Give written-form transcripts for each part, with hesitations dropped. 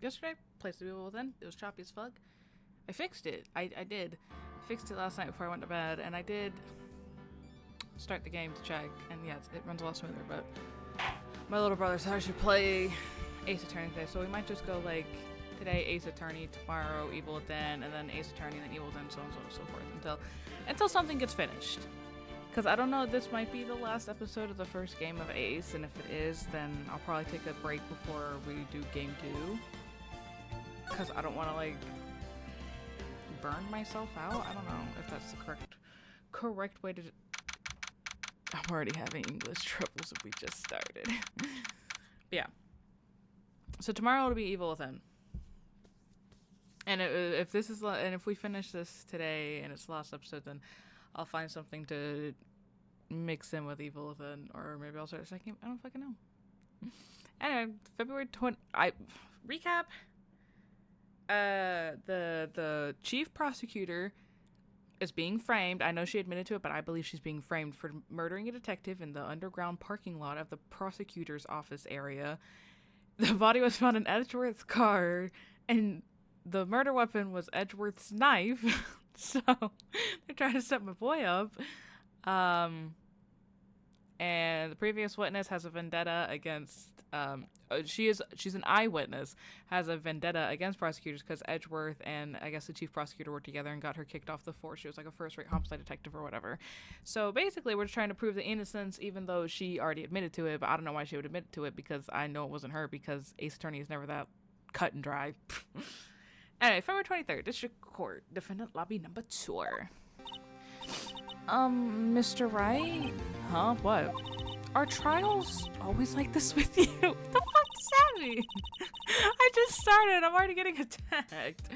yesterday, played some Evil Within. It was choppy as fuck. I fixed it. I did. Fixed it last night before I went to bed, and I did start the game to check, and yeah, it runs a lot smoother, but my little brother said I should play Ace Attorney today, so we might just go like today Ace Attorney, tomorrow Evil Within, and then Ace Attorney, and then Evil Within, so on and so forth until something gets finished. Because I don't know, this might be the last episode of the first game of Ace, and if it is, then I'll probably take a break before we do game 2. Because I don't want to like burn myself out. I don't know if that's the correct way to. I'm already having English troubles if we just started. But yeah. So tomorrow it'll be Evil Within. And if we finish this today and it's the last episode, then I'll find something to mix in with Evil Within, or maybe I'll start a second. I don't fucking know. Anyway, February 20. Recap. The chief prosecutor is being framed. I know she admitted to it, but I believe she's being framed for murdering a detective in the underground parking lot of the prosecutor's office area. The body was found in Edgeworth's car, and the murder weapon was Edgeworth's knife. So they're trying to set my boy up. And the previous witness has a vendetta against she's an eyewitness, has a vendetta against prosecutors because Edgeworth and I guess the chief prosecutor worked together and got her kicked off the force. She was like a first-rate homicide detective or whatever. So basically we're just trying to prove the innocence, even though she already admitted to it, but I don't know why she would admit to it, because I know it wasn't her, because Ace Attorney is never that cut and dry. Anyway, February 23rd, District Court, defendant lobby number 2. Mr. Wright? Huh? What? Are trials always like this with you? What the fuck does that mean? I just started. I'm already getting attacked.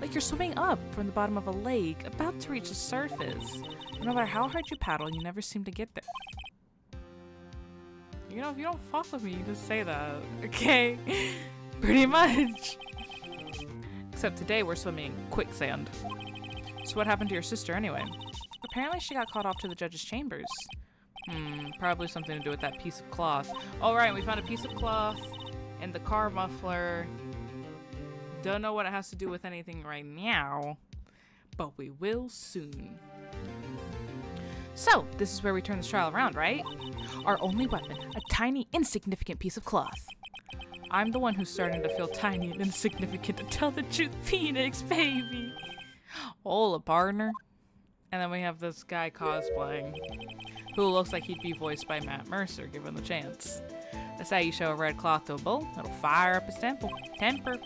Like you're swimming up from the bottom of a lake, about to reach the surface. No matter how hard you paddle, you never seem to get there. You know, if you don't fuck with me, you just say that. Okay? Pretty much. Except today we're swimming in quicksand. So what happened to your sister anyway? Apparently she got called off to the judge's chambers. Probably something to do with that piece of cloth. All right, we found a piece of cloth in the car muffler. Don't know what it has to do with anything right now, but we will soon. So, this is where we turn this trial around, right? Our only weapon, a tiny, insignificant piece of cloth. I'm the one who's starting to feel tiny and insignificant, to tell the truth, Phoenix, baby. Hola, partner. And then we have this guy cosplaying, who looks like he'd be voiced by Matt Mercer, given the chance. That's how you show a red cloth to a bull. It'll fire up his temper.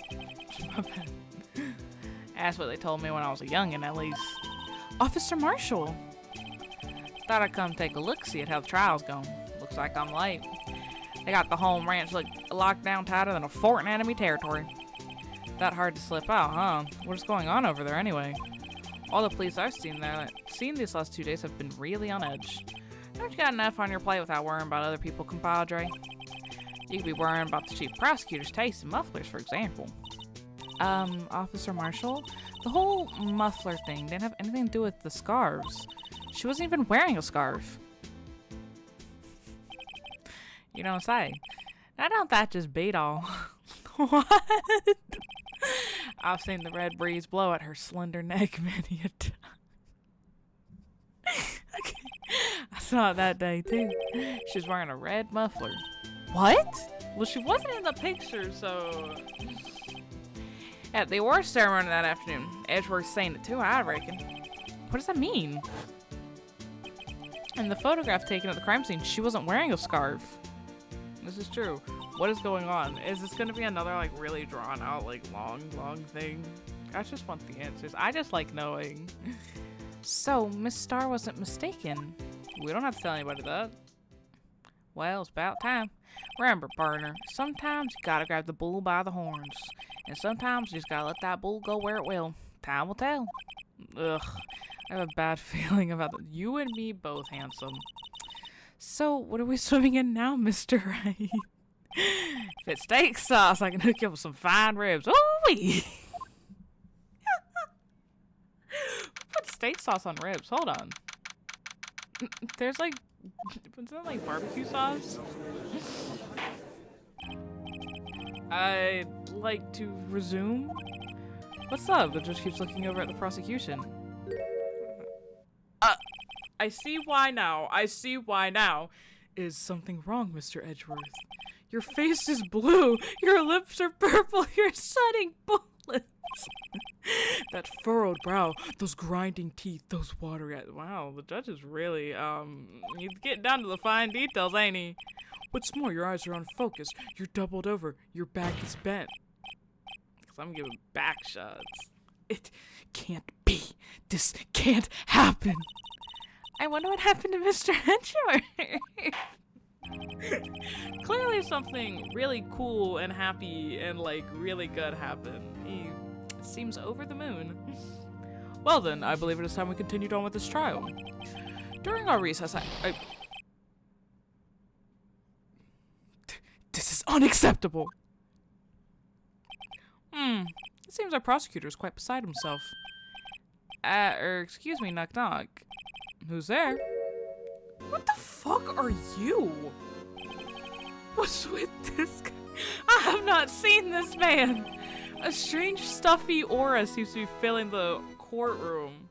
That's what they told me when I was a youngin', at least. Officer Marshall. Thought I'd come take a look-see at how the trial's going. Looks like I'm late. They got the home ranch locked down tighter than a fort in enemy territory. That hard to slip out, huh? What's going on over there anyway? All the police I've seen these last 2 days have been really on edge. Don't you got enough on your plate without worrying about other people, compadre? You could be worrying about the chief prosecutor's taste in mufflers, for example. Officer Marshall? The whole muffler thing didn't have anything to do with the scarves. She wasn't even wearing a scarf. You don't say. Now don't that just beat all? What? I've seen the red breeze blow at her slender neck many a time. Okay. I saw it that day too. She's wearing a red muffler. What? Well, she wasn't in the picture, so... At the award ceremony that afternoon, Edgeworth's saying it too, I reckon. What does that mean? In the photograph taken at the crime scene, she wasn't wearing a scarf. This is true. What is going on? Is this going to be another, like, really drawn out, like, long thing? I just want the answers. I just like knowing. So, Miss Starr wasn't mistaken. We don't have to tell anybody that. Well, it's about time. Remember, partner, sometimes you gotta grab the bull by the horns. And sometimes you just gotta let that bull go where it will. Time will tell. Ugh. I have a bad feeling about that. You and me both, handsome. So, what are we swimming in now, Mr. Wright? If it's steak sauce, I can hook you up with some fine ribs. Ooh-wee! Put steak sauce on ribs. Hold on. There's like... Is that like barbecue sauce? I like to resume? What's up? The judge keeps looking over at the prosecution. I see why now. I see why now. Is something wrong, Mr. Edgeworth? Your face is blue. Your lips are purple. You're sweating bullets. That furrowed brow, those grinding teeth, those watery eyes. Wow, the judge is really, he's getting down to the fine details, ain't he? What's more, your eyes are unfocused. You're doubled over. Your back is bent. Because I'm giving back shots. It can't be. This can't happen. I wonder what happened to Mr. Edgeworth. Clearly something really cool and happy and like really good happened. He seems over the moon. Well then, I believe it is time we continued on with this trial. During our recess, This is unacceptable! It seems our prosecutor is quite beside himself. Excuse me, knock knock. Who's there? What the fuck are you? What's with this guy? I have not seen this man! A strange stuffy aura seems to be filling the courtroom.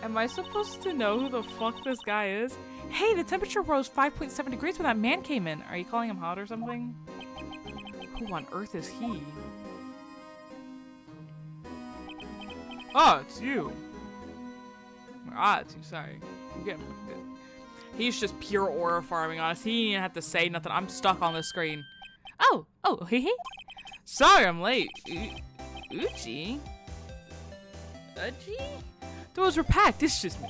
Am I supposed to know who the fuck this guy is? Hey, the temperature rose 5.7 degrees when that man came in. Are you calling him hot or something? Who on earth is he? Oh, it's you. Ah, it's you, sorry. I'm getting good. He's just pure aura farming on us. He didn't even have to say nothing. I'm stuck on the screen. Oh, hee. Sorry I'm late. Uchi? Uchi? Doors were packed. It's just me.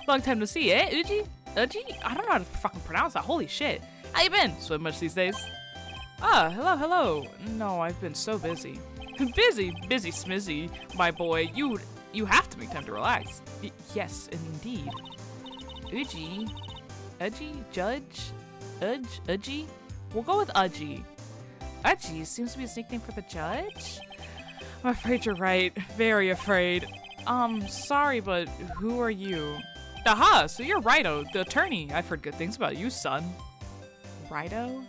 Long time to see, eh? Uchi? Uchi? I don't know how to fucking pronounce that. Holy shit. How you been? Swim much these days? Ah, hello. No, I've been so busy. Busy smizzy, my boy. You have to make time to relax. Yes, indeed. Uji? Udgy? Judge? Udgy? We'll go with Udgy. Udgy seems to be his nickname for the judge? I'm afraid you're right. Very afraid. Sorry, but who are you? Aha, so you're Rido, the attorney. I've heard good things about you, son. Rido?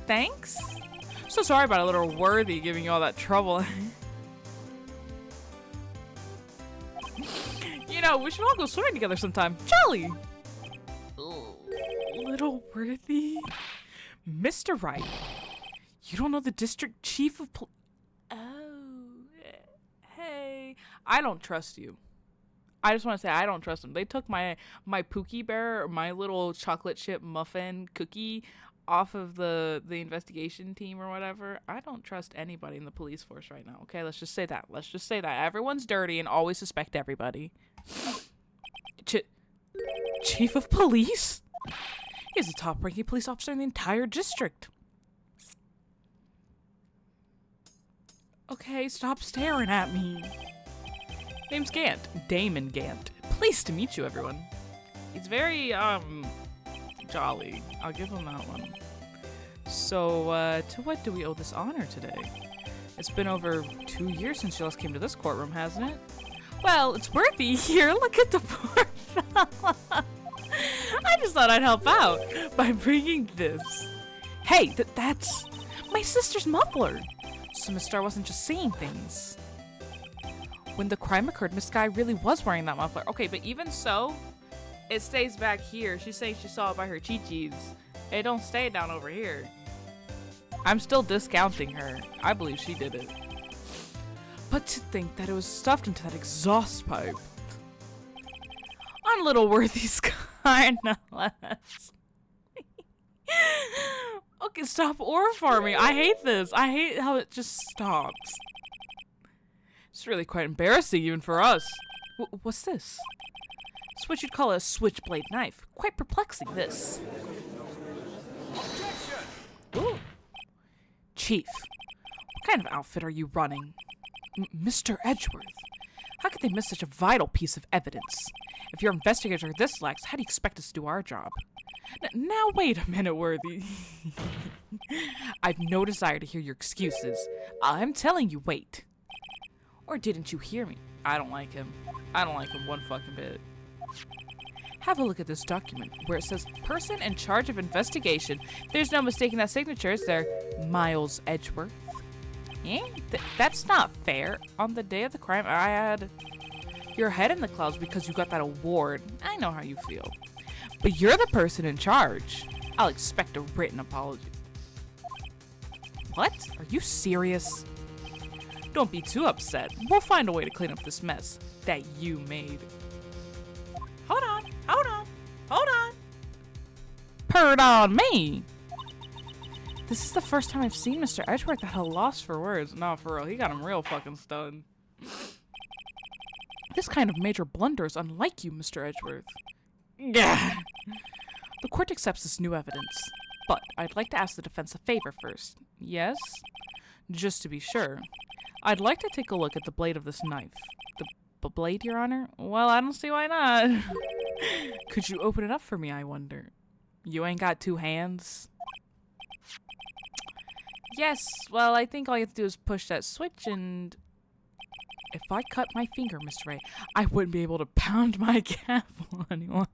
Thanks? So sorry about a little worthy giving you all that trouble. You know, we should all go swimming together sometime. Jolly! Little worthy? Mr. Wright, you don't know the district chief of hey. I don't trust you. I just want to say I don't trust them. They took my Pookie Bear, my little chocolate chip muffin cookie off of the investigation team or whatever. I don't trust anybody in the police force right now. Okay, let's just say that. Everyone's dirty and always suspect everybody. Chief of police? He's the top-ranking police officer in the entire district. Okay, stop staring at me. Name's Gant. Damon Gant. Pleased to meet you, everyone. He's very, jolly. I'll give him that one. So, to what do we owe this honor today? It's been over 2 years since you last came to this courtroom, hasn't it? Well, it's worthy here. Look at the poor fella. I just thought I'd help out by bringing this. Hey, that's my sister's muffler. So Miss Star wasn't just saying things. When the crime occurred, Miss Guy really was wearing that muffler. Okay, but even so, it stays back here. She's saying she saw it by her chi-chis. It don't stay down over here. I'm still discounting her. I believe she did it. But to think that it was stuffed into that exhaust pipe. On Little Worthy's car, no less. Okay, stop aura farming. I hate this. I hate how it just stops. It's really quite embarrassing even for us. What's this? It's what you'd call a switchblade knife. Quite perplexing, this. Objection! Ooh. Chief, what kind of outfit are you running? Mr. Edgeworth, how could they miss such a vital piece of evidence? If your investigators are this lax, how do you expect us to do our job? Now wait a minute, Worthy. I've no desire to hear your excuses. I'm telling you, wait. Or didn't you hear me? I don't like him. I don't like him one fucking bit. Have a look at this document where it says person in charge of investigation. There's no mistaking that signature, is there? Miles Edgeworth. Eh? That's not fair. On the day of the crime, I had your head in the clouds because you got that award. I know how you feel. But you're the person in charge. I'll expect a written apology. What? Are you serious? Don't be too upset. We'll find a way to clean up this mess that you made. Hold on. Pardon me. This is the first time I've seen Mr. Edgeworth at a loss for words. No, for real. He got him real fucking stunned. This kind of major blunder is unlike you, Mr. Edgeworth. Yeah. The court accepts this new evidence, but I'd like to ask the defense a favor first. Yes? Just to be sure. I'd like to take a look at the blade of this knife. The blade, Your Honor? Well, I don't see why not. Could you open it up for me, I wonder? You ain't got two hands? Yes, well, I think all you have to do is push that switch and... If I cut my finger, Mr. Ray, I wouldn't be able to pound my gavel anymore.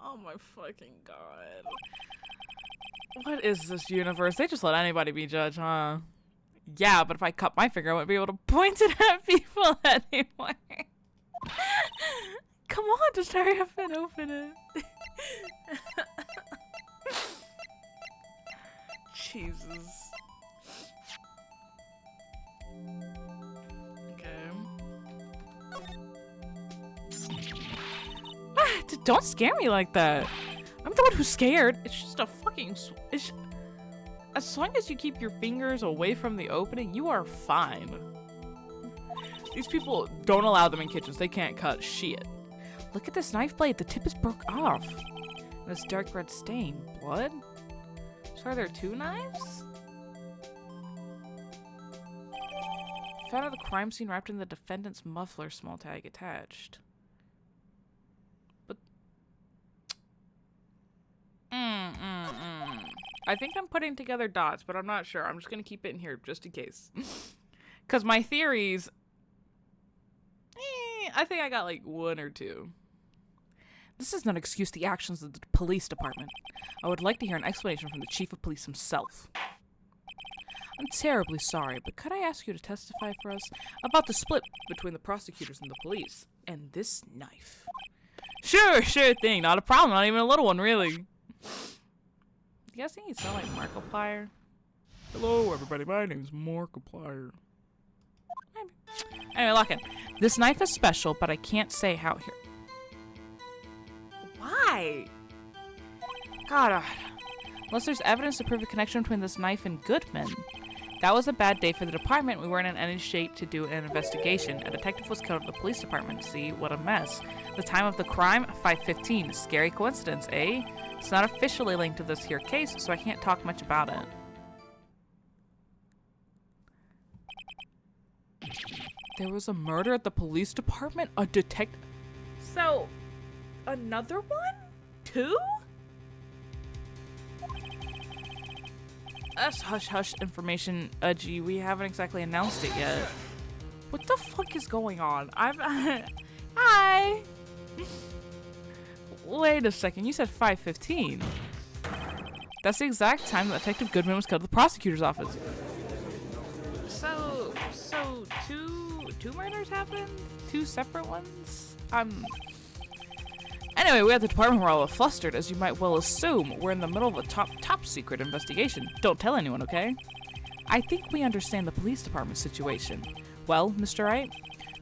Oh my fucking god. What is this universe? They just let anybody be judge, huh? Yeah, but if I cut my finger, I wouldn't be able to point it at people anymore. Come on, just hurry up and open it. Jesus. Okay. Don't scare me like that. I'm the one who's scared. It's just a fucking... As long as you keep your fingers away from the opening, you are fine. These people don't allow them in kitchens. They can't cut shit. Look at this knife blade. The tip is broke off. And this dark red stain. Blood? So are there two knives? Found at the crime scene wrapped in the defendant's muffler, small tag attached. But... I think I'm putting together dots, but I'm not sure. I'm just going to keep it in here just in case. Because my theories... I think I got like one or two. This is not an excuse the actions of the police department. I would like to hear an explanation from the chief of police himself. I'm terribly sorry, but could I ask you to testify for us about the split between the prosecutors and the police and this knife? Sure thing. Not a problem. Not even a little one, really. You guys think you sound like Markiplier? Hello, everybody. My name's Markiplier. Maybe. Anyway, lock in. This knife is special, but I can't say how here. Why? God, unless there's evidence to prove a connection between this knife and Goodman. That was a bad day for the department. We weren't in any shape to do an investigation. A detective was called to the police department. See, what a mess. The time of the crime, 5:15. Scary coincidence, eh? It's not officially linked to this here case, so I can't talk much about it. There was a murder at the police department? A detective... So, another one? Two? That's hush-hush information, Udgy. We haven't exactly announced it yet. What the fuck is going on? Hi! Wait a second, you said 5:15. That's the exact time that Detective Goodman was called to the prosecutor's office. So two murders happened? Two separate ones? Anyway, we at the department were all flustered, as you might well assume. We're in the middle of a top secret investigation. Don't tell anyone, okay? I think we understand the police department situation. Well, Mr. Wright,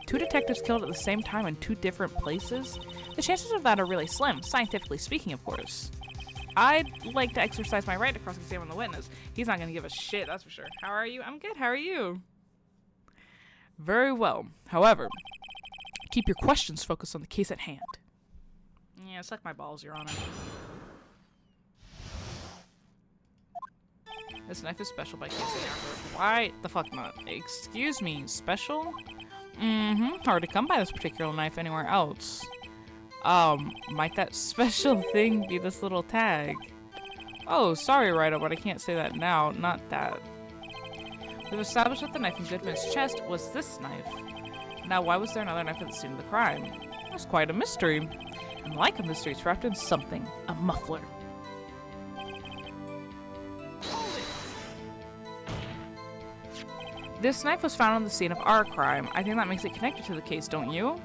two detectives killed at the same time in two different places? The chances of that are really slim, scientifically speaking, of course. I'd like to exercise my right to cross-examine the witness. He's not going to give a shit, that's for sure. How are you? I'm good. How are you? Very well. However, keep your questions focused on the case at hand. Yeah, suck my balls, Your Honor. This knife is special, but I can't say after. Why the fuck not? Excuse me, special? Hard to come by this particular knife anywhere else. Might that special thing be this little tag? Oh, sorry, Ryder, but I can't say that now. Not that. We've established that the knife in Goodman's chest was this knife. Now, why was there another knife at the scene of the crime? That's quite a mystery. And like a mystery, it's wrapped in something. A muffler. This knife was found on the scene of our crime. I think that makes it connected to the case, don't you?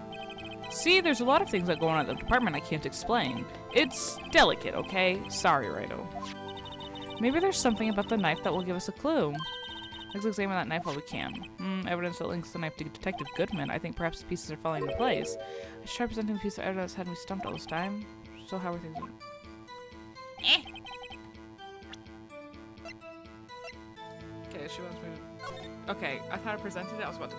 See, there's a lot of things that go on at the department I can't explain. It's delicate, okay? Sorry, Righto. Maybe there's something about the knife that will give us a clue. Let's examine that knife while we can. Evidence that links the knife to Detective Goodman. I think perhaps the pieces are falling into place. I should try presenting the piece of evidence had me stumped all this time. So how are things going? Okay, she wants me to... Okay, I thought I presented it. I was about to...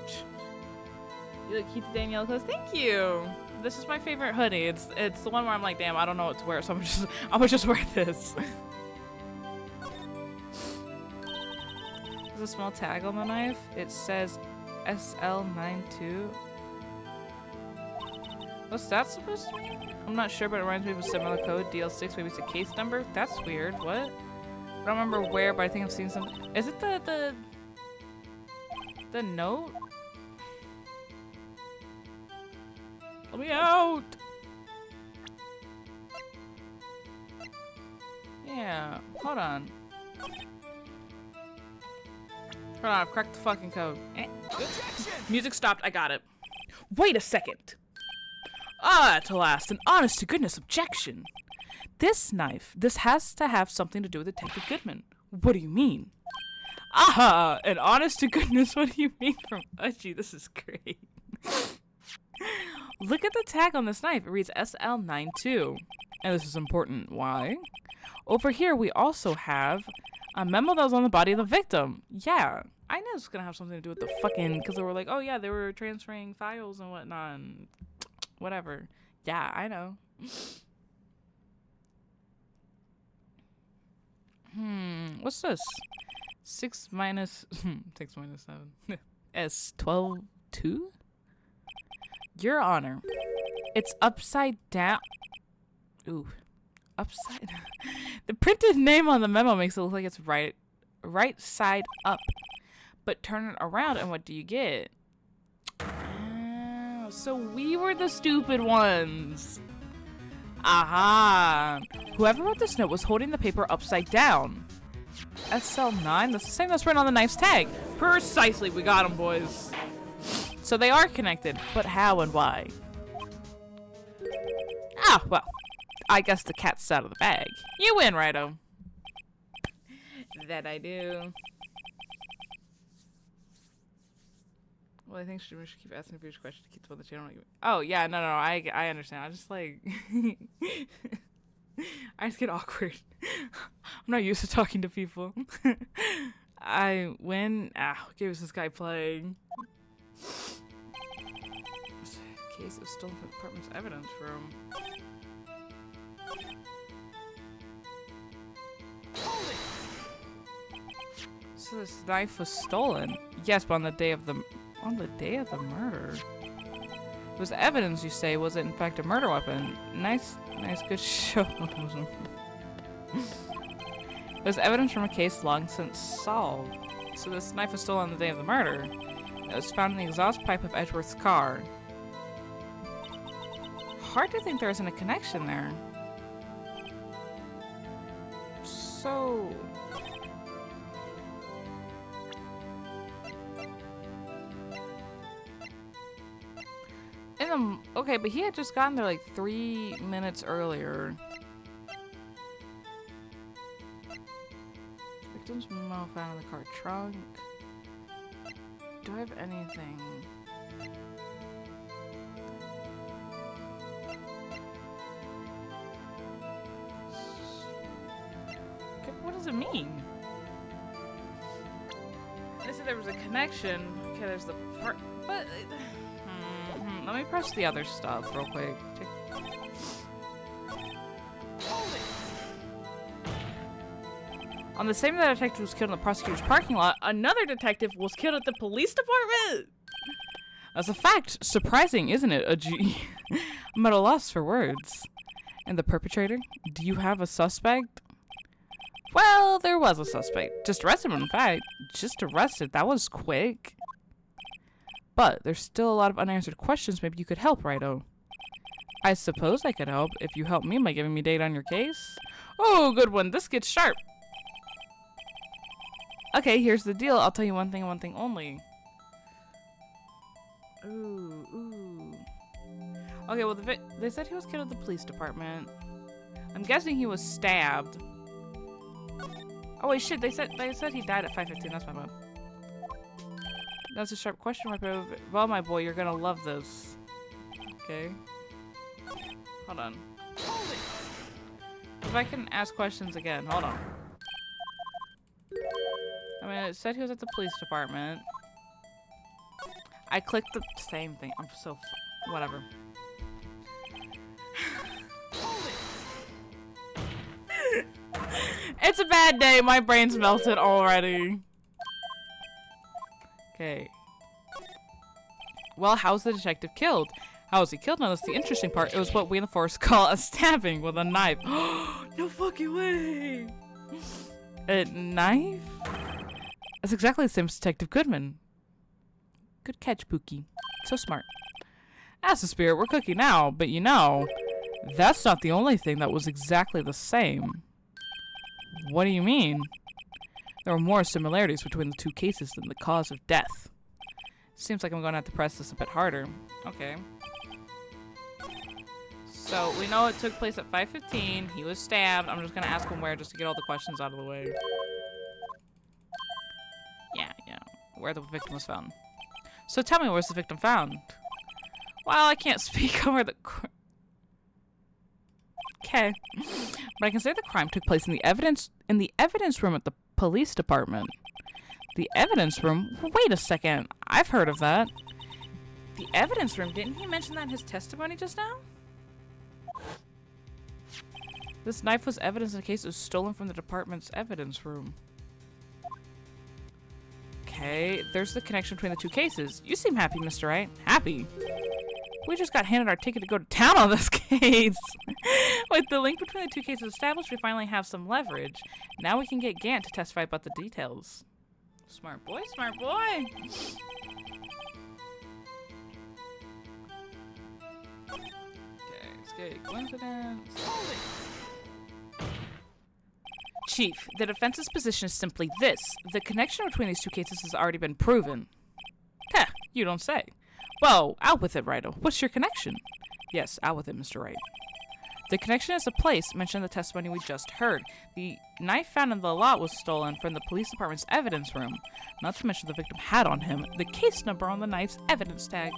You look cute today, Yellow Clothes. Thank you! This is my favorite hoodie. It's the one where I'm like, damn, I don't know what to wear, so I'm gonna just wear this. There's a small tag on the knife. It says SL92. What's that supposed to mean? I'm not sure, but it reminds me of a similar code. DL6, maybe it's a case number? That's weird. What? I don't remember where, but I think I've seen something. Is it the note? Let me out! Yeah, hold on. Hold on, I've cracked the fucking code. Music stopped, I got it. Wait a second! Ah, at last, an honest-to-goodness objection. This knife, this has to have something to do with Detective Goodman. What do you mean? Aha! An honest-to-goodness, what do you mean from Uchi? This is great. Look at the tag on this knife. It reads SL92. And this is important. Why? Over here, we also have a memo that was on the body of the victim. Yeah. I knew it was going to have something to do with the fucking... Because they were like, oh yeah, they were transferring files and whatnot. And whatever. Yeah, I know. What's this? 6 minus... 6 minus 7. S12 2? Your Honor. It's upside down. Ooh. Upside down. The printed name on the memo makes it look like it's right side up. But turn it around and what do you get? Oh, so we were the stupid ones. Aha. Whoever wrote this note was holding the paper upside down. SL9? That's the same that's written on the knife's tag. Precisely. We got them, boys. So they are connected, but how and why? Ah, well, I guess the cat's out of the bag. You win, Righto. That I do. Well, I think we should keep asking future questions to keep the channel. Oh, yeah, no, I understand. I just like... I just get awkward. I'm not used to talking to people. I win. Ah, what game is this guy playing? Case is stolen from the department's evidence room. So this knife was stolen. Yes, but on the day of the murder. It was evidence, you say. Was it in fact a murder weapon? Nice, good show. It was evidence from a case long since solved. So this knife was stolen on the day of the murder. It was found in the exhaust pipe of Edgeworth's car. Hard to think there isn't a connection there. So... Okay, but he had just gotten there like 3 minutes earlier. Victim's memo found in the car trunk. Do I have anything? Okay, what does it mean? They said there was a connection. Okay, there's the part, but... Let me press the other stuff real quick. On the same day the detective was killed in the prosecutor's parking lot, another detective was killed at the police department! That's a fact. Surprising, isn't it? I'm at a loss for words. And the perpetrator? Do you have a suspect? Well, there was a suspect. Just arrested him, in fact. Just arrested. That was quick. But there's still a lot of unanswered questions. Maybe you could help, Righto. I suppose I could help if you help me by giving me data on your case. Oh, good one. This gets sharp. Okay, here's the deal. I'll tell you one thing and one thing only. Ooh. Okay, well, they said he was killed at the police department. I'm guessing he was stabbed. Oh, wait, shit. They said he died at 5:15. That's my bad. That's a sharp question mark. Well, my boy, you're gonna love this. Okay. Hold on. If I can ask questions again. Hold on. I mean, it said he was at the police department. I clicked the same thing. I'm so... whatever. It's a bad day. My brain's melted already. Okay. Well, how's the detective killed? How was he killed? No, that's the interesting part. It was what we in the force call a stabbing with a knife. No fucking way. A knife? That's exactly the same as Detective Goodman. Good catch, Pookie. So smart. As the spirit, we're cooking now, but you know, that's not the only thing that was exactly the same. What do you mean? There were more similarities between the two cases than the cause of death. Seems like I'm going to have to press this a bit harder. Okay. So, we know it took place at 5:15. He was stabbed. I'm just going to ask him where just to get all the questions out of the way. Yeah. Where the victim was found. So tell me, where's the victim found? Well, I can't speak over the... Okay. But I can say the crime took place in the evidence room at the police department. The evidence room? Wait a second. I've heard of that. The evidence room? Didn't he mention that in his testimony just now? This knife was evidence in the case. It was stolen from the department's evidence room. Okay, there's the connection between the two cases. You seem happy, Mr. Wright. Happy? We just got handed our ticket to go to town on this case. With the link between the two cases established, we finally have some leverage. Now we can get Gant to testify about the details. Smart boy, smart boy. Okay, scary coincidence. Chief, the defense's position is simply this. The connection between these two cases has already been proven. Heh, you don't say. Well, out with it, Righto. What's your connection? Yes, out with it, Mr. Wright. The connection is a place mentioned in the testimony we just heard. The knife found in the lot was stolen from the police department's evidence room. Not to mention the victim had on him the case number on the knife's evidence tag.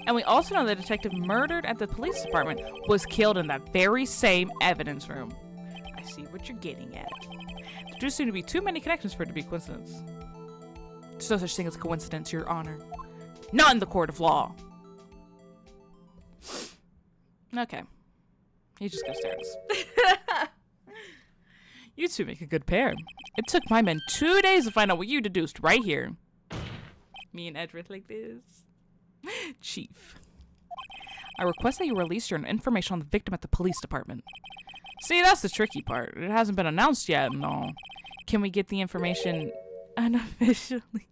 And we also know the detective murdered at the police department was killed in that very same evidence room. I see what you're getting at. There do seem to be too many connections for it to be a coincidence. There's no such thing as a coincidence, Your Honor. Not in the court of law. Okay. He's just gonna stare at us. You two make a good pair. It took my men 2 days to find out what you deduced right here. Me and Edward like this. Chief. I request that you release your information on the victim at the police department. See, that's the tricky part. It hasn't been announced yet and all. Can we get the information unofficially?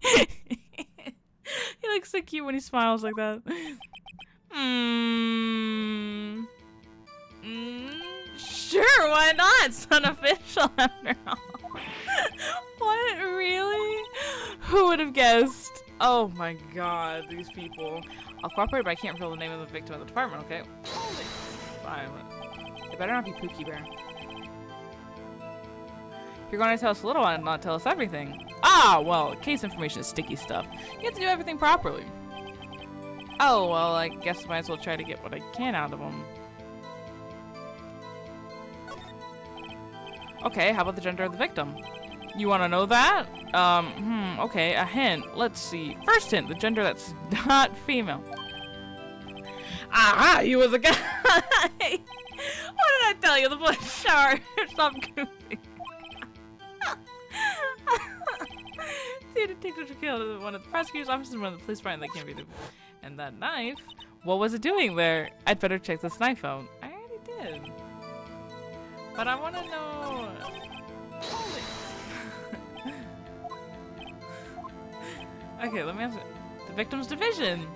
He looks so cute when he smiles like that. Sure, why not? It's unofficial after all. What? Really? Who would have guessed? Oh my god, these people. I'll cooperate, but I can't reveal the name of the victim of the department, okay? Fine. It better not be Pookie Bear. You're going to tell us a little and not tell us everything. Ah, well, case information is sticky stuff. You have to do everything properly. Oh, well, I guess I might as well try to get what I can out of them. Okay, how about the gender of the victim? You want to know that? Okay, a hint. Let's see. First hint, the gender that's not female. Aha, he was a guy! What did I tell you? The blood shower. Stop goofing. Two detectives were killed. One of the prosecutor's officers and one of the police department that can't be the... And that knife? What was it doing there? I'd better check this knife out. I already did. But I want to know... Okay, let me answer. The victim's division.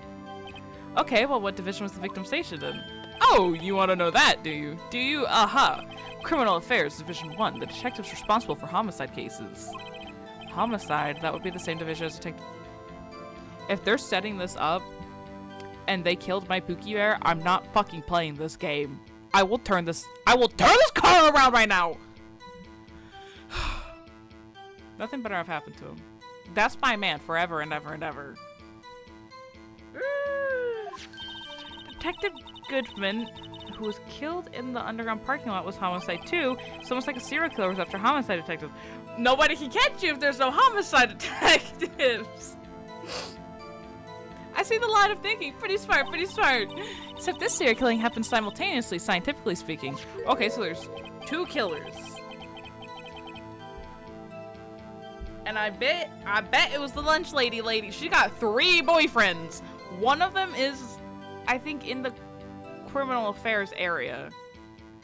Okay, well, what division was the victim stationed in? Oh, you want to know that, do you? Do you? Aha. Criminal Affairs, Division 1. The detectives responsible for homicide cases. Homicide? That would be the same division as detective. If they're setting this up and they killed my Pookie Bear, I'm not fucking playing this game. I will turn this car around right now! Nothing better have happened to him. That's my man forever and ever and ever. Detective Goodman, who was killed in the underground parking lot, was homicide 2. It's almost like a serial killer was after homicide detectives. Nobody can catch you if there's no homicide detectives. I see the line of thinking. Pretty smart, pretty smart. Except this serial killing happened simultaneously, scientifically speaking. Okay, so there's 2 killers. And I bet it was the lunch lady. She got 3 boyfriends. One of them is, I think, in the criminal affairs area.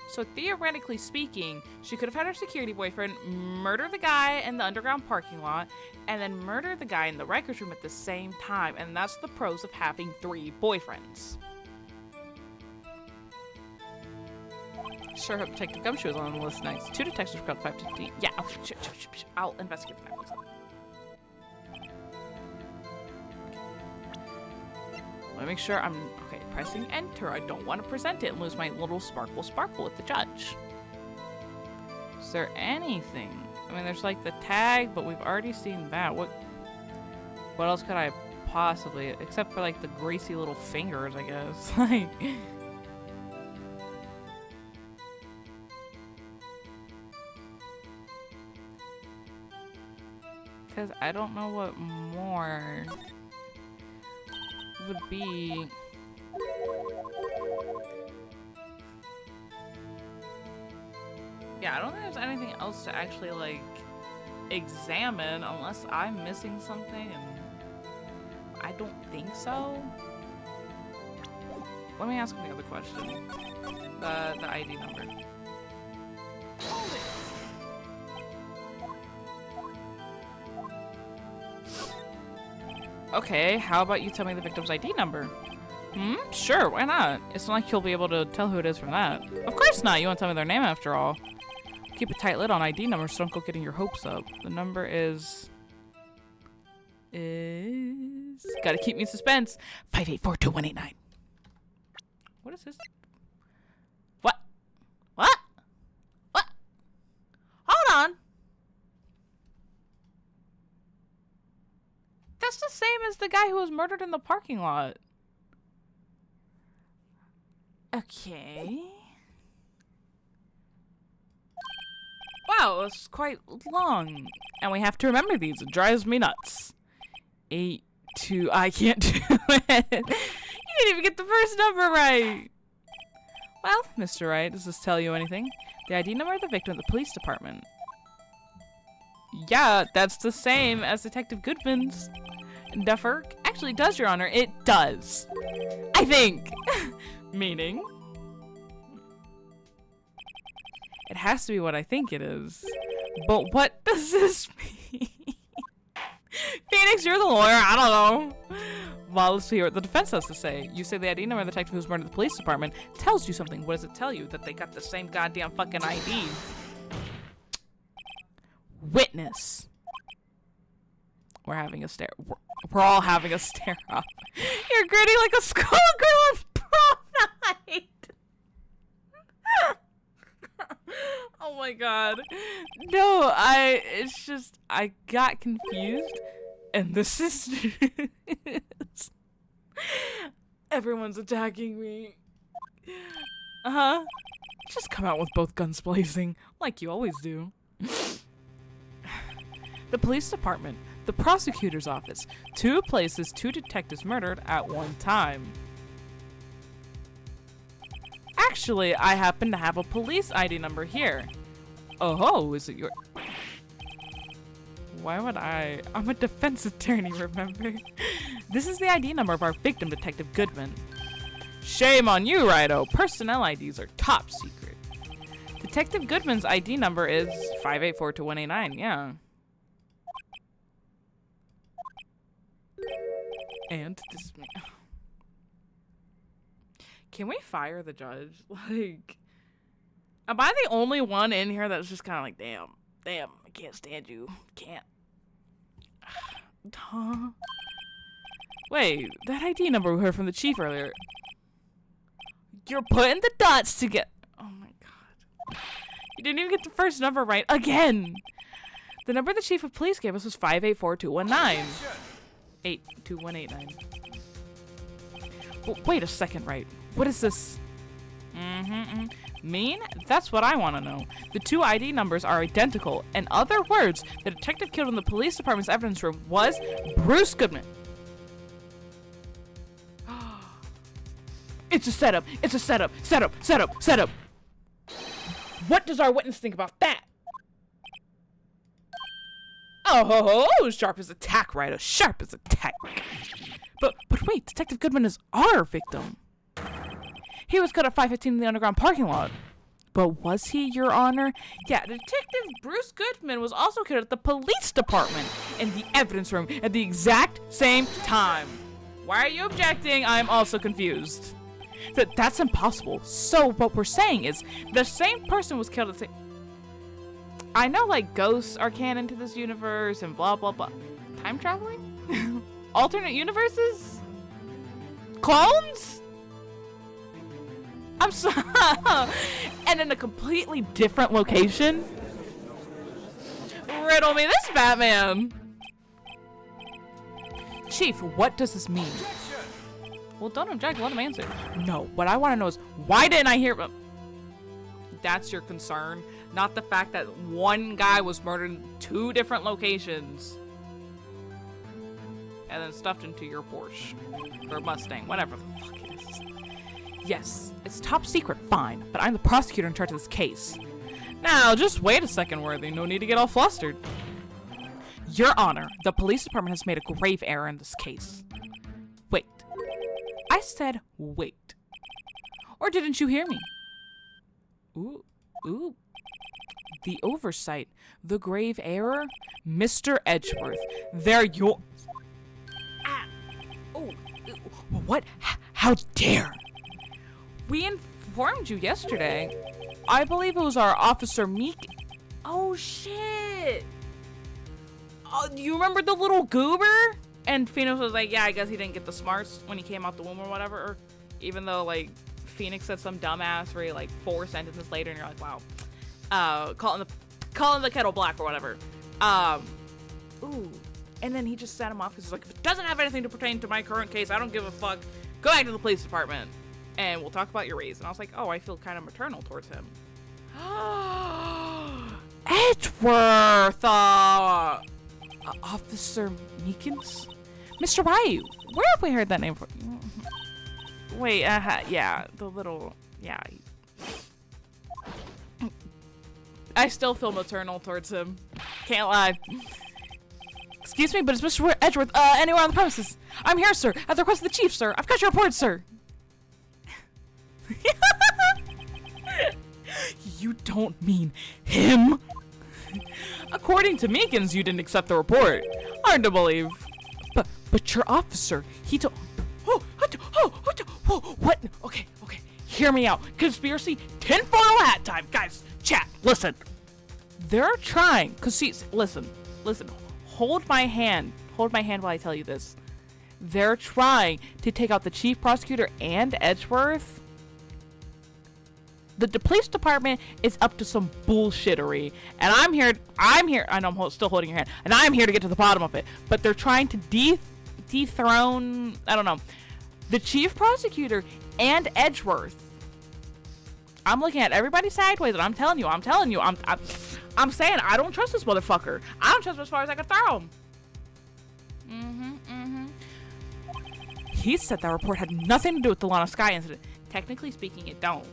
So theoretically speaking, she could have had her security boyfriend murder the guy in the underground parking lot and then murder the guy in the Rikers room at the same time. And that's the pros of having 3 boyfriends. Sure hope Detective Gumshoe is on the list next. 2 detectives were called 550. Yeah, okay, sure. I'll investigate for now. Let me make sure I'm okay. Pressing enter. I don't want to present it and lose my little sparkle with the judge. Is there anything? I mean, there's like the tag, but we've already seen that. What else could I possibly, except for like the greasy little fingers, I guess. Like, because I don't know what more would be. Yeah, I don't think there's anything else to actually like examine unless I'm missing something, and I don't think so. Let me ask him the other question. The ID number. Okay, how about you tell me the victim's ID number? Sure, why not? It's not like you'll be able to tell who it is from that. Of course not, you won't tell me their name after all. Keep a tight lid on ID numbers so don't go getting your hopes up. The number is... Gotta keep me in suspense. 5842189. What is this? What? What? What? Hold on. That's the same as the guy who was murdered in the parking lot. Okay. Wow, it's quite long. And we have to remember these. It drives me nuts. 8, 2, I can't do it. You didn't even get the first number right. Well, Mr. Wright, does this tell you anything? The ID number of the victim at the police department. Yeah, that's the same as Detective Goodman's. Duffer actually does, Your Honor. It does. I think. Meaning? It has to be what I think it is. But what does this mean? Phoenix, you're the lawyer. I don't know. Well, let's hear what the defense has to say. You say the ID number of the detective who's murdered the police department tells you something. What does it tell you? That they got the same goddamn fucking ID. Witness. We're having a stare. We're all having a stare off. You're gritty like a schoolgirl on prom night. Oh my god. No, it's just, I got confused. And this is... Everyone's attacking me. Uh-huh. Just come out with both guns blazing, like you always do. The police department, the prosecutor's office, 2 places, 2 detectives murdered at one time. Actually, I happen to have a police ID number here. Oh, is it your... Why would I? I'm a defense attorney, remember? This is the ID number of our victim, Detective Goodman. Shame on you, Rido. Personnel IDs are top secret. Detective Goodman's ID number is 5842189, yeah. And this is me. Can we fire the judge? Like, am I the only one in here that's just kind of like, damn, I can't stand you. Can't. Wait, that ID number we heard from the chief earlier. You're putting the dots together. Oh my god. You didn't even get the first number right again. The number the chief of police gave us was 584-219. 82189. Well, wait a second, right? What is this? Mean? That's what I want to know. The two ID numbers are identical. In other words, the detective killed in the police department's evidence room was Bruce Goodman. It's a setup. It's a setup. Setup. What does our witness think about that? Oh, sharp as a tack, Ryder. Sharp as a tack. But wait, Detective Goodman is our victim. He was killed at 5:15 in the underground parking lot. But was he, Your Honor? Yeah, Detective Bruce Goodman was also killed at the police department in the evidence room at the exact same time. Why are you objecting? I'm also confused. That's impossible. So what we're saying is the same person was killed at the same... I know, like, ghosts are canon to this universe and blah, blah, blah. Time traveling? Alternate universes? Clones? I'm so... And in a completely different location? Riddle me this, Batman! Chief, what does this mean? Well, don't object. Let him answer. No, what I want to know is, why didn't I hear... That's your concern? Not the fact that one guy was murdered in 2 different locations. And then stuffed into your Porsche. Or Mustang. Whatever the fuck it is. Yes, it's top secret, fine. But I'm the prosecutor in charge of this case. Now, just wait a second, Worthy. No need to get all flustered. Your Honor, the police department has made a grave error in this case. Wait. I said wait. Or didn't you hear me? Ooh. The oversight. The grave error? Mr. Edgeworth. They're your... What? How dare? We informed you yesterday. I believe it was our officer Meek. Oh, shit. Oh, do you remember the little goober? And Phoenix was like, yeah, I guess he didn't get the smarts when he came out the womb or whatever. Even though, like, Phoenix said some dumbass where he, like, 4 sentences later and you're like, wow. Calling the kettle black or whatever. Ooh. And then he just sent him off because he's like, if it doesn't have anything to pertain to my current case, I don't give a fuck. Go back to the police department. And we'll talk about your raise. And I was like, oh, I feel kind of maternal towards him. Edgeworth! Officer Meekins? Mr. Ryu, where have we heard that name from? Wait, yeah, the little, yeah. I still feel maternal towards him. Can't lie. Excuse me, but it's Mr. Edgeworth, anywhere on the premises. I'm here, sir, at the request of the chief, sir. I've got your report, sir. You don't mean him? According to Meekins, you didn't accept the report. Hard to believe. But your officer, he told... What? Okay. Hear me out. Conspiracy tinfoil hat time. Guys, chat, listen. They're trying... Listen. Hold my hand. Hold my hand while I tell you this. They're trying to take out the chief prosecutor and Edgeworth. The police department is up to some bullshittery, and I'm here, I know I'm still holding your hand, and I'm here to get to the bottom of it, but they're trying to dethrone, I don't know, the chief prosecutor and Edgeworth. I'm looking at everybody sideways, and I'm telling you, I'm saying, I don't trust this motherfucker. I don't trust him as far as I can throw him. He said that report had nothing to do with the Lana Sky incident. Technically speaking, it don't.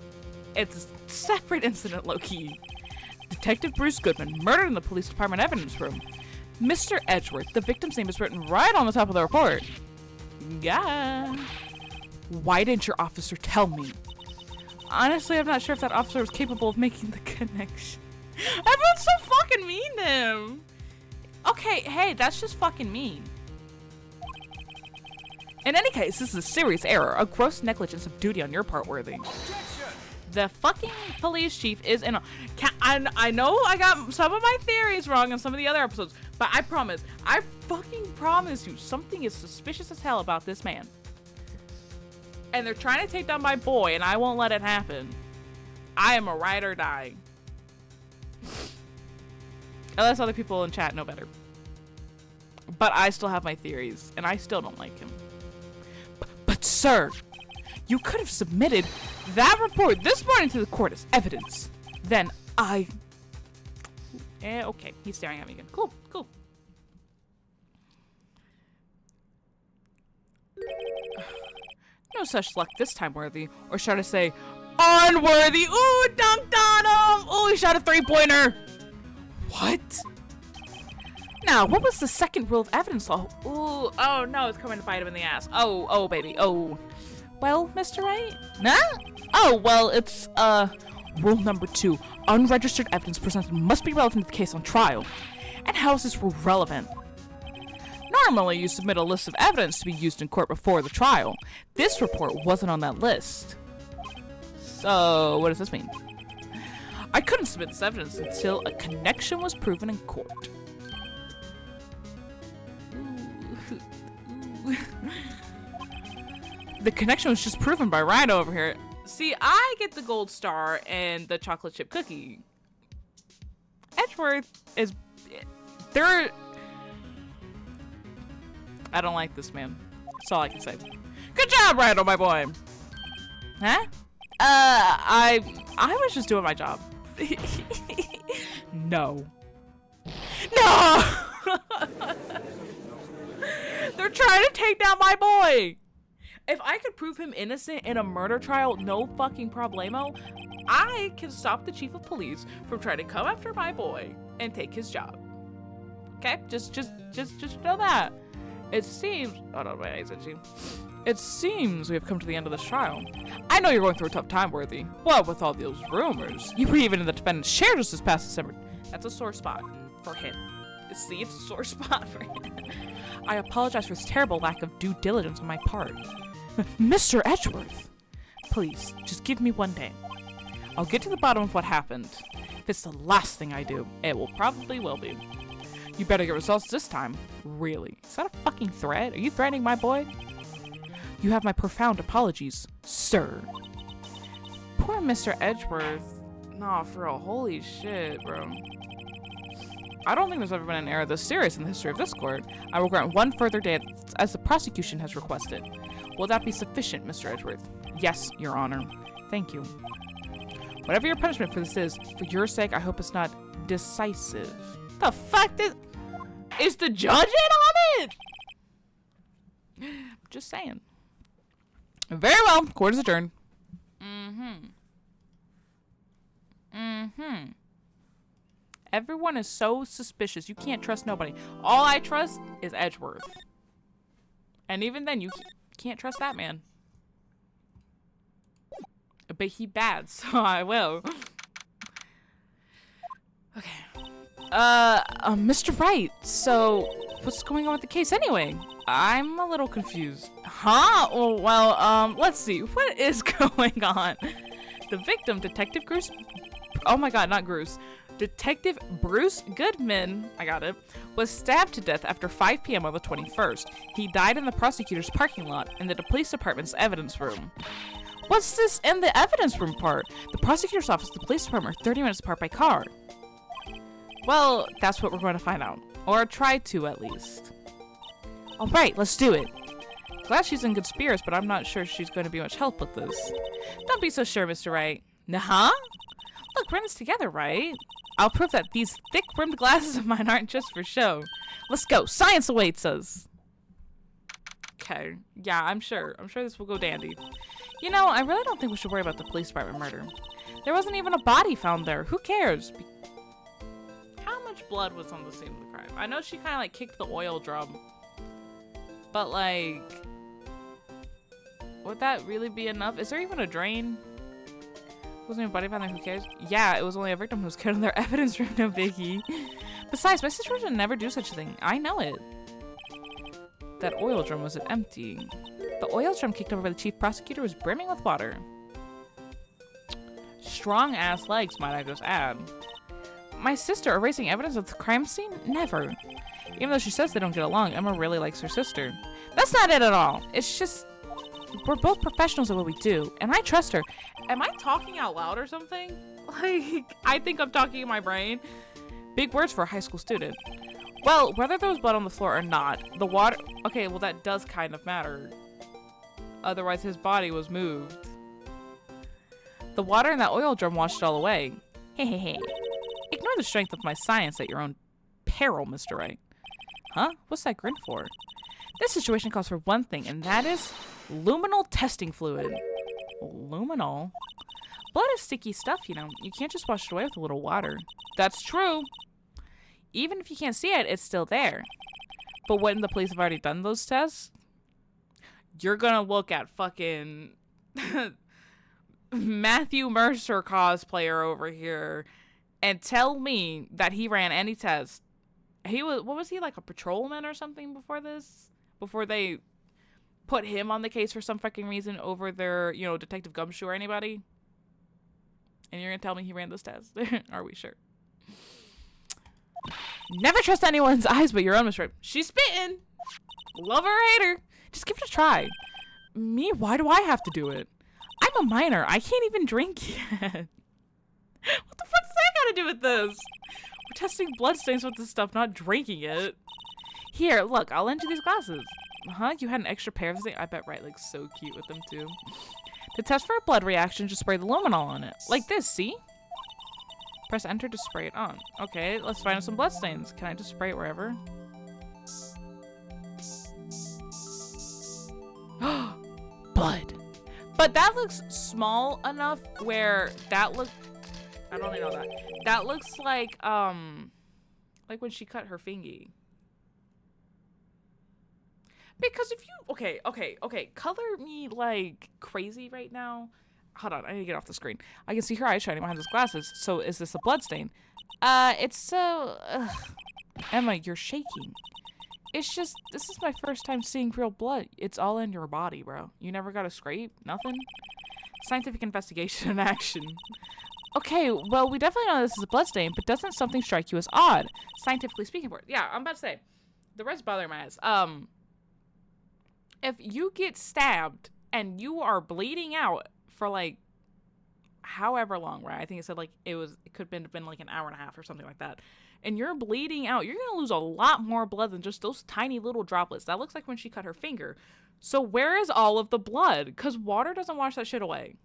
It's a separate incident, low-key. Detective Bruce Goodman murdered in the police department evidence room. Mr. Edgeworth, the victim's name is written right on the top of the report. Yeah. Why didn't your officer tell me? Honestly, I'm not sure if that officer was capable of making the connection. Everyone's so fucking mean to him. Okay, hey, that's just fucking mean. In any case, this is a serious error, a gross negligence of duty on your part, Worthy. The fucking police chief is in. I know I got some of my theories wrong on some of the other episodes, but I fucking promise you, something is suspicious as hell about this man. And they're trying to take down my boy, and I won't let it happen. I am a ride or die. Unless other people in chat know better. But I still have my theories, and I still don't like him. But sir, you could have submitted that report this morning to the court as evidence. Then okay, he's staring at me again. Cool. No such luck this time, Worthy. Or should I say, unworthy. Ooh, dunked on him. Ooh, he shot a three-pointer. What? Now, what was the second rule of evidence law? Ooh, oh no, it's coming to bite him in the ass. Oh, baby, oh. Well, Mr. Wright? Nah? Oh, well, it's, rule number 2. Unregistered evidence presented must be relevant to the case on trial. And how is this rule relevant? Normally, you submit a list of evidence to be used in court before the trial. This report wasn't on that list. So, what does this mean? I couldn't submit this evidence until a connection was proven in court. The connection was just proven by Rhino over here. See, I get the gold star and the chocolate chip cookie. Edgeworth is... I don't like this man. That's all I can say. Good job, Rhino, my boy. Huh? I was just doing my job. No. They're trying to take down my boy. If I could prove him innocent in a murder trial, no fucking problemo, I can stop the chief of police from trying to come after my boy and take his job. Okay? Just know that. It seems... Oh, no, wait, I said chief. It seems we have come to the end of this trial. I know you're going through a tough time, Worthy. Well, with all those rumors. You were even in the defendant's chair just this past December. That's a sore spot for him. See, it's a sore spot for him. I apologize for this terrible lack of due diligence on my part. Mr. Edgeworth, please, just give me one day. I'll get to the bottom of what happened. If it's the last thing I do, it probably will be. You better get results this time. Really? Is that a fucking threat? Are you threatening my boy? You have my profound apologies, sir. Poor Mr. Edgeworth. Nah, for real. Holy shit, bro. I don't think there's ever been an error this serious in the history of this court. I will grant one further day as the prosecution has requested. Will that be sufficient, Mr. Edgeworth? Yes, Your Honor. Thank you. Whatever your punishment for this is, for your sake, I hope it's not decisive. The fuck is the judge in on it? Just saying. Very well. Court is adjourned. Everyone is so suspicious. You can't trust nobody. All I trust is Edgeworth. And even then, you can't trust that man. But he bad, so I will. Okay. Mr. Wright, so what's going on with the case anyway? I'm a little confused. Huh? Well, let's see. What is going on? The victim, Detective Bruce... Oh my god, not Bruce. Detective Bruce Goodman, I got it, was stabbed to death after 5 p.m. on the 21st. He died in the prosecutor's parking lot in the police department's evidence room. What's this in the evidence room part? The prosecutor's office and the police department are 30 minutes apart by car. Well, that's what we're going to find out. Or try to, at least. Alright, let's do it. Glad she's in good spirits, but I'm not sure she's going to be much help with this. Don't be so sure, Mr. Wright. Nah? Look, we're in this together, right? I'll prove that these thick-rimmed glasses of mine aren't just for show. Let's go. Science awaits us. Okay. Yeah, I'm sure. I'm sure this will go dandy. You know, I really don't think we should worry about the police department murder. There wasn't even a body found there. Who cares? How much blood was on the scene of the crime? I know she kind of like kicked the oil drum. But like, would that really be enough? Is there even a drain? Wasn't even a body found there, who cares? Yeah, it was only a victim who was killed in their evidence room, no biggie. Besides, my sister would never do such a thing. I know it. That oil drum was empty. The oil drum kicked over by the chief prosecutor was brimming with water. Strong ass legs, might I just add. My sister erasing evidence of the crime scene? Never. Even though she says they don't get along, Emma really likes her sister. That's not it at all. It's just, we're both professionals at what we do, and I trust her. Am I talking out loud or something? Like, I think I'm talking in my brain. Big words for a high school student. Well, whether there was blood on the floor or not, the water... Okay, well that does kind of matter. Otherwise his body was moved. The water in that oil drum washed it all away. Hehehe. Ignore the strength of my science at your own peril, Mr. Wright. Huh? What's that grin for? This situation calls for one thing, and that is luminal testing fluid. Luminal? Blood is sticky stuff, you know. You can't just wash it away with a little water. That's true. Even if you can't see it, it's still there. But wouldn't the police have already done those tests? You're gonna look at fucking Matthew Mercer cosplayer over here and tell me that he ran any test. He was, what was he, like a patrolman or something before this? Before they put him on the case for some fucking reason over their, you know, Detective Gumshoe or anybody? And you're gonna tell me he ran this test? Are we sure? Never trust anyone's eyes but your own, Miss Wright. She's spitting. Love her or hate her. Just give it a try. Me? Why do I have to do it? I'm a minor. I can't even drink yet. What the fuck does that got to do with this? We're testing bloodstains with this stuff, not drinking it. Here, look. I'll lend you these glasses. Huh? You had an extra pair of this thing? I bet Wright looks so cute with them too. To test for a blood reaction, just spray the luminol on it. Like this, see? Press enter to spray it on. Okay, let's find some bloodstains. Can I just spray it wherever? Blood. But that looks small enough where that look. I don't even know that. That looks like when she cut her fingy. Because if you okay, color me like crazy right now. Hold on, I need to get off the screen. I can see her eyes shining behind those glasses. So is this a blood stain? It's so... Emma, you're shaking. It's just, this is my first time seeing real blood. It's all in your body, bro. You never got a scrape? Nothing? Scientific investigation in action. Okay, well, we definitely know this is a blood stain, but doesn't something strike you as odd? Scientifically speaking for it. Yeah, I'm about to say. The red's bothering my eyes. If you get stabbed and you are bleeding out for like however long, right? I think it said like it could have been like an hour and a half or something like that. And you're bleeding out, you're gonna lose a lot more blood than just those tiny little droplets. That looks like when she cut her finger. So where is all of the blood? Because water doesn't wash that shit away.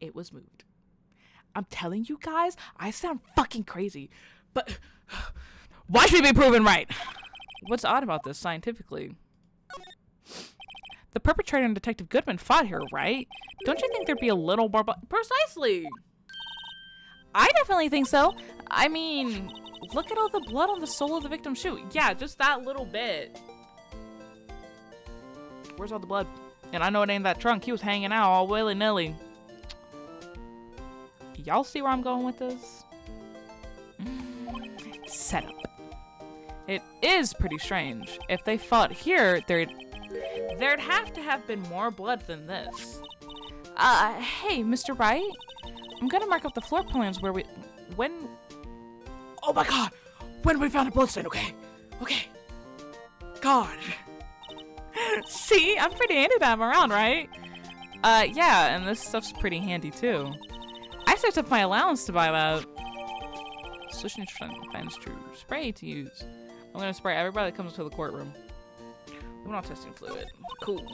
It was moved. I'm telling you guys, I sound fucking crazy, but watch me be proven right. What's odd about this scientifically? The perpetrator and Detective Goodman fought here, right? Don't you think there'd be a little more Precisely! I definitely think so. I mean, look at all the blood on the sole of the victim's shoe. Yeah, just that little bit. Where's all the blood? And I know it ain't that trunk. He was hanging out all willy-nilly. Y'all see where I'm going with this? Setup. It is pretty strange. If they fought here, there'd have to have been more blood than this. Hey, Mr. Wright? I'm gonna mark up the floor plans where oh my god! When we found a bloodstain, okay? Okay. God. See? I'm pretty handy to have around, right? Yeah, and this stuff's pretty handy too. I saved up my allowance to buy that. Solution finds true spray to use. I'm gonna spray everybody that comes to the courtroom. We're not testing fluid. Cool.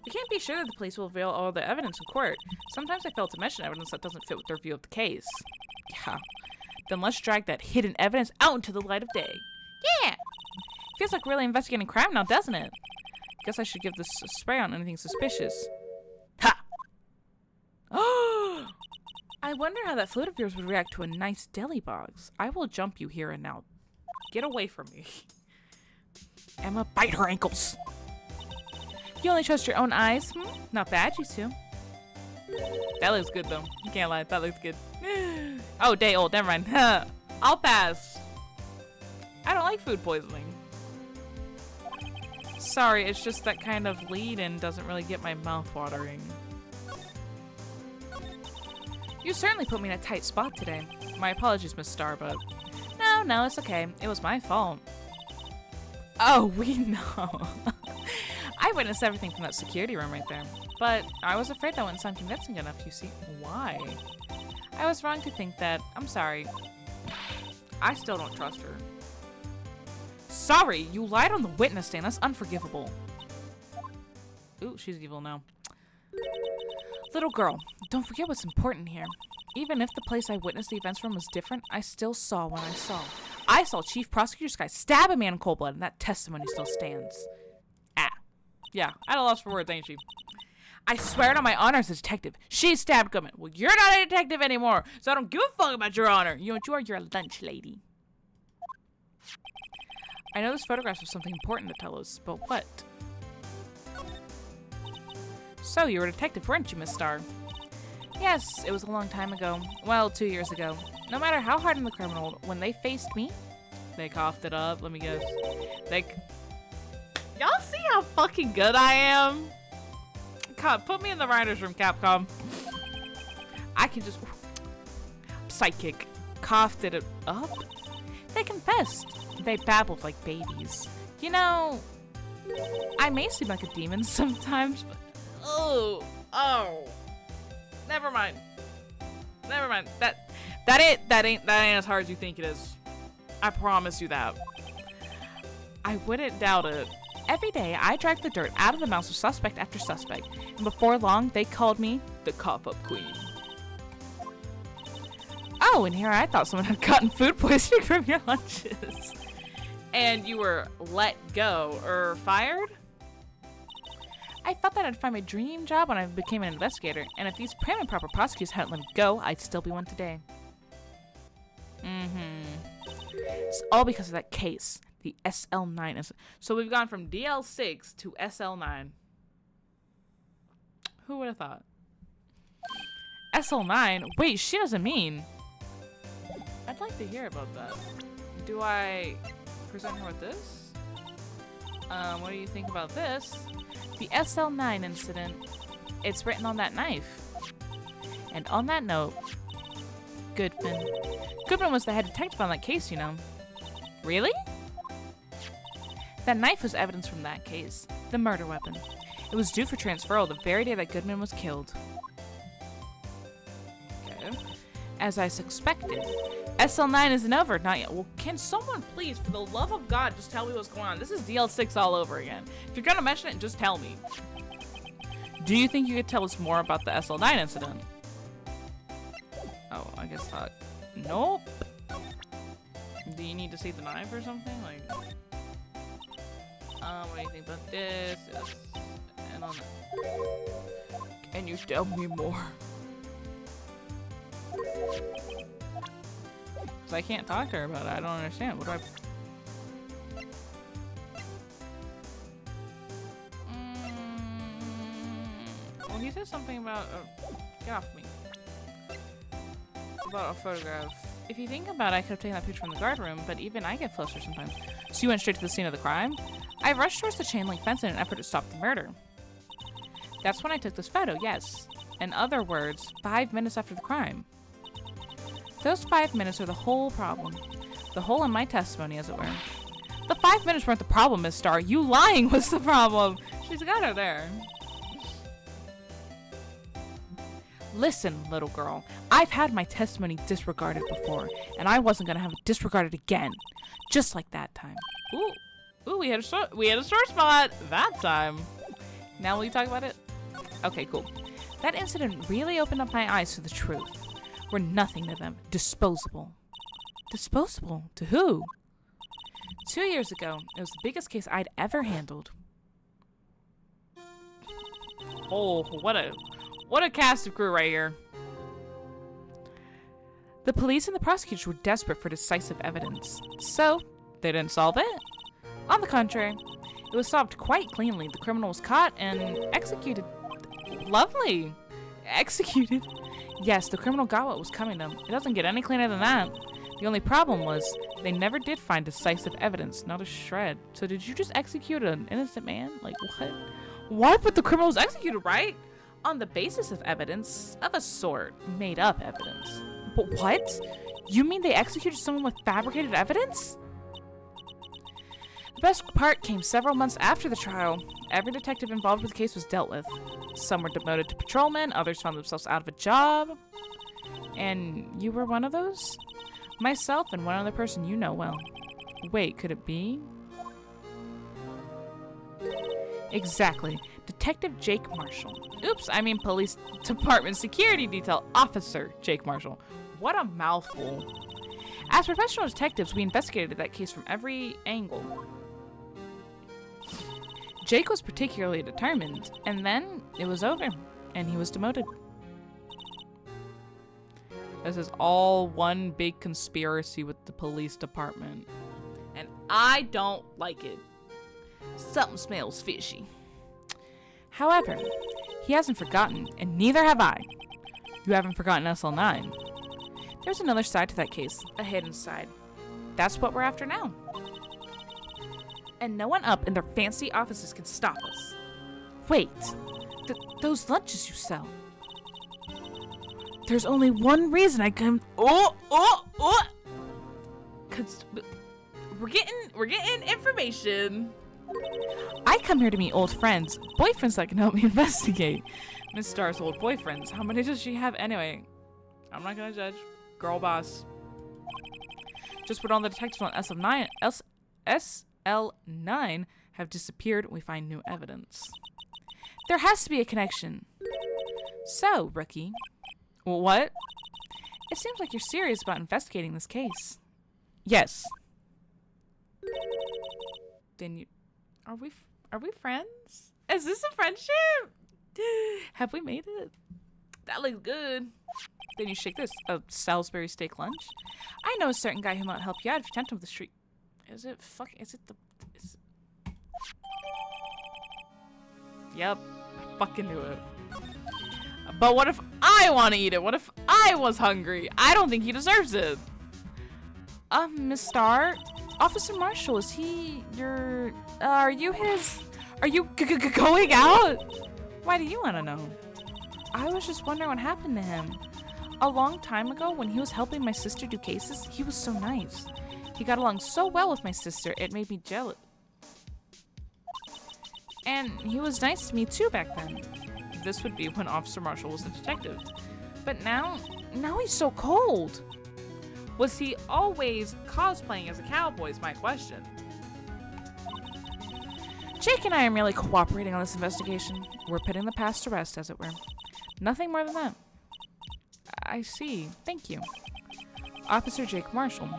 We can't be sure that the police will reveal all the evidence in court. Sometimes they fail to mention evidence that doesn't fit with their view of the case. Yeah. Then let's drag that hidden evidence out into the light of day. Yeah! Feels like really investigating crime now, doesn't it? Guess I should give this a spray on anything suspicious. Ha! Oh! I wonder how that fluid of yours would react to a nice deli box. I will jump you here and now. Get away from me. Emma, bite her ankles. You only trust your own eyes? Not bad, you two. That looks good, though. You can't lie. That looks good. Oh, day old. Never mind. I'll pass. I don't like food poisoning. Sorry, it's just that kind of lead-in doesn't really get my mouth watering. You certainly put me in a tight spot today. My apologies, Miss Star, but... No, it's okay. It was my fault. Oh, we know. I witnessed everything from that security room right there. But I was afraid that wouldn't sound convincing enough, you see. Why? I was wrong to think that. I'm sorry. I still don't trust her. Sorry, you lied on the witness stand. That's unforgivable. Ooh, she's evil now. Little girl, don't forget what's important here. Even if the place I witnessed the events from was different, I still saw what I saw. I saw Chief Prosecutor Sky stab a man in cold blood, and that testimony still stands. Yeah, at a loss for words, ain't she? I swear it on my honor as a detective. She stabbed Goodman. Well, you're not a detective anymore, so I don't give a fuck about your honor. You are your lunch lady. I know this photograph has something important to tell us, but what? So, you were a detective, weren't you, Miss Star? Yes, it was a long time ago. Well, 2 years ago. No matter how hardened the criminal, when they faced me, they coughed it up. Let me guess. Y'all see how fucking good I am? God, put me in the writer's room, Capcom. I can just... Psychic. Coughed it up? They confessed. They babbled like babies. You know, I may seem like a demon sometimes, but... Oh. Never mind. That ain't as hard as you think it is. I promise you that. I wouldn't doubt it. Every day, I dragged the dirt out of the mouths of suspect after suspect, and before long, they called me the cough-up queen. Oh, and here I thought someone had gotten food poisoning from your lunches. And you were let go, or fired? I felt that I'd find my dream job when I became an investigator, and if these prim and proper prosecutors hadn't let me go, I'd still be one today. It's all because of that case. The SL9 is... So we've gone from DL6 to SL9. Who would have thought? SL9? Wait, she doesn't mean... I'd like to hear about that. Do I present her with this? What do you think about this? The SL9 incident. It's written on that knife. And on that note... Goodman. Goodman was the head detective on that case, you know. Really? That knife was evidence from that case. The murder weapon. It was due for transferal the very day that Goodman was killed. Okay. As I suspected. SL9 isn't over. Not yet. Well, can someone please, for the love of God, just tell me what's going on? This is DL6 all over again. If you're gonna mention it, just tell me. Do you think you could tell us more about the SL9 incident? Oh, I guess not. Nope. Do you need to see the knife or something? Like... what do you think about this? And on that. Can you tell me more? Because I can't talk to her about it. I don't understand. What do I... Well, he said something about... get off me. About a photograph. If you think about it, I could have taken that picture from the guard room, but even I get flustered sometimes. So you went straight to the scene of the crime? I rushed towards the chain link fence in an effort to stop the murder. That's when I took this photo, yes. In other words, 5 minutes after the crime. Those 5 minutes are the whole problem. The hole in my testimony, as it were. The 5 minutes weren't the problem, Miss Star. You lying was the problem. She's got her there. Listen, little girl. I've had my testimony disregarded before, and I wasn't gonna have it disregarded again. Just like that time. Ooh, we had a sore spot that time. Now will you talk about it? Okay, cool. That incident really opened up my eyes to the truth. We're nothing to them. Disposable. Disposable? To who? 2 years ago, it was the biggest case I'd ever handled. Oh, what a cast of crew right here. The police and the prosecutors were desperate for decisive evidence, so they didn't solve it. On the contrary, it was solved quite cleanly. The criminal was caught and executed. Lovely. Executed. Yes, the criminal got what was coming to him. It doesn't get any cleaner than that. The only problem was they never did find decisive evidence, not a shred. So did you just execute an innocent man? Like, what? What? But the criminal was executed, right? On the basis of evidence of a sort. Made up evidence. But what? You mean they executed someone with fabricated evidence? The best part came several months after the trial. Every detective involved with the case was dealt with. Some were demoted to patrolmen, others found themselves out of a job. And you were one of those? Myself and one other person you know well. Wait, could it be? Exactly. Detective Jake Marshall. Oops, I mean Police Department Security Detail Officer Jake Marshall. What a mouthful. As professional detectives, we investigated that case from every angle. Jake was particularly determined, and then it was over, and he was demoted. This is all one big conspiracy with the police department. And I don't like it. Something smells fishy. However, he hasn't forgotten, and neither have I. You haven't forgotten SL9. There's another side to that case, a hidden side. That's what we're after now. And no one up in their fancy offices can stop us. Wait, those lunches you sell. There's only one reason I come. Cause we're getting information. I come here to meet old friends, boyfriends that can help me investigate. Miss Star's old boyfriends. How many does she have anyway? I'm not gonna judge. Girl boss. Just when all the detectives on SL9 have disappeared, we find new evidence. There has to be a connection. So, rookie. What? It seems like you're serious about investigating this case. Yes. Then you... Are we friends? Is this a friendship? Have we made it? That looks good. Then you shake this. A Salisbury steak lunch? I know a certain guy who might help you out if you tempt him with the street. Is it the... Yep. I fucking knew it. But what if I want to eat it? What if I was hungry? I don't think he deserves it. Miss Starr? Officer Marshall, is he your... are you his... Are you going out? Why do you want to know? I was just wondering what happened to him. A long time ago, when he was helping my sister do cases, he was so nice. He got along so well with my sister, it made me jealous. And he was nice to me too back then. This would be when Officer Marshall was a detective. But now he's so cold. Was he always cosplaying as a cowboy is my question. Jake and I are merely cooperating on this investigation. We're putting the past to rest, as it were. Nothing more than that. I see. Thank you. Officer Jake Marshall.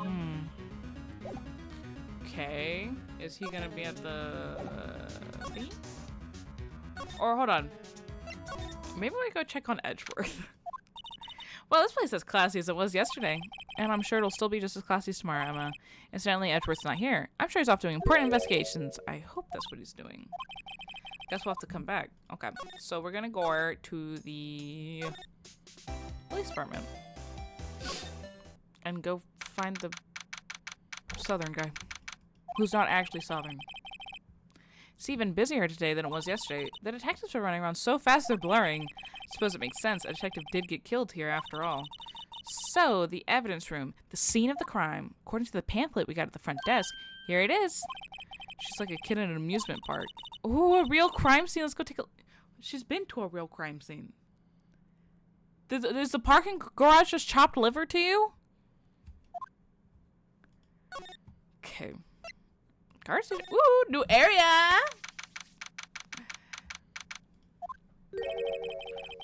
Okay. Is he gonna be at the thing? Or hold on. Maybe we go check on Edgeworth. Well, this place is as classy as it was yesterday. And I'm sure it'll still be just as classy tomorrow, Emma. Incidentally, Edgeworth's not here. I'm sure he's off doing important investigations. I hope that's what he's doing. Guess we'll have to come back. Okay, so we're gonna go to the police department. And go find the southern guy. Who's not actually southern. It's even busier today than it was yesterday. The detectives are running around so fast they're blurring. I suppose it makes sense. A detective did get killed here after all. So, the evidence room. The scene of the crime. According to the pamphlet we got at the front desk, here it is. She's like a kid in an amusement park. Ooh, a real crime scene. Let's go take a... She's been to a real crime scene. Does the parking garage just chopped liver to you? Okay. Car station. Ooh, new area.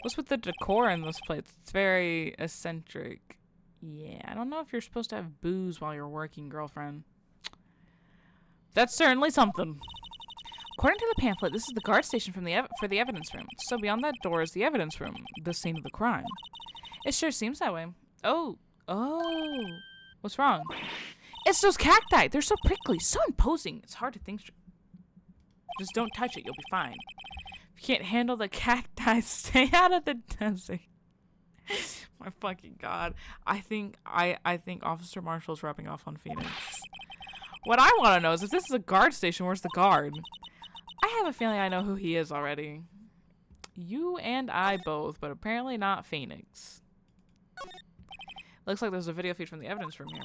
What's with the decor in this place? It's very eccentric. Yeah, I don't know if you're supposed to have booze while you're working, girlfriend. That's certainly something. According to the pamphlet, this is the guard station for the evidence room. So beyond that door is the evidence room, the scene of the crime. It sure seems that way. Oh. What's wrong? It's those cacti. They're so prickly, so imposing. It's hard to think straight. Just don't touch it. You'll be fine. If you can't handle the cacti, stay out of the desert. My fucking god. I think Officer Marshall's rubbing off on Phoenix. What I want to know is if this is a guard station, where's the guard? I have a feeling I know who he is already. You and I both, but apparently not Phoenix. Looks like there's a video feed from the evidence room here.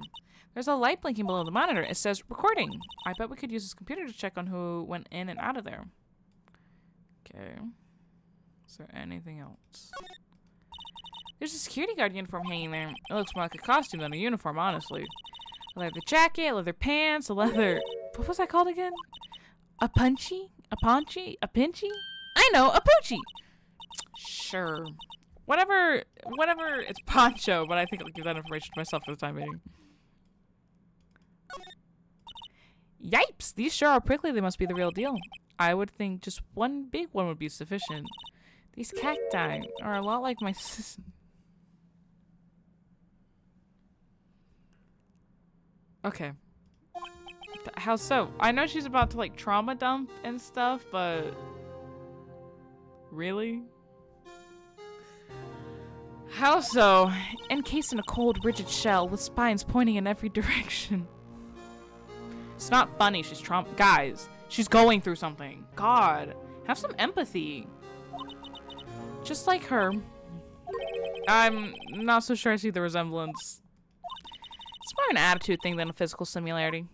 There's a light blinking below the monitor. It says recording. I bet we could use this computer to check on who went in and out of there. Okay. Is there anything else? There's a security guard uniform hanging there. It looks more like a costume than a uniform, honestly. A leather jacket, leather pants, a leather... What was that called again? A punchy? A paunchy? A pinchy? I know, a poochie! Sure. Whatever, it's poncho, but I think I'll give that information to myself for the time being. Yipes! These sure are prickly. They must be the real deal. I would think just one big one would be sufficient. These cacti are a lot like my sister. Okay. How so? I know she's about to like trauma dump and stuff, but really? How so? Encased in a cold, rigid shell with spines pointing in every direction. It's not funny. She's guys, she's going through something. God, have some empathy. Just like her. I'm not so sure I see the resemblance. It's more an attitude thing than a physical similarity.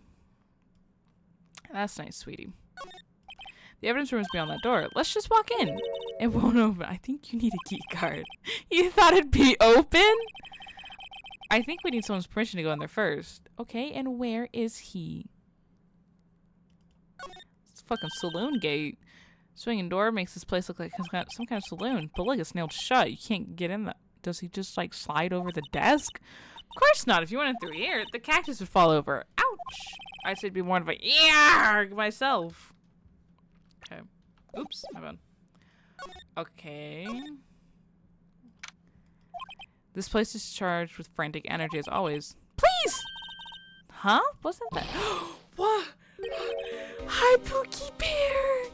That's nice, sweetie. The evidence room is beyond that door. Let's just walk in. It won't open. I think you need a key card. You thought it'd be open? I think we need someone's permission to go in there first. Okay, and where is he? It's a fucking saloon gate. Swinging door makes this place look like it's got some kind of saloon. But look, it's nailed shut. You can't get in. Does he just like slide over the desk? Of course not. If you went in through here, the cactus would fall over. Ouch! I'd say it'd be more of a yarg myself. Okay. Oops, my bad. Okay. This place is charged with frantic energy as always. Please! Huh? Wasn't that? What? Hi, Pookie Bear!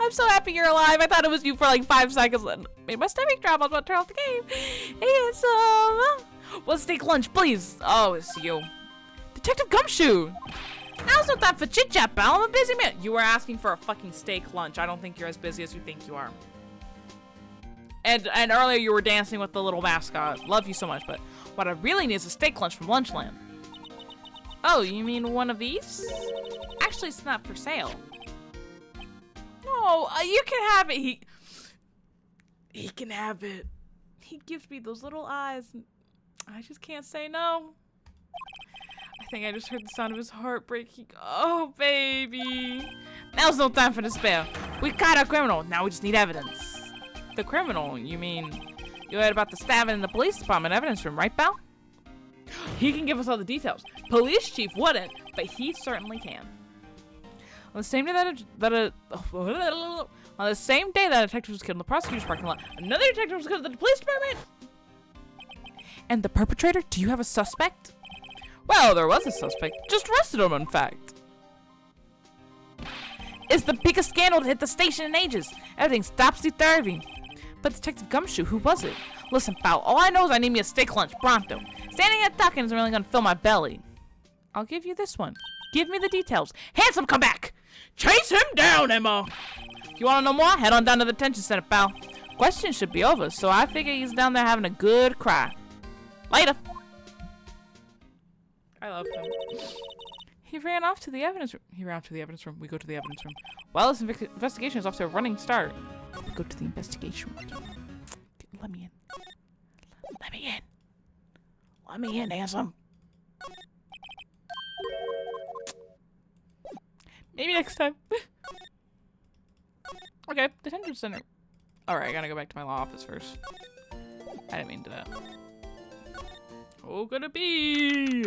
I'm so happy you're alive. I thought it was you for like 5 seconds and made my stomach drop. I was about to turn off the game. Handsome! Well, steak lunch, please. Oh, it's you. Detective Gumshoe! Now's no time for chit-chat, pal. I'm a busy man. You were asking for a fucking steak lunch. I don't think you're as busy as you think you are. And earlier you were dancing with the little mascot. Love you so much, but what I really need is a steak lunch from Lunchland. Oh, you mean one of these? Actually, it's not for sale. No, you can have it. He can have it. He gives me those little eyes. I just can't say no. I think I just heard the sound of his heart breaking. Oh, baby. Now's no time for despair. We caught a criminal. Now we just need evidence. The criminal? You mean you heard about the stabbing in the police department evidence room, right, pal? He can give us all the details. Police chief wouldn't, but he certainly can. On the same day that a detective was killed in the prosecutor's parking lot, another detective was killed in the police department. And the perpetrator? Do you have a suspect? Well, there was a suspect. Just arrested him, in fact. It's the biggest scandal to hit the station in ages. Everything's topsy-turvy. But Detective Gumshoe, who was it? Listen, pal, all I know is I need me a steak lunch, pronto. Standing and talking isn't really gonna fill my belly. I'll give you this one. Give me the details. Handsome, come back! Chase him down, Emma! If you wanna know more, head on down to the detention center, pal. Questions should be over, so I figure he's down there having a good cry. Later! I love him. He ran off to the evidence room. We go to the evidence room. Well, this investigation is off to a running start. We go to the investigation room. Let me in. Let me in. Let me in, handsome. Maybe next time. Okay, detention center. Alright, I gotta go back to my law office first. I didn't mean to do that. Who could it be?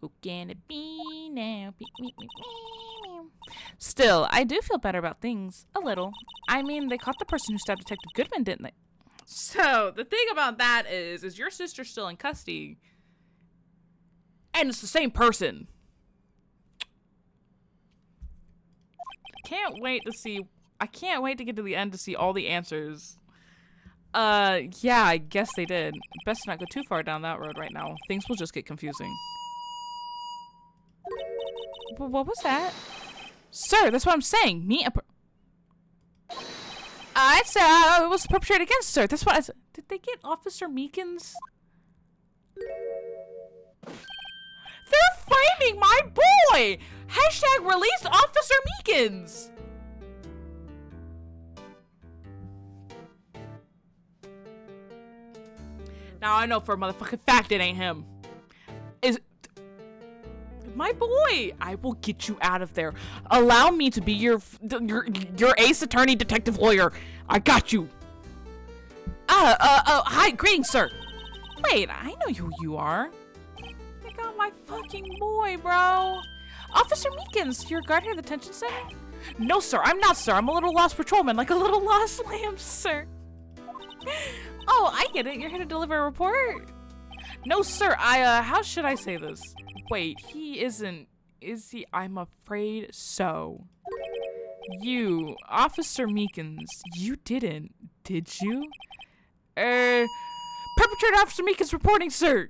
Who can it be now? Still, I do feel better about things. A little. I mean, they caught the person who stabbed Detective Goodman, didn't they? So, the thing about that is your sister's still in custody. And it's the same person. I can't wait to get to the end to see all the answers. Yeah, I guess they did. Best not go too far down that road right now. Things will just get confusing. What was that? Sir, that's what I'm saying. I said I was perpetrated against, sir. That's what I said. Did they get Officer Meekins? They're framing my boy! Hashtag release Officer Meekins! Now I know for a motherfucking fact it ain't him. My boy! I will get you out of there. Allow me to be your Ace Attorney detective lawyer. I got you. Hi, greetings, sir. Wait, I know who you are. They got my fucking boy, bro. Officer Meekins, you're a guard here at the detention center? No, sir, I'm not, sir. I'm a little lost patrolman, like a little lost lamb, sir. Oh, I get it. You're here to deliver a report? No, sir. How should I say this? Wait, he isn't, is he? I'm afraid so. You, Officer Meekins, you didn't, did you? Perpetrator Officer Meekins reporting, sir.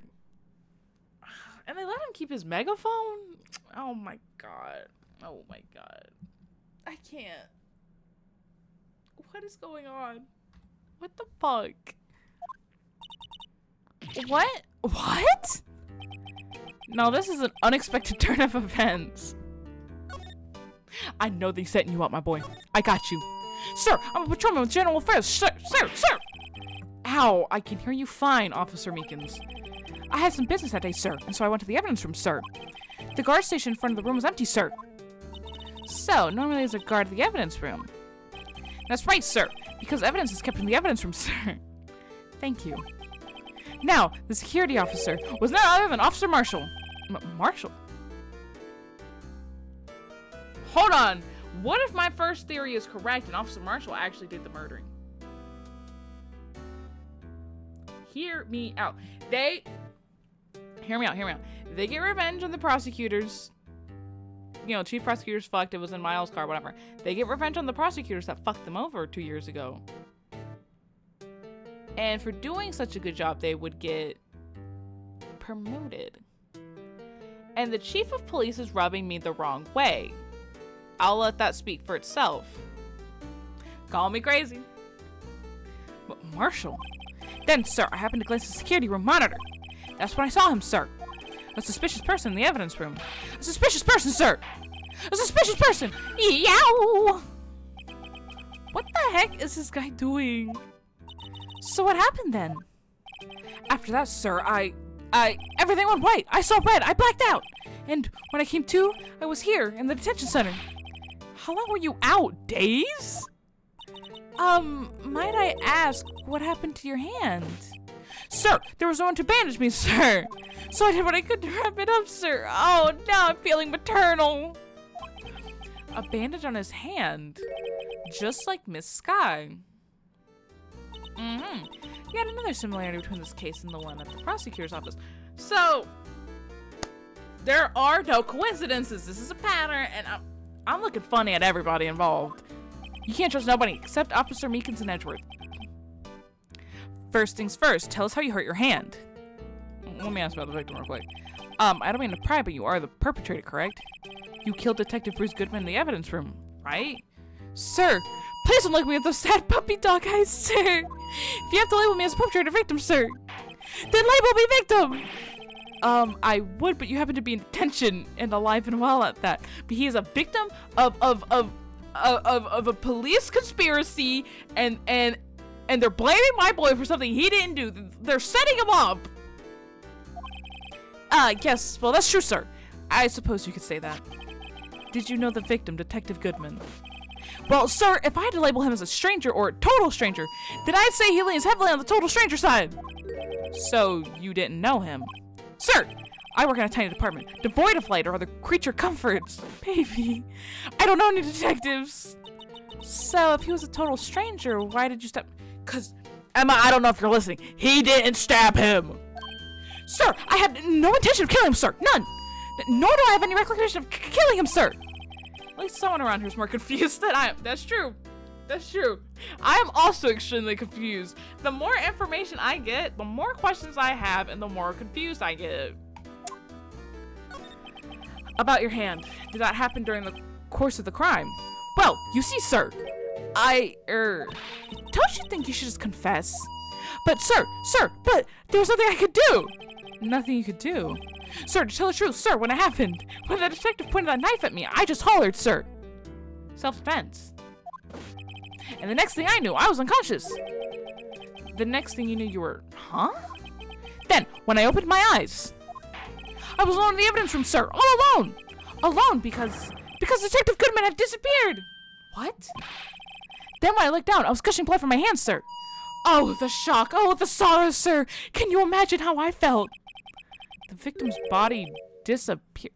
And they let him keep his megaphone? Oh my god. Oh my god. I can't. What is going on? What the fuck? What? What? No, this is an unexpected turn of events. I know they setting you up, my boy. I got you. Sir, I'm a patrolman with General Affairs. Sir. Ow, I can hear you fine, Officer Meekins. I had some business that day, sir, and so I went to the evidence room, sir. The guard station in front of the room was empty, sir. So, normally there's a guard at the evidence room. That's right, sir, because evidence is kept in the evidence room, sir. Thank you. Now, the security officer was none other than Officer Marshall. Marshall? Hold on. What if my first theory is correct and Officer Marshall actually did the murdering? Hear me out. Hear me out. They get revenge on the prosecutors. You know, chief prosecutors fucked. It was in Miles' car, whatever. They get revenge on the prosecutors that fucked them over 2 years ago. And for doing such a good job, they would get promoted. And the chief of police is rubbing me the wrong way. I'll let that speak for itself. Call me crazy. But Marshall. Then, sir, I happened to glance at the security room monitor. That's when I saw him, sir. A suspicious person in the evidence room. A suspicious person, sir! A suspicious person! Yow! What the heck is this guy doing? So what happened then? After that, sir, everything went white. I saw red. I blacked out. And when I came to, I was here in the detention center. How long were you out? Days? Might I ask, what happened to your hand? Sir, there was no one to bandage me, sir. So I did what I could to wrap it up, sir. Oh, now I'm feeling maternal. A bandage on his hand. Just like Miss Sky. Yet another similarity between this case and the one at the prosecutor's office. So, there are no coincidences. This is a pattern, and I'm looking funny at everybody involved. You can't trust nobody except Officer Meekins and Edgeworth. First things first, tell us how you hurt your hand. Let me ask about the victim real quick. I don't mean to pry, but you are the perpetrator, correct? You killed Detective Bruce Goodman in the evidence room, right? Sir, please don't look at me with those sad puppy dog eyes, sir. If you have to label me as a perpetrator victim, sir, then label me victim. I would, but you happen to be in detention and alive and well at that. But he is a victim of a police conspiracy, and they're blaming my boy for something he didn't do. They're setting him up. Yes, well, that's true, sir. I suppose you could say that. Did you know the victim, Detective Goodman? Well, sir, if I had to label him as a stranger or a total stranger, then I'd say he leans heavily on the total stranger side. So, you didn't know him? Sir, I work in a tiny department, devoid of light or other creature comforts. Baby, I don't know any detectives. So, if he was a total stranger, why did you stab? Cause, Emma, I don't know if you're listening. He didn't stab him. Sir, I had no intention of killing him, sir. None. Nor do I have any recollection of killing him, sir. At least someone around here is more confused than I am. That's true. That's true. I am also extremely confused. The more information I get, the more questions I have, and the more confused I get. About your hand. Did that happen during the course of the crime? Well, you see, sir, don't you think you should just confess? But sir, but there was nothing I could do. Nothing you could do? Sir, to tell the truth, sir, when it happened, when the detective pointed a knife at me, I just hollered, sir. Self-defense. And the next thing I knew, I was unconscious. The next thing you knew, you were, huh? Then, when I opened my eyes, I was alone in the evidence room, sir, all alone. Alone because Detective Goodman had disappeared. What? Then when I looked down, I was gushing blood from my hands, sir. Oh, the shock. Oh, the sorrow, sir. Can you imagine how I felt? The victim's body disappeared.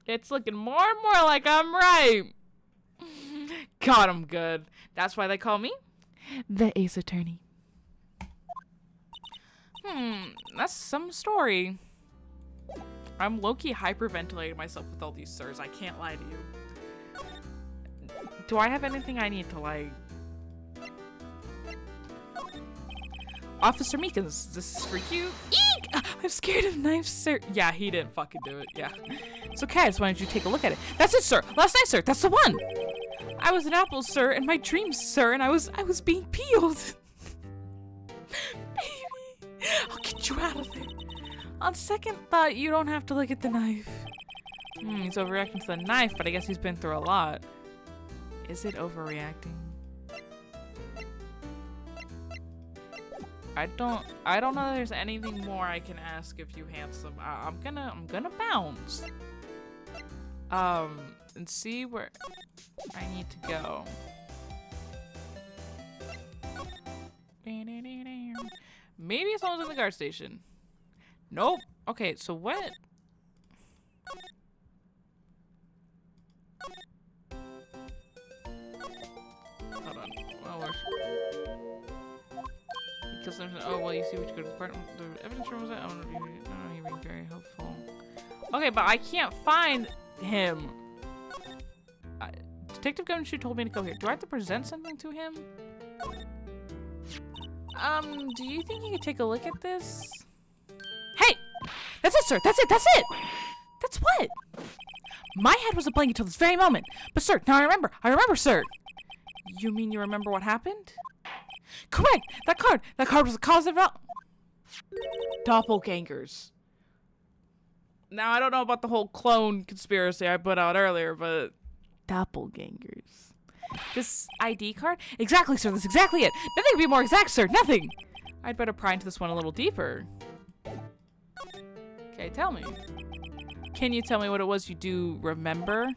It's looking more and more like I'm right. God, I'm good. That's why they call me the Ace Attorney. That's some story. I'm low-key hyperventilating myself with all these sirs. I can't lie to you. Do I have anything I need to, like... Officer Meekins, this is for you. Eek! I'm scared of knives, sir. Yeah, he didn't fucking do it. Yeah. It's okay. I just wanted you to take a look at it. That's it, sir. Last night, sir. That's the one. I was an apple, sir, in my dreams, sir, and I was being peeled. Baby, I'll get you out of there. On second thought, you don't have to look at the knife. He's overreacting to the knife, but I guess he's been through a lot. Is it overreacting? I don't know that there's anything more I can ask of you, handsome. I'm gonna bounce. And see where I need to go. Maybe someone's in the guard station. Nope. Okay, so what? Hold on. Kill something. Oh, well, you see which good part. The evidence room was that? I don't know. You're being very helpful. Okay, but I can't find him. Detective Gumshoe told me to go here. Do I have to present something to him? Do you think you could take a look at this? Hey! That's it, sir! That's it! That's it! That's what? My head was a blank until this very moment. But, sir, now I remember. I remember, sir. You mean you remember what happened? Correct! That card was the cause of it all. Doppelgangers. Now, I don't know about the whole clone conspiracy I put out earlier, but... Doppelgangers. This ID card? Exactly, sir. That's exactly it. Nothing could be more exact, sir. Nothing. I'd better pry into this one a little deeper. Okay, tell me. Can you tell me what it was you do remember?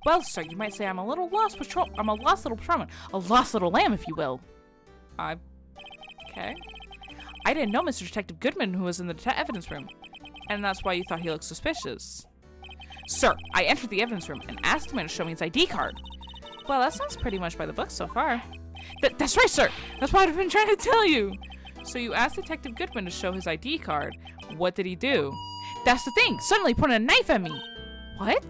Well, sir, you might say I'm a lost little patrolman. A lost little lamb, if you will. Okay. I didn't know Mr. Detective Goodman who was in the evidence room. And that's why you thought he looked suspicious. Sir, I entered the evidence room and asked him to show me his ID card. Well, that sounds pretty much by the book so far. That's right, sir. That's what I've been trying to tell you. So you asked Detective Goodman to show his ID card. What did he do? That's the thing. Suddenly he pointed a knife at me. What?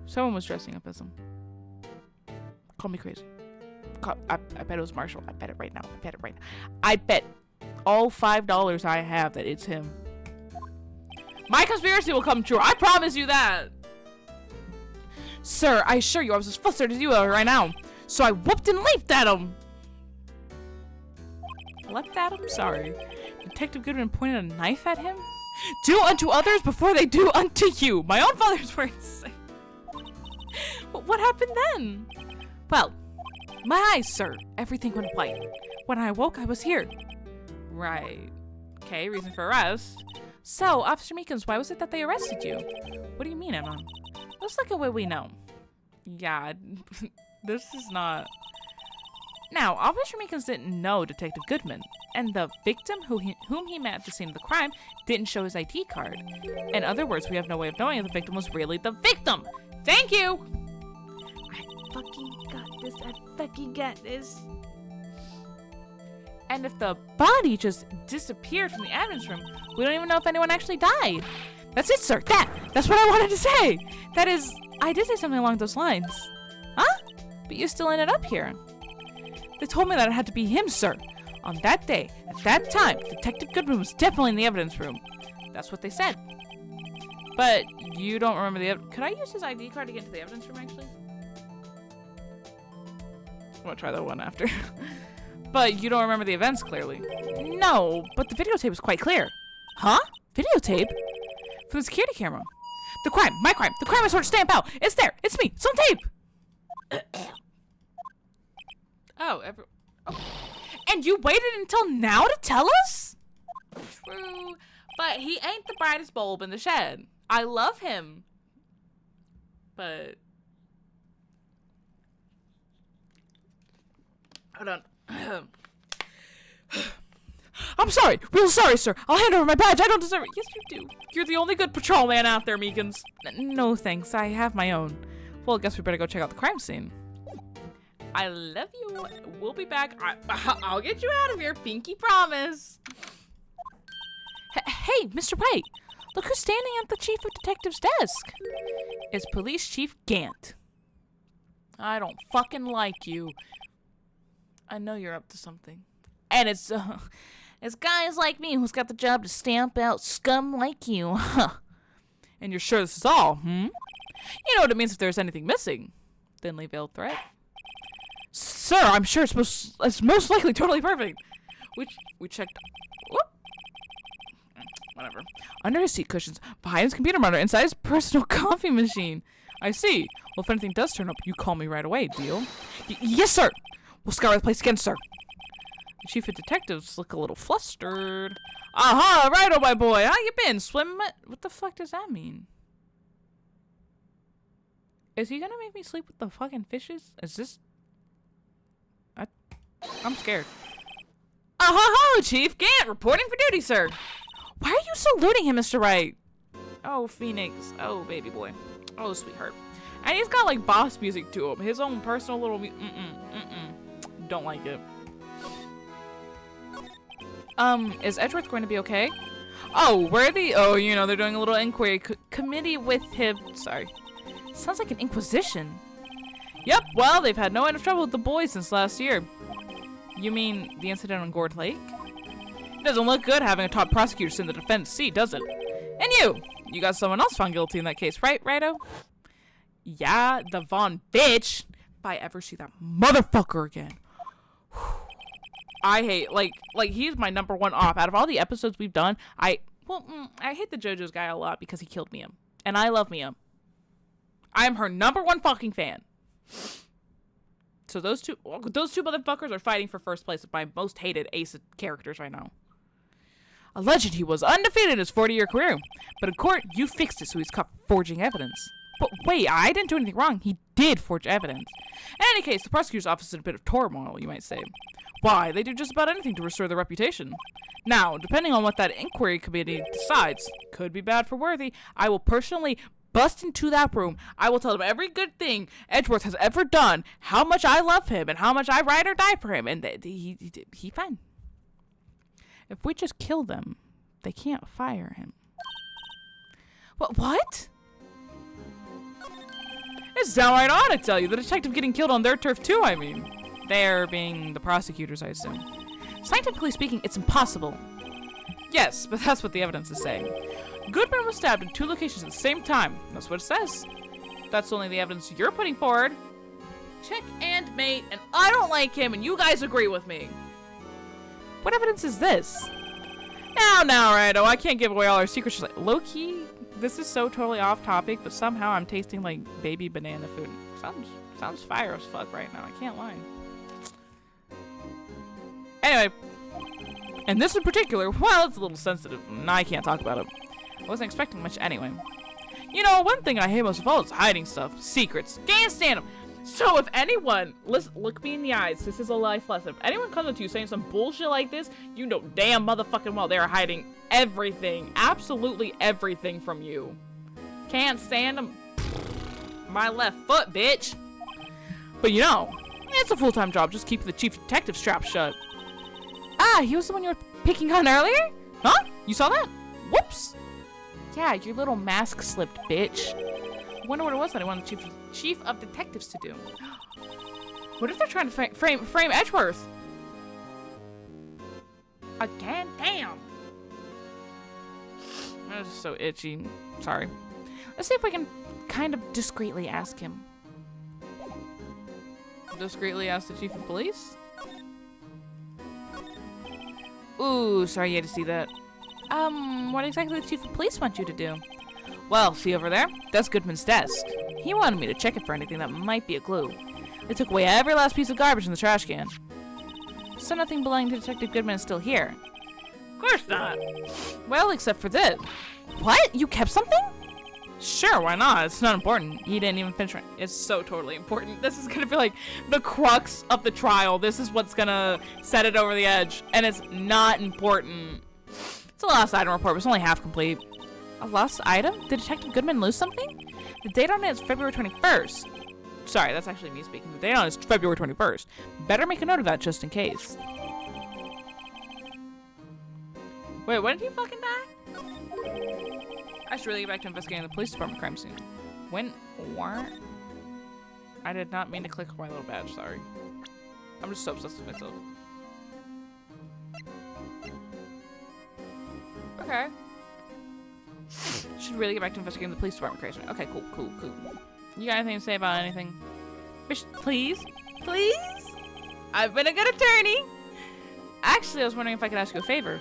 Someone was dressing up as him. Call me crazy. I bet it was Marshall. I bet it right now. I bet all $5 I have that it's him. My conspiracy will come true. I promise you that. Sir, I assure you I was as flustered as you are right now. So I whooped and leaped at him. Leapt at him? Sorry. Detective Goodman pointed a knife at him? Do unto others before they do unto you. My own father's words. What happened then? Well, my eyes, sir. Everything went white. When I awoke, I was here. Right. Okay, reason for arrest. So, Officer Meekins, why was it that they arrested you? What do you mean, Emma? Let's look at what we know. Yeah, this is not... Now, Officer Meekins didn't know Detective Goodman, and the victim whom he met at the scene of the crime didn't show his ID card. In other words, we have no way of knowing if the victim was really the victim. Thank you! I fucking got this. And if the body just disappeared from the evidence room. We don't even know if anyone actually died. That's it, sir. That's what I wanted to say. That is, I did say something along those lines. Huh? But you still ended up here. They told me that it had to be him, sir. On that day, at that time, Detective Goodman was definitely in the evidence room. That's what they said. But you don't remember the could I use his ID card to get into the evidence room, actually? I'm gonna try that one after. But you don't remember the events, clearly. No, but the videotape was quite clear. Huh? Videotape? From the security camera. The crime, my crime, the crime I sort of stamp out. It's there, it's me, it's on tape. Oh. And you waited until now to tell us? True, but he ain't the brightest bulb in the shed. I love him. But... hold on. I'm sorry, real sorry, sir. I'll hand over my badge. I don't deserve it. Yes, you do. You're the only good patrolman out there, Meekins. No, thanks. I have my own. Well, I guess we better go check out the crime scene. I love you. We'll be back. I'll get you out of here. Pinky promise. Hey, Mr. White. Look who's standing at the chief of detectives' desk. It's Police Chief Gant. I don't fucking like you. I know you're up to something. And it's guys like me who's got the job to stamp out scum like you. Huh. And you're sure this is all, hmm? You know what it means if there's anything missing. Thinly veiled threat. Sir, I'm sure it's most likely totally perfect. We checked. Whoop. Whatever. Under his seat cushions, behind his computer monitor, inside his personal coffee machine. I see. Well, if anything does turn up, you call me right away, deal? Yes, sir! We'll scour the place again, sir. The chief of detectives look a little flustered. Aha! Righto, my boy! How you been? Swim? What the fuck does that mean? Is he gonna make me sleep with the fucking fishes? Is this... I'm scared. Oh, Chief Gant, reporting for duty, sir. Why are you saluting him, Mr. Wright? Oh, Phoenix. Oh, baby boy. Oh, sweetheart. And he's got, like, boss music to him. His own personal little... Don't like it. Is Edgeworth going to be okay? Oh, you know, they're doing a little inquiry committee with him. Sorry. Sounds like an inquisition. Yep, well, they've had no end of trouble with the boys since last year. You mean the incident on Gourd Lake? It doesn't look good having a top prosecutor sit in the defense seat, does it? And you got someone else found guilty in that case, right, Righto? Yeah, the Von bitch. If I ever see that motherfucker again. I hate, like he's my #1 op. Out of all the episodes we've done, I hate the JoJo's guy a lot because he killed Mia. And I love Mia. I'm her #1 fucking fan. So those two motherfuckers are fighting for first place of my most hated Ace characters right now. Alleged he was undefeated in his 40-year career. But in court, you fixed it so he's caught forging evidence. But wait, I didn't do anything wrong. He did forge evidence. In any case, the prosecutor's office is in a bit of turmoil, you might say. Why? They do just about anything to restore their reputation. Now, depending on what that inquiry committee decides, could be bad for Worthy, I will personally bust into that room. I will tell them every good thing Edgeworth has ever done, how much I love him, and how much I ride or die for him, and he fine. If we just kill them, they can't fire him. What? It's downright odd, I tell you. The detective getting killed on their turf too, I mean. They're being the prosecutors, I assume. Scientifically speaking, it's impossible. Yes, but that's what the evidence is saying. Goodman was stabbed in 2 locations at the same time. That's what it says. That's only the evidence you're putting forward. Check and mate, and I don't like him, and you guys agree with me. What evidence is this? Now, Righto, I can't give away all our secrets. Like, low-key, this is so totally off topic, but somehow I'm tasting like baby banana food. Sounds fire as fuck right now, I can't lie. Anyway, and this in particular, well, it's a little sensitive, and I can't talk about it. I wasn't expecting much anyway. You know, one thing I hate most of all is hiding stuff. Secrets. Can't stand them. So if anyone, listen, look me in the eyes, this is a life lesson. If anyone comes up to you saying some bullshit like this, you know damn motherfucking well they are hiding everything, absolutely everything from you. Can't stand them. My left foot, bitch. But you know, it's a full-time job just keeping the chief detective strapped shut. Yeah, he was the one you were picking on earlier? Huh? You saw that? Whoops. Yeah, your little mask slipped, bitch. Wonder what it was that I wanted the chief of detectives to do. What if they're trying to frame Edgeworth? Again? Damn. That was so itchy. Sorry. Let's see if we can kind of discreetly ask him. Discreetly ask the chief of police? Ooh, sorry you had to see that. What exactly did the chief of police want you to do? Well, see over there? That's Goodman's desk. He wanted me to check it for anything that might be a clue. They took away every last piece of garbage in the trash can. So nothing belonging to Detective Goodman is still here. Of course not. Well, except for this. What? You kept something? Sure, why not? It's not important. He didn't even finish it. It's so totally important. This is gonna be like the crux of the trial. This is what's gonna set it over the edge. And it's not important. It's a lost item report, but it's only half complete. A lost item? Did Detective Goodman lose something? The date on it is February 21st. Sorry, that's actually me speaking. The date on it is February 21st. Better make a note of that just in case. Wait, when did he fucking die? I should really get back to investigating the police department crime scene. When? What? I did not mean to click my little badge, sorry. I'm just so obsessed with myself. Okay. Should really get back to investigating the police department crime scene. Okay, cool. You got anything to say about anything? Please? Please? I've been a good attorney. Actually, I was wondering if I could ask you a favor.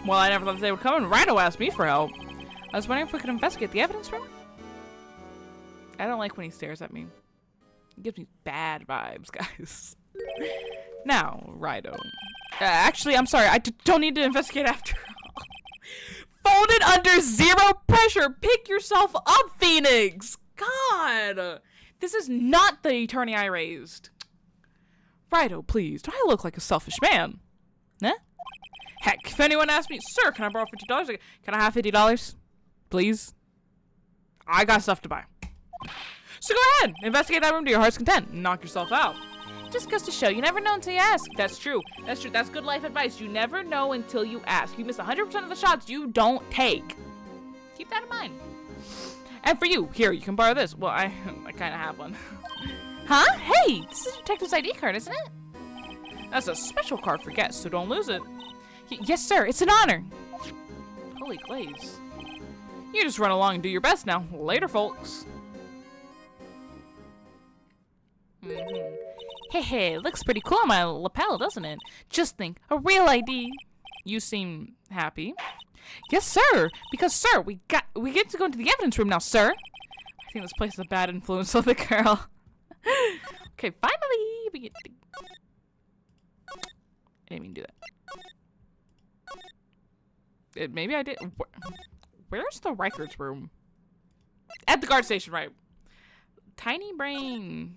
Well, I never thought they would come and Rhino asked me for help. I was wondering if we could investigate the evidence room. I don't like when he stares at me. He gives me bad vibes, guys. Now, Rhino. Actually, I'm sorry. I don't need to investigate after all. Folded under zero pressure. Pick yourself up, Phoenix. God. This is not the attorney I raised. Rhino, please. Do I look like a selfish man? Huh? Heck, if anyone asks me, sir, can I borrow $50? Can I have $50? Please? I got stuff to buy. So go ahead, investigate that room to your heart's content. Knock yourself out. Just goes to show, you never know until you ask. That's true. That's true. That's good life advice. You never know until you ask. You miss 100% of the shots you don't take. Keep that in mind. And for you, here, you can borrow this. Well, I kind of have one. Huh? Hey, this is a detective's ID card, isn't it? That's a special card for guests, so don't lose it. Yes, sir. It's an honor. Holy glaze. You just run along and do your best now. Later, folks. Hey, looks pretty cool on my lapel, doesn't it? Just think, a real ID. You seem happy. Yes, sir. Because, sir, we get to go into the evidence room now, sir. I think this place is a bad influence on the girl. Okay, finally, we get to... I didn't mean to do that. Maybe I did... Where's the records room? At the guard station, right? Tiny brain.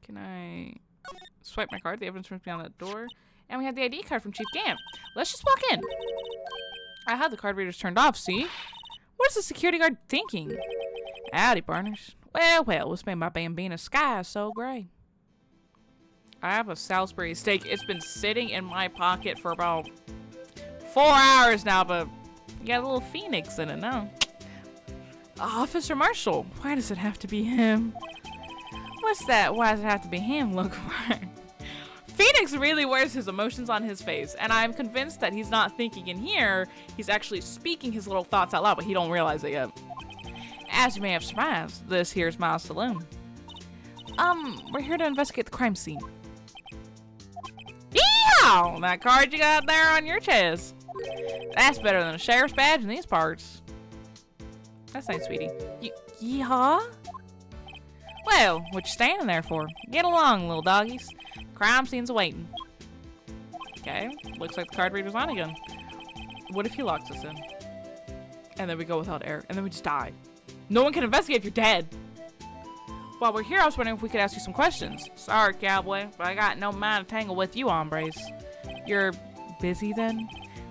Can I swipe my card? The evidence room's down that door. And we have the ID card from Chief Gamp. Let's just walk in. I had the card readers turned off, see? What is the security guard thinking? Howdy, partners. Well, what's made my Bambina sky so gray? I have a Salisbury steak. It's been sitting in my pocket for about 4 hours now, but you got a little phoenix in it now. Officer Marshall. Why does it have to be him? What's that? Why does it have to be him? Look, Phoenix really wears his emotions on his face, and I'm convinced that he's not thinking in here. He's actually speaking his little thoughts out loud, but he don't realize it yet. As you may have surmised, this here's my saloon. We're here to investigate the crime scene. Yeehaw! That card you got there on your chest. That's better than a sheriff's badge in these parts. That's nice, sweetie. Yeehaw? Well, what you standing there for? Get along, little doggies. Crime scene's awaiting. Okay, looks like the card reader's on again. What if he locks us in? And then we go without air, and then we just die. No one can investigate if you're dead. While we're here, I was wondering if we could ask you some questions. Sorry, cowboy, but I got no mind to tangle with you hombres. You're busy then?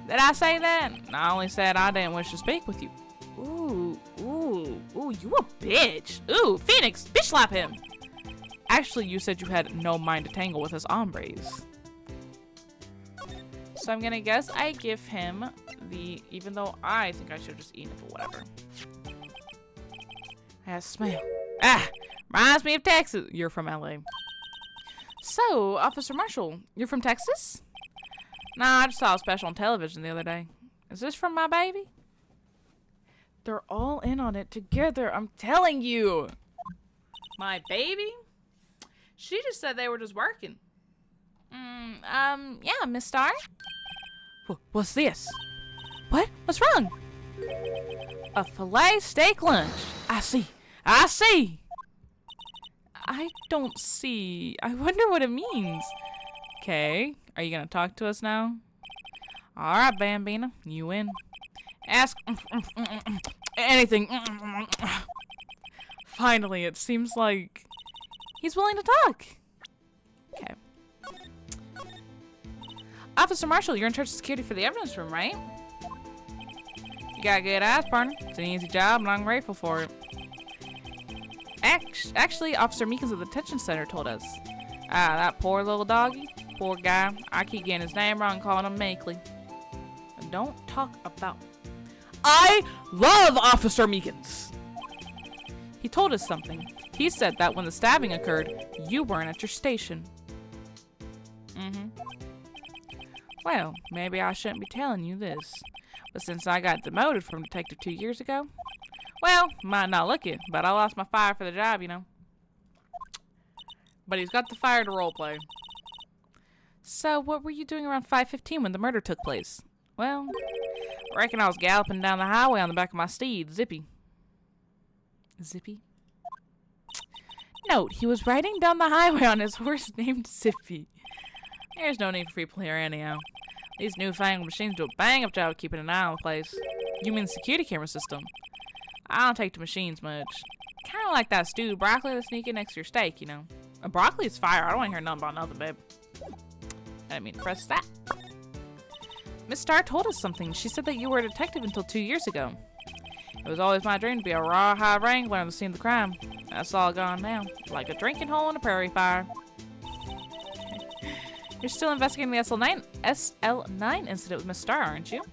Did I say that? I only said I didn't wish to speak with you. Ooh, you a bitch. Ooh, Phoenix, bitch slap him. Actually, you said you had no mind to tangle with us hombres. So I'm gonna guess I give him the, even though I think I should have just eaten it, but whatever. That smell. Ah! Reminds me of Texas. You're from LA. So, Officer Marshall, you're from Texas? Nah, I just saw a special on television the other day. Is this from my baby? They're all in on it together, I'm telling you. My baby? She just said they were just working. Yeah, Miss Star? What's this? What? What's wrong? A filet steak lunch. I see. I don't see. I wonder what it means. Okay. Are you gonna talk to us now? Alright, Bambina. You win. Ask anything. Finally, it seems like he's willing to talk. Okay. Officer Marshall, you're in charge of security for the evidence room, right? You got good eyes, partner. It's an easy job, and I'm grateful for it. Actually, Officer Meekins of the detention center told us. That poor little doggy. Poor guy. I keep getting his name wrong, calling him Makeley. And don't talk about... I love Officer Meekins! He told us something. He said that when the stabbing occurred, you weren't at your station. Well, maybe I shouldn't be telling you this. But since I got demoted from detective 2 years ago, well, might not look it, but I lost my fire for the job, you know. But he's got the fire to roleplay. So, what were you doing around 5:15 when the murder took place? Well, I reckon I was galloping down the highway on the back of my steed, Zippy. Zippy? Note, he was riding down the highway on his horse named Zippy. There's no need for free play here anyhow. These newfangled machines do a bang-up job of keeping an eye on the place. You mean the security camera system? I don't take to machines much. Kind of like that stewed broccoli that's sneaking next to your steak, you know. A broccoli is fire. I don't want to hear nothing about nothing, babe. I didn't mean to press that. Miss Starr told us something. She said that you were a detective until 2 years ago. It was always my dream to be a rawhide wrangler on the scene of the crime. That's all gone now. Like a drinking hole in a prairie fire. You're still investigating the SL9 incident with Miss Starr, aren't you?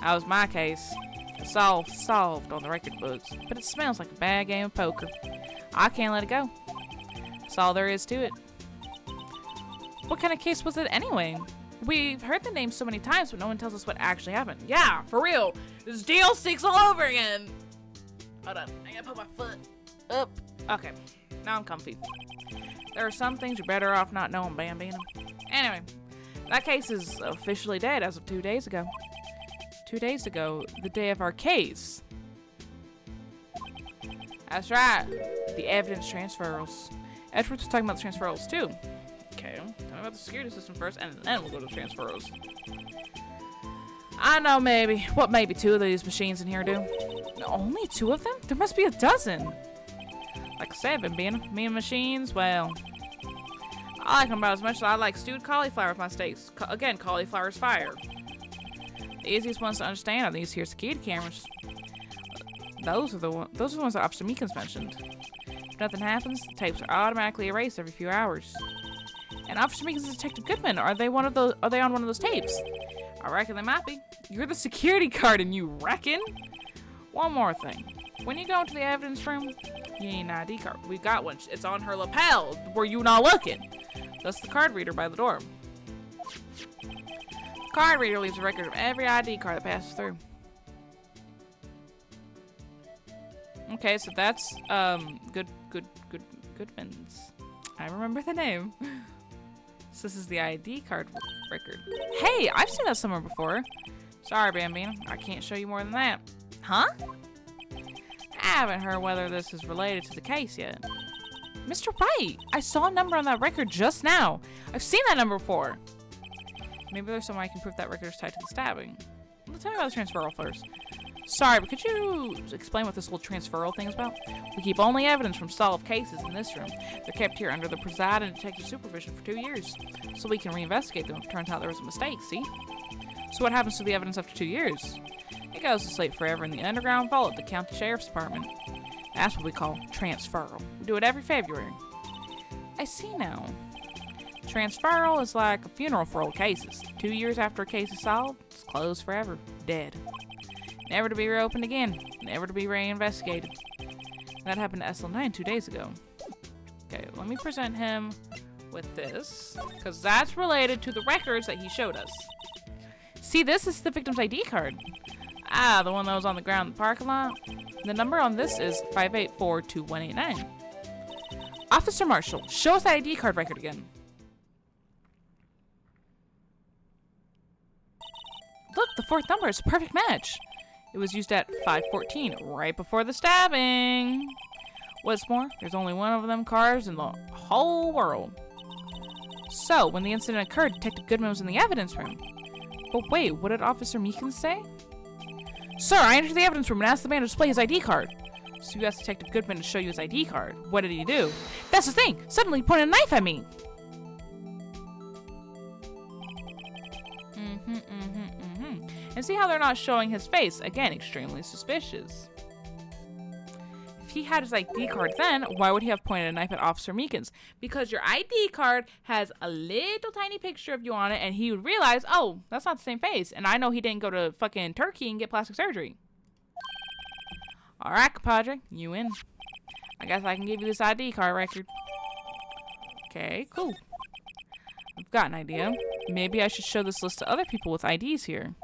That was my case. It's all solved on the record books, but it smells like a bad game of poker. I can't let it go. That's all there is to it. What kind of case was it anyway? We've heard the name so many times, but no one tells us what actually happened. Yeah, for real. This deal sticks all over again. Hold on. I gotta put my foot up. Okay. Now I'm comfy. There are some things you're better off not knowing, Bambina. Anyway, that case is officially dead as of 2 days ago. 2 days ago, the day of our case. That's right. The evidence transferals. Edwards was talking about the transferals too. Okay, tell me about the security system first, and then we'll go to the transferals. I know maybe 2 of these machines in here do. Only 2 of them? There must be a dozen. Like I said, Bambina, me and machines, well, I like them about as much as I like stewed cauliflower with my steaks. Again, cauliflower's fire. The easiest ones to understand are these here security cameras. Those are the ones that Officer Meekins mentioned. If nothing happens, the tapes are automatically erased every few hours. And Officer Meekins and Detective Goodman, are they on one of those tapes? I reckon they might be. You're the security guard and you reckon? One more thing. When you go into the evidence room, you need an ID card. We got one. It's on her lapel. Were you not looking? That's the card reader by the door. The card reader leaves a record of every ID card that passes through. Okay, so that's Goodman's. I remember the name. So this is the ID card record. Hey, I've seen that somewhere before. Sorry, Bambina. I can't show you more than that. Huh? I haven't heard whether this is related to the case yet. Mr. Wright, I saw a number on that record just now. I've seen that number before. Maybe there's some way I can prove that record is tied to the stabbing. Tell me about the transferal first. Sorry, but could you explain what this whole transferal thing is about? We keep only evidence from solved cases in this room. They're kept here under the preside and detective supervision for 2 years, so we can reinvestigate them if it turns out there was a mistake, see? So what happens to the evidence after 2 years? It goes to sleep forever in the underground vault at the county sheriff's department. That's what we call transferal. We do it every February. I see now. Transferal is like a funeral for old cases. 2 years after a case is solved, it's closed forever. Dead. Never to be reopened again. Never to be reinvestigated. That happened to SL9 2 days ago. Okay, let me present him with this, because that's related to the records that he showed us. See, this is the victim's ID card. Ah, the one that was on the ground in the parking lot. The number on this is 5842189. Officer Marshall, show us that ID card record again. Look, the fourth number is a perfect match. It was used at 5:14, right before the stabbing. What's more, there's only one of them cars in the whole world. So, when the incident occurred, Detective Goodman was in the evidence room. But wait, what did Officer Meekins say? Sir, I entered the evidence room and asked the man to display his ID card. So you asked Detective Goodman to show you his ID card. What did he do? That's the thing! Suddenly he pointed a knife at me! And see how they're not showing his face? Again, extremely suspicious. If he had his ID card then, why would he have pointed a knife at Officer Meekins? Because your ID card has a little tiny picture of you on it, and he would realize, oh, that's not the same face. And I know he didn't go to fucking Turkey and get plastic surgery. Alright, compadre, you in. I guess I can give you this ID card record. Okay, cool. I've got an idea. Maybe I should show this list to other people with IDs here.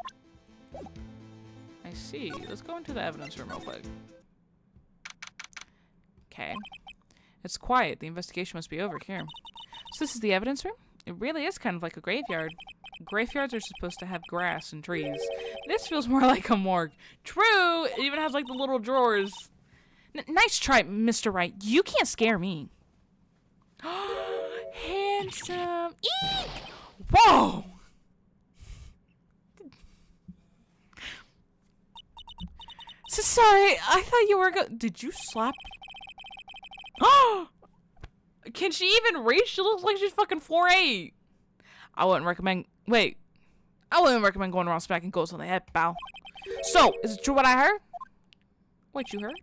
I see. Let's go into the evidence room real quick. Okay. It's quiet. The investigation must be over here. So this is the evidence room? It really is kind of like a graveyard. Graveyards are supposed to have grass and trees. This feels more like a morgue. True! It even has like the little drawers. Nice try, Mr. Wright. You can't scare me. Handsome. Eek! Whoa! So sorry, I thought you were Did you slap? Can she even reach? She looks like she's fucking 4'8". I wouldn't recommend. Wait. I wouldn't recommend going around smacking ghosts on the head, pal. So, is it true what I heard? What you heard?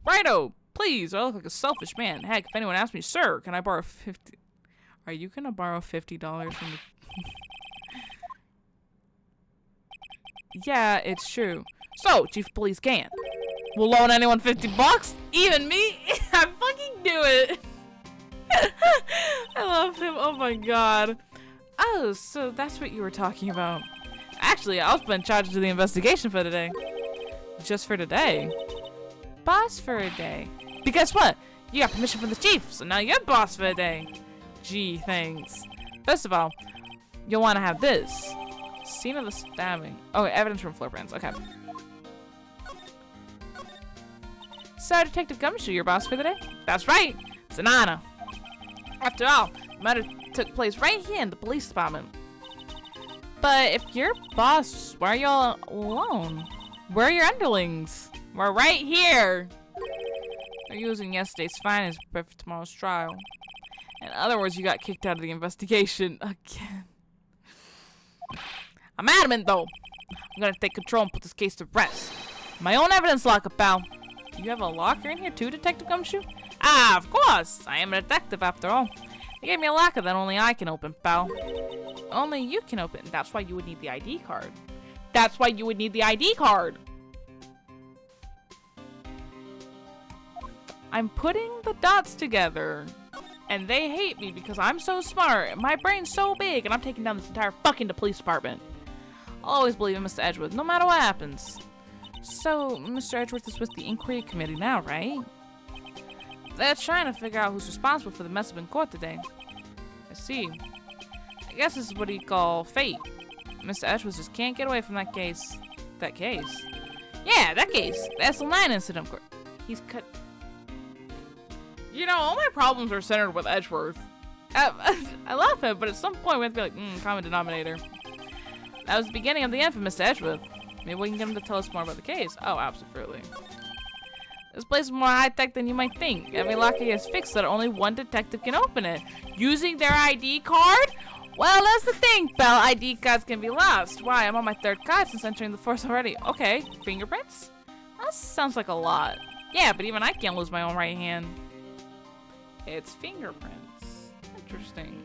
Righto, please. I look like a selfish man. Heck, if anyone asks me, sir, can I borrow 50? Are you gonna borrow $50 from the? Yeah, it's true. So, Chief of Police can. Will loan anyone $50? Even me? I fucking do it. I love him. Oh my god. Oh, so that's what you were talking about. Actually, I'll spend charge of the investigation for today. Just for today? Boss for a day. But guess what? You got permission from the chief, so now you're boss for a day. Gee, thanks. First of all, you'll want to have this. Scene of the stabbing. Oh, evidence from floor plans. Okay. So, Detective Gumshoe, your boss for the day? That's right. It's an honor. After all, the murder took place right here in the police department. But if you're boss, why are y'all alone? Where are your underlings? We're right here. They're using yesterday's findings to prepare for tomorrow's trial. In other words, you got kicked out of the investigation again. I'm adamant, though. I'm gonna take control and put this case to rest. My own evidence locker, pal. You have a locker in here too, Detective Gumshoe? Ah, of course! I am a detective after all. They gave me a locker that only I can open, pal. Only you can open. That's why you would need the ID card. That's why you would need the ID card! I'm putting the dots together. And they hate me because I'm so smart, and my brain's so big, and I'm taking down this entire fucking police department. I'll always believe in Mr. Edgeworth, no matter what happens. So, Mr. Edgeworth is with the inquiry committee now, right? They're trying to figure out who's responsible for the mess up in court today. I see. I guess this is what you call fate. Mr. Edgeworth just can't get away from that case. That case? Yeah, that case. The SL9 incident. He's cut... You know, all my problems are centered with Edgeworth. I love him, but at some point we have to be like, common denominator. That was the beginning of the end for Mr. Edgeworth. Maybe we can get him to tell us more about the case. Oh, absolutely. This place is more high-tech than you might think. Every locker is fixed so that only one detective can open it. Using their ID card? Well, that's the thing, pal. ID cards can be lost. Why? I'm on my third card since entering the force already. Okay, fingerprints? That sounds like a lot. Yeah, but even I can't lose my own right hand. It's fingerprints. Interesting.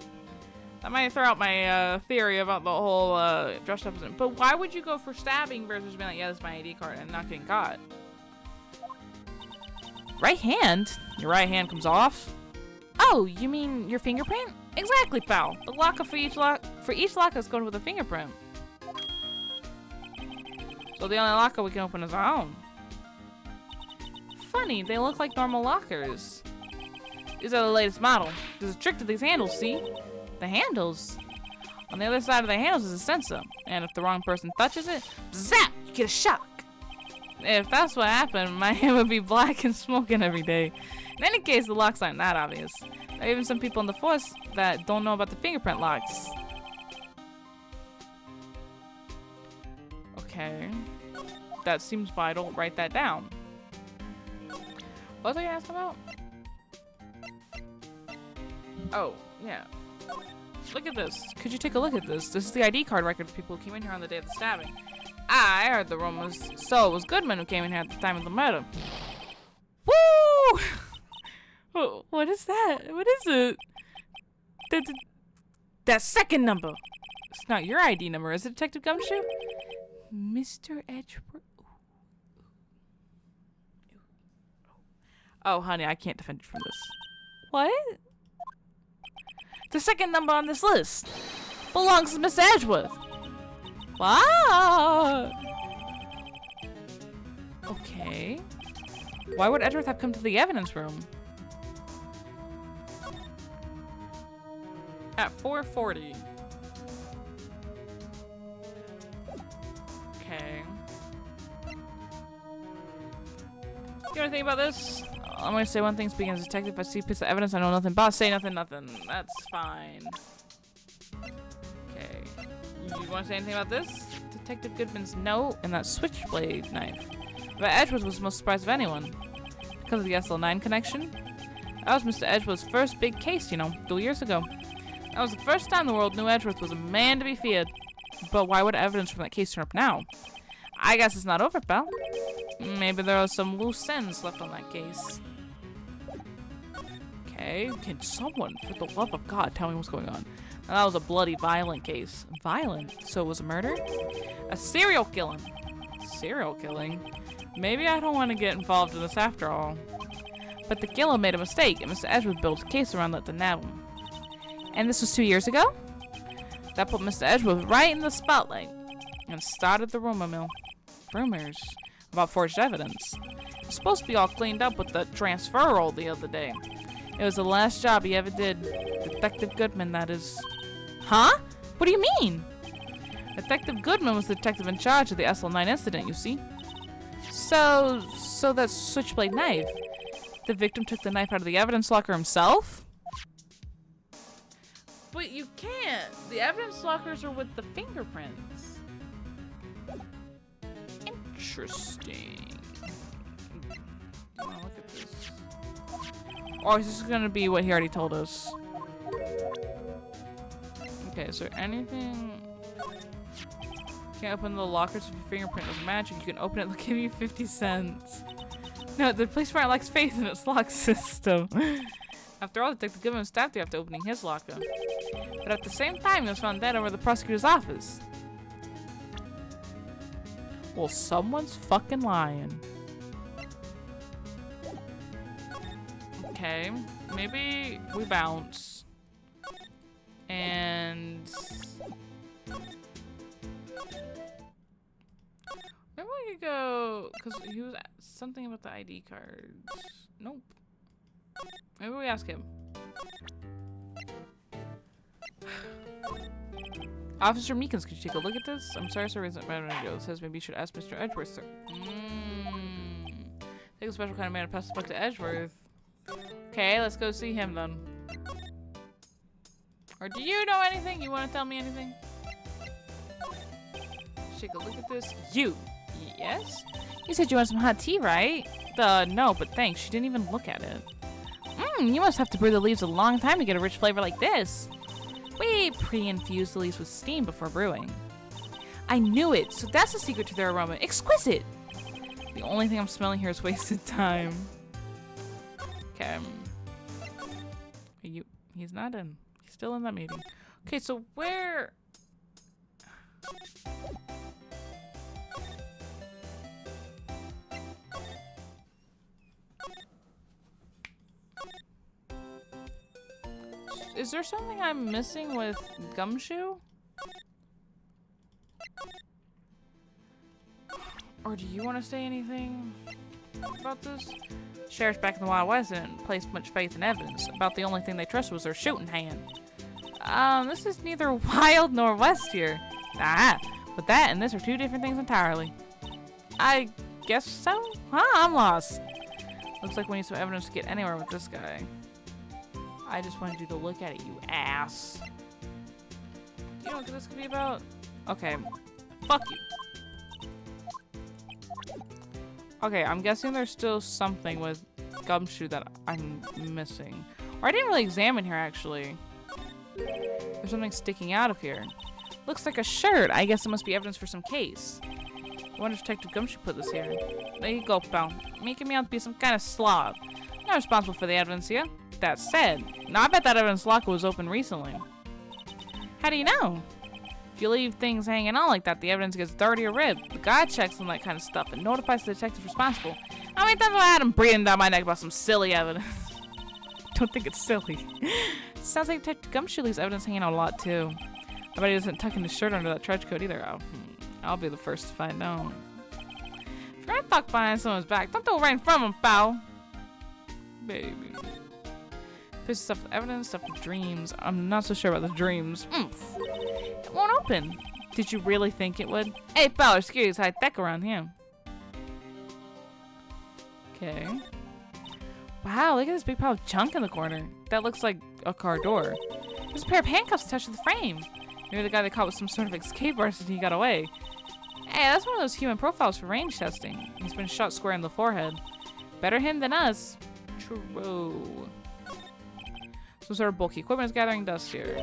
That might throw out my theory about the whole dressed up as it. But why would you go for stabbing versus being like, yeah, this is my ID card and not getting caught? Right hand? Your right hand comes off? Oh, you mean your fingerprint? Exactly, pal. The locker for each locker is going with a fingerprint. So the only locker we can open is our own. Funny, they look like normal lockers. These are the latest model. There's a trick to these handles, see? The handles? On the other side of the handles is a sensor. And if the wrong person touches it, zap! You get a shock. If that's what happened, my hand would be black and smoking every day. In any case, the locks aren't that obvious. There are even some people in the force that don't know about the fingerprint locks. Okay. That seems vital. Write that down. What was I gonna ask about? Oh, yeah. Look at this. Could you take a look at this? This is the ID card record for people who came in here on the day of the stabbing. I heard the rumors, so it was Goodman who came in here at the time of the murder. Woo! What is that? What is it? That second number. It's not your ID number, is it, Detective Gumshoe? Mr. Edgeworth. Oh, honey, I can't defend you from this. What? The second number on this list belongs to Mr. Edgeworth. Wow. Okay. Why would Edgeworth have come to the evidence room? At 4:40. Okay. You know anything about this? I'm gonna say one thing speaking as a detective. If I see a piece of evidence I know nothing about, say nothing. That's fine. Okay. You wanna say anything about this? Detective Goodman's note and that switchblade knife. But Edgeworth was the most surprised of anyone. Because of the SL9 connection. That was Mr. Edgeworth's first big case, you know, 2 years ago. That was the first time the world knew Edgeworth was a man to be feared. But why would evidence from that case turn up now? I guess it's not over, pal. Maybe there are some loose ends left on that case. Okay, can someone, for the love of God, tell me what's going on? Now, that was a bloody, violent case. Violent? So it was a murder? A serial killing. Serial killing? Maybe I don't want to get involved in this after all. But the killer made a mistake, and Mr. Edgeworth built a case around that to nab him. And this was 2 years ago? That put Mr. Edgeworth right in the spotlight and started the rumor mill. Rumors about forged evidence. It was supposed to be all cleaned up with the transfer roll the other day. It was the last job he ever did. Detective Goodman, that is. Huh? What do you mean? Detective Goodman was the detective in charge of the SL9 incident, you see. So that switchblade knife. The victim took the knife out of the evidence locker himself? But you can't. The evidence lockers are with the fingerprints. Interesting. Oh, look at this. Or is this gonna be what he already told us? Okay, is there anything? Can't open the lockers if your fingerprint was magic. You can open it, they'll give you 50 cents. No, the police department lacks faith in its lock system. After all, Detective Goodman was stabbed after opening his locker. But at the same time, he was found dead over the prosecutor's office. Well, someone's fucking lying. Okay, maybe we bounce. And maybe we could go, because he was something about the ID cards. Nope. Maybe we ask him. Officer Meekins, could you take a look at this? I'm sorry, sir, isn't better than it says maybe you should ask Mr. Edgeworth, sir. Take a special kind of man to pass the buck to Edgeworth. Okay, let's go see him then. Or do you know anything? You want to tell me anything? Take a look at this. You. Yes? You said you want some hot tea, right? No, but thanks. You didn't even look at it. You must have to brew the leaves a long time to get a rich flavor like this. We pre-infuse the leaves with steam before brewing. I knew it. So that's the secret to their aroma. Exquisite. The only thing I'm smelling here is wasted time. Okay. He's not in. He's still in that meeting. Okay, so where... Is there something I'm missing with Gumshoe? Or do you want to say anything about this? Sheriff's back in the Wild West didn't place much faith in evidence. About the only thing they trusted was their shooting hand. This is neither wild nor west here. Ah, but that and this are two different things entirely. I guess so? Huh, I'm lost. Looks like we need some evidence to get anywhere with this guy. I just wanted you to look at it, you ass. Do you know what this could be about? Okay. Fuck you. Okay, I'm guessing there's still something with Gumshoe that I'm missing. Or I didn't really examine here, actually. There's something sticking out of here. Looks like a shirt. I guess it must be evidence for some case. I wonder if Detective Gumshoe put this here. There you go, pal. Making me out to be some kind of slob. Not responsible for the evidence here. That said, now I bet that evidence locker was open recently. How do you know? If you leave things hanging on like that, the evidence gets dirty or ripped. The guy checks on that kind of stuff and notifies the detective responsible. How many times have I had him breathing down my neck about some silly evidence? Don't think it's silly. Sounds like Detective Gumshoe leaves evidence hanging out a lot too. I bet he doesn't tuck in his shirt under that trench coat either. Oh, I'll be the first to find out. If you're gonna talk behind someone's back, don't throw it right in front of him, pal. Baby. Piece of stuff with evidence, stuff with dreams. I'm not so sure about the dreams. It won't open. Did you really think it would? Hey, pal, there's curious high tech around here. Okay. Wow, look at this big pile of junk in the corner. That looks like a car door. There's a pair of handcuffs attached to the frame. Maybe the guy they caught was some sort of escape artist and he got away. Hey, that's one of those human profiles for range testing. He's been shot square in the forehead. Better him than us. True. Some sort of bulky equipment is gathering dust here.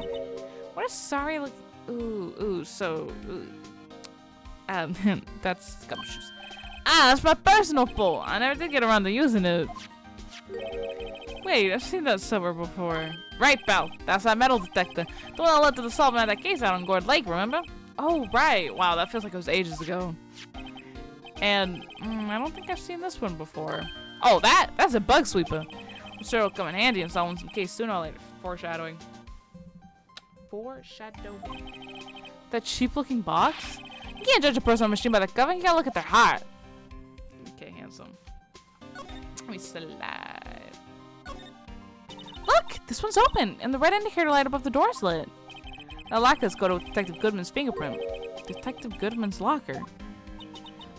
What a sorry look. Ooh, that's Gumshoe's. Ah, that's my personal bowl. I never did get around to using it. Wait, I've seen that somewhere before. Right, pal. That's that metal detector. The one that led to the solving of that case out on Gourd Lake, remember? Oh, right. Wow, that feels like it was ages ago. And I don't think I've seen this one before. Oh, that's a bug sweeper. I'm sure it'll come in handy in solving some case sooner or later. Foreshadowing. That cheap-looking box? You can't judge a person on a machine by the cover. You gotta look at their heart. Okay, handsome. Let me slide. Look! This one's open, and the red indicator light above the door is lit. That lockers go to Detective Goodman's fingerprint. Detective Goodman's locker.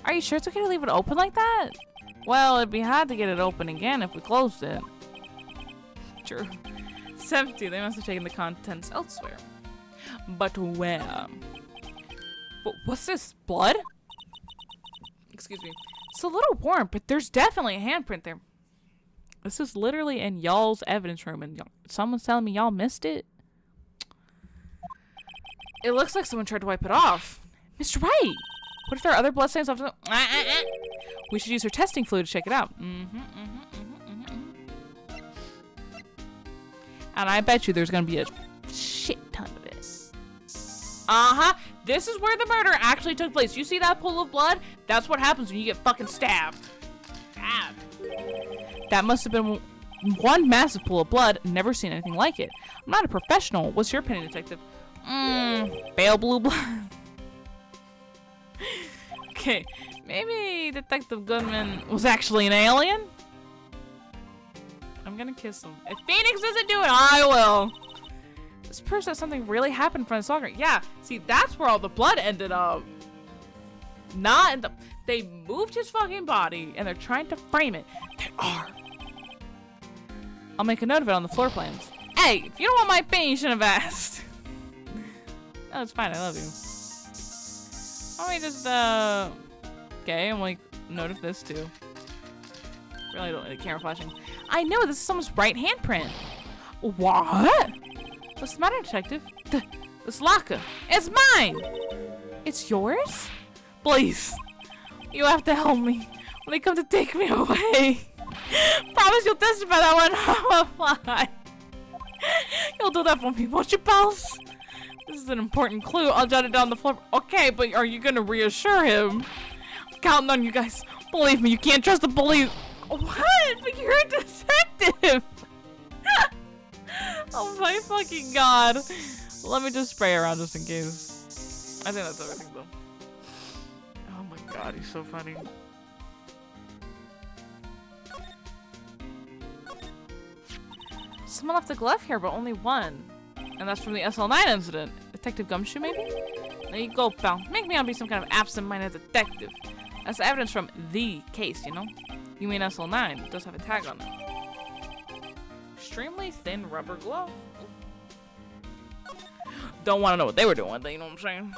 Are you sure it's okay to leave it open like that? Well, it'd be hard to get it open again if we closed it. True. It's empty. They must have taken the contents elsewhere. But where? What's this? Blood? Excuse me. It's a little warm, but there's definitely a handprint there. This is literally in y'all's evidence room, and someone's telling me y'all missed it. It looks like someone tried to wipe it off. Mr. Wright! What if there are other blood stains after the... We should use her testing fluid to check it out. And I bet you there's gonna be a shit ton of this. This is where the murder actually took place. You see that pool of blood? That's what happens when you get fucking stabbed. That must have been one massive pool of blood. Never seen anything like it. I'm not a professional. What's your opinion, detective? Pale blue blood. Okay, maybe Detective Goodman was actually an alien? I'm gonna kiss him. If Phoenix doesn't do it, I will. This proves that something really happened in front of Soccer. Yeah, see, that's where all the blood ended up. Not in the... They moved his fucking body, and they're trying to frame it. They are. I'll make a note of it on the floor plans. Hey, if you don't want my opinion, you shouldn't have asked. No, it's fine. I love you. Let me just, okay, I'm like, note of this too. Really don't need the camera flashing. I know, this is someone's right handprint. What? What's the matter, detective? This locker. It's mine! It's yours? Please. You have to help me when they come to take me away. Promise you'll testify that one. You'll do that for me, won't you, pals? This is an important clue. I'll jot it down on the floor. Okay, but are you gonna reassure him? I'm counting on you guys. Believe me, you can't trust the police. What? But you're a detective. Oh my fucking god. Let me just spray around just in case. I think that's everything though. Oh my god, he's so funny. Someone left a glove here, but only one. And that's from the SL9 incident. Detective Gumshoe, maybe? There you go, pal. Make me out to be some kind of absent-minded detective. That's evidence from the case, you know? You mean SL9. It does have a tag on it. Extremely thin rubber glove. Don't want to know what they were doing with it, you know what I'm saying?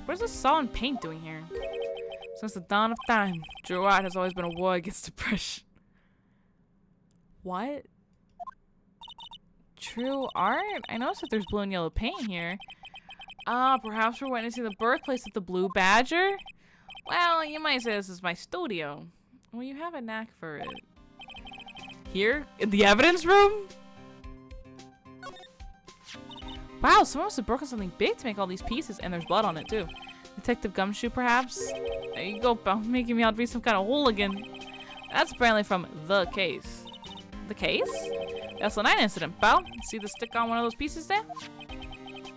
What is this saw and paint doing here? Since the dawn of time, Drew Art has always been a war against depression. What? True art? I noticed that there's blue and yellow paint here. Ah, perhaps we're witnessing the birthplace of the Blue Badger? Well, you might say this is my studio. Well, you have a knack for it. Here? In the evidence room? Wow, someone must have broken something big to make all these pieces, and there's blood on it, too. Detective Gumshoe, perhaps? There you go, pal. Making me out to be some kind of hooligan. That's apparently from the case. The case? The SL9 incident, pal. See the stick on one of those pieces there?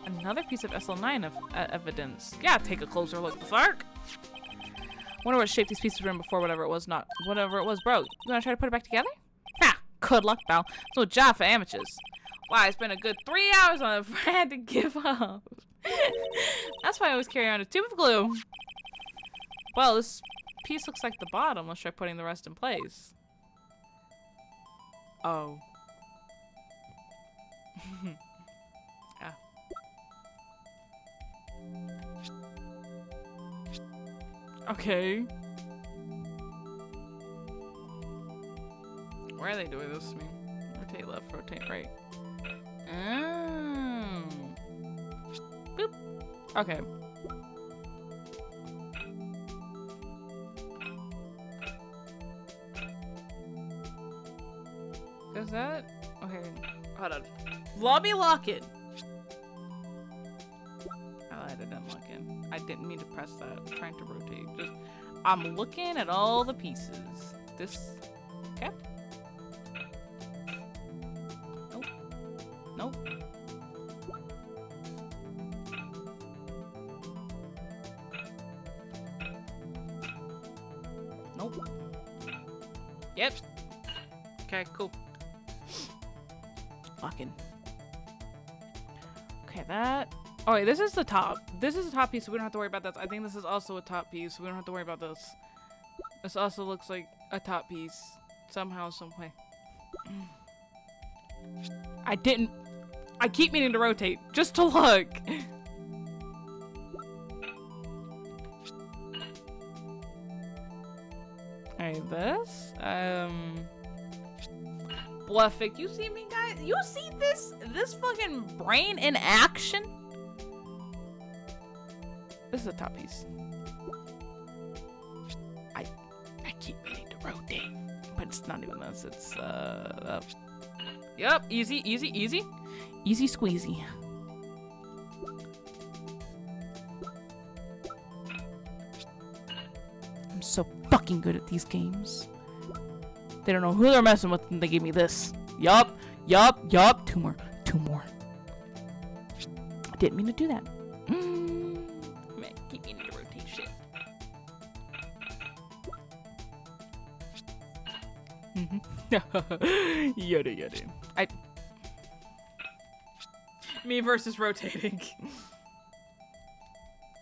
Another piece of SL9 evidence. Yeah, take a closer look. The fuck? Wonder what shape these pieces were in before whatever it was broke. You wanna try to put it back together? Ha! Good luck, pal. It's no job for amateurs. Why, I spent a good 3 hours on it before I had to give up. That's why I always carry around a tube of glue. Well, this piece looks like the bottom. Let's try putting the rest in place. Oh. Ah. Okay. Why are they doing this to me? Rotate left, rotate right. Oh. Boop. Okay. Is that? Okay. Hold on. Lobby lock it. Oh, I didn't lock in. I didn't mean to press that. I'm trying to rotate. Just, I'm looking at all the pieces. This. Okay. Nope. Nope. Nope. Yep. Okay, cool. Fucking. Okay, that. Oh, wait, this is the top. This is the top piece, so we don't have to worry about that. I think this is also a top piece, so we don't have to worry about this. This also looks like a top piece. Somehow, some way. I keep meaning to rotate, just to look. Alright, this. Bluffik, you see me, guys? You see this fucking brain in action? This is a top piece. I keep meaning to rotate, but it's not even this. It's Yep, easy, easy, easy, easy squeezy. I'm so fucking good at these games. They don't know who they're messing with and they gave me this. Yup, yup, yup. Two more. I didn't mean to do that. Man, keep meaning to rotate shit. Yada yada. Me versus rotating.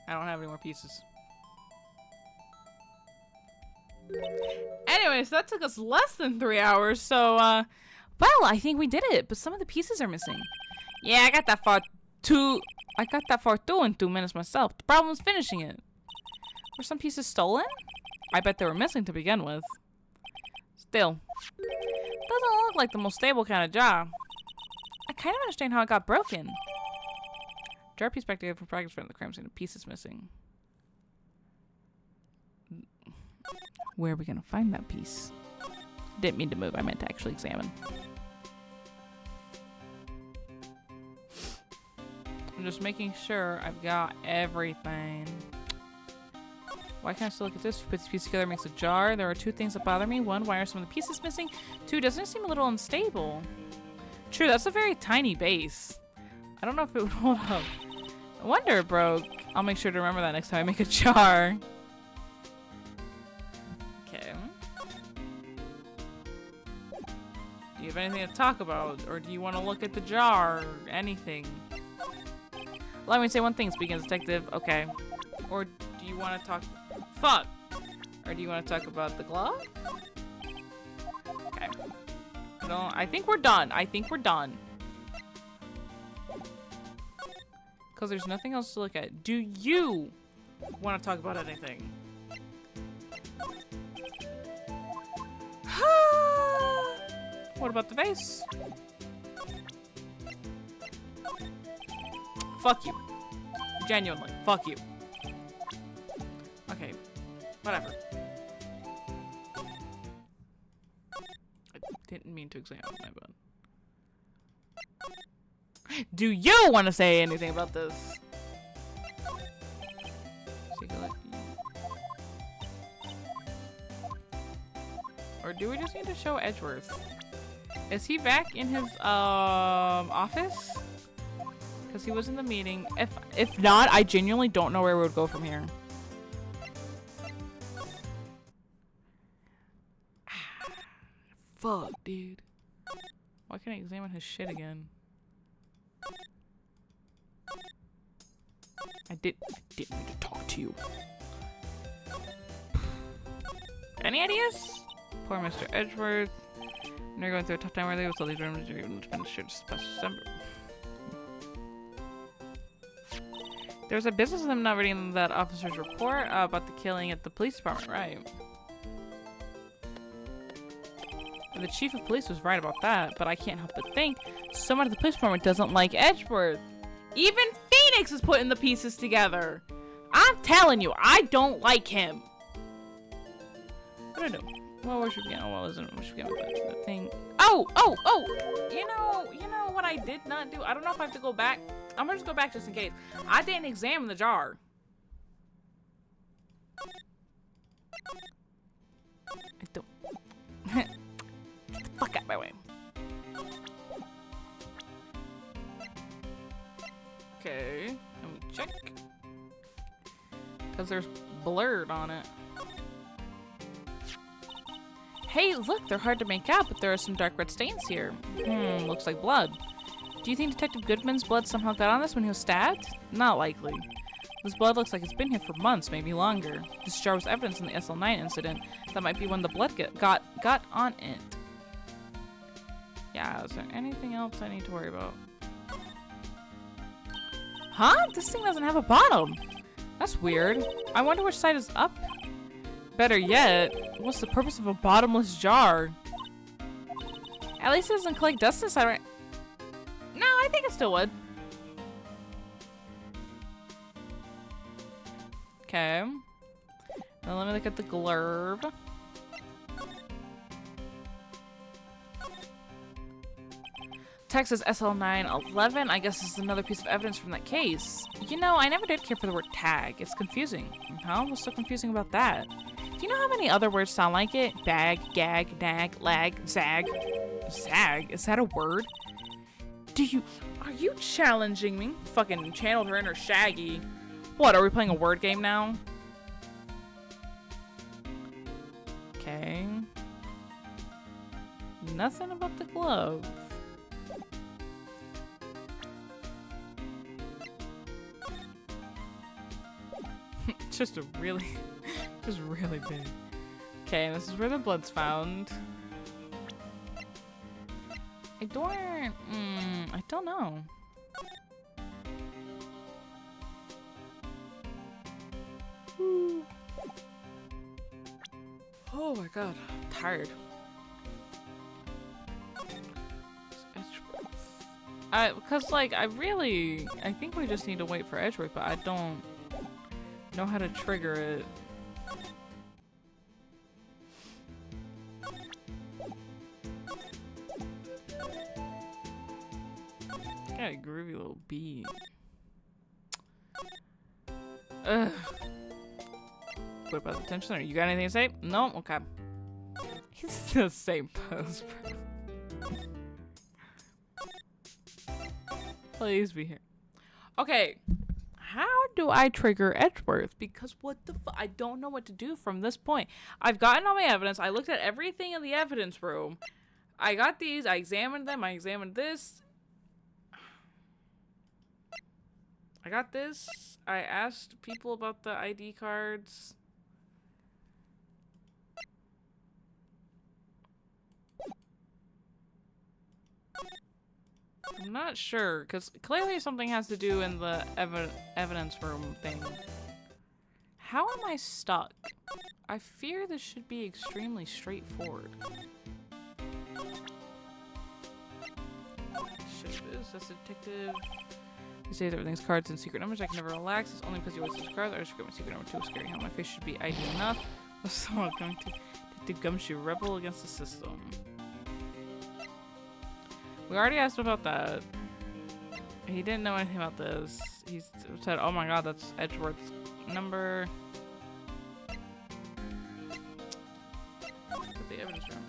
I don't have any more pieces. Anyway, so that took us less than 3 hours, so, well, I think we did it, but some of the pieces are missing. Yeah, I got that far too in 2 minutes myself. The problem was finishing it. Were some pieces stolen? I bet they were missing to begin with. Still, doesn't look like the most stable kind of job. I kind of understand how it got broken. Jar piece back together for progress from the crime scene. The piece is missing. Where are we gonna find that piece? Didn't mean to move, I meant to actually examine. I'm just making sure I've got everything. Why can't I still look at this? Put these pieces together, makes a jar. There are 2 things that bother me. 1, why are some of the pieces missing? 2, doesn't it seem a little unstable? True, that's a very tiny base. I don't know if it would hold up. I wonder it broke. I'll make sure to remember that next time I make a jar. Okay. Do you have anything to talk about? Or do you want to look at the jar? Or anything? Let me say one thing, speaking as detective. Okay. Or do you want to talk... Fuck! Or do you want to talk about the glove? Okay. No, I think we're done. I think we're done. Because there's nothing else to look at. Do you want to talk about anything? What about the base? Fuck you. Genuinely. Fuck you. Okay. Whatever. I didn't mean to examine my butt. Do you want to say anything about this? Or do we just need to show Edgeworth? Is he back in his office? Because he was in the meeting. If not, I genuinely don't know where we would go from here. Fuck, dude. Why can't I examine his shit again? I didn't mean to talk to you. Any ideas? Poor Mr. Edgeworth. They're going through a tough time where they will still leave rooms to spend just past December. There's a business with him not reading that officer's report about the killing at the police department, right? The chief of police was right about that, but I can't help but think someone at the police department doesn't like Edgeworth. Even Phoenix is putting the pieces together. I'm telling you, I don't like him. What do I do? Well, where should we get? Oh, well, isn't where should we get with that thing? Oh! You know what I did not do? I don't know if I have to go back. I'm gonna just go back just in case. I didn't examine the jar. I don't. Get the fuck out of my way. Okay, let me check. Because there's blurred on it. Hey, look, they're hard to make out, but there are some dark red stains here. Looks like blood. Do you think Detective Goodman's blood somehow got on this when he was stabbed? Not likely. This blood looks like it's been here for months, maybe longer. This jar was evidence in the SL9 incident. That might be when the blood got on it. Yeah, is there anything else I need to worry about? Huh? This thing doesn't have a bottom. That's weird. I wonder which side is up. Better yet, what's the purpose of a bottomless jar? At least it doesn't collect dust inside, right? No, I think it still would. Okay. Now let me look at the glurb. Texas SL911. I guess this is another piece of evidence from that case. You know, I never did care for the word tag. It's confusing. Huh? What's so confusing about that? Do you know how many other words sound like it? Bag, gag, nag, lag, zag. Zag? Is that a word? Are you challenging me? Fucking channeled her inner Shaggy. What, are we playing a word game now? Okay. Nothing about the glove. Just really big. Okay, this is where the blood's found. I don't know. Woo. Oh my god, I'm tired. Because like, I think we just need to wait for Edgeworth, but I don't know how to trigger it. Got a groovy little beat. Ugh. What about the tension? You got anything to say? No? Okay. He's the same pose, bro. Please be here. Okay. How do I trigger Edgeworth? Because what the fuck? I don't know what to do from this point. I've gotten all my evidence. I looked at everything in the evidence room. I got these. I examined them. I examined this. I got this. I asked people about the ID cards. I'm not sure, because clearly something has to do in the evidence room thing. How am I stuck? I fear this should be extremely straightforward. That's a detective. He says everything's cards and secret numbers. I can never relax. It's only because you always use cards. I just forget my secret number 2 is scary. How my face should be ID enough. So going to Detective Gumshoe, rebel against the system. We already asked him about that. He didn't know anything about this. He said, oh my god, that's Edgeworth's number. Put the evidence room.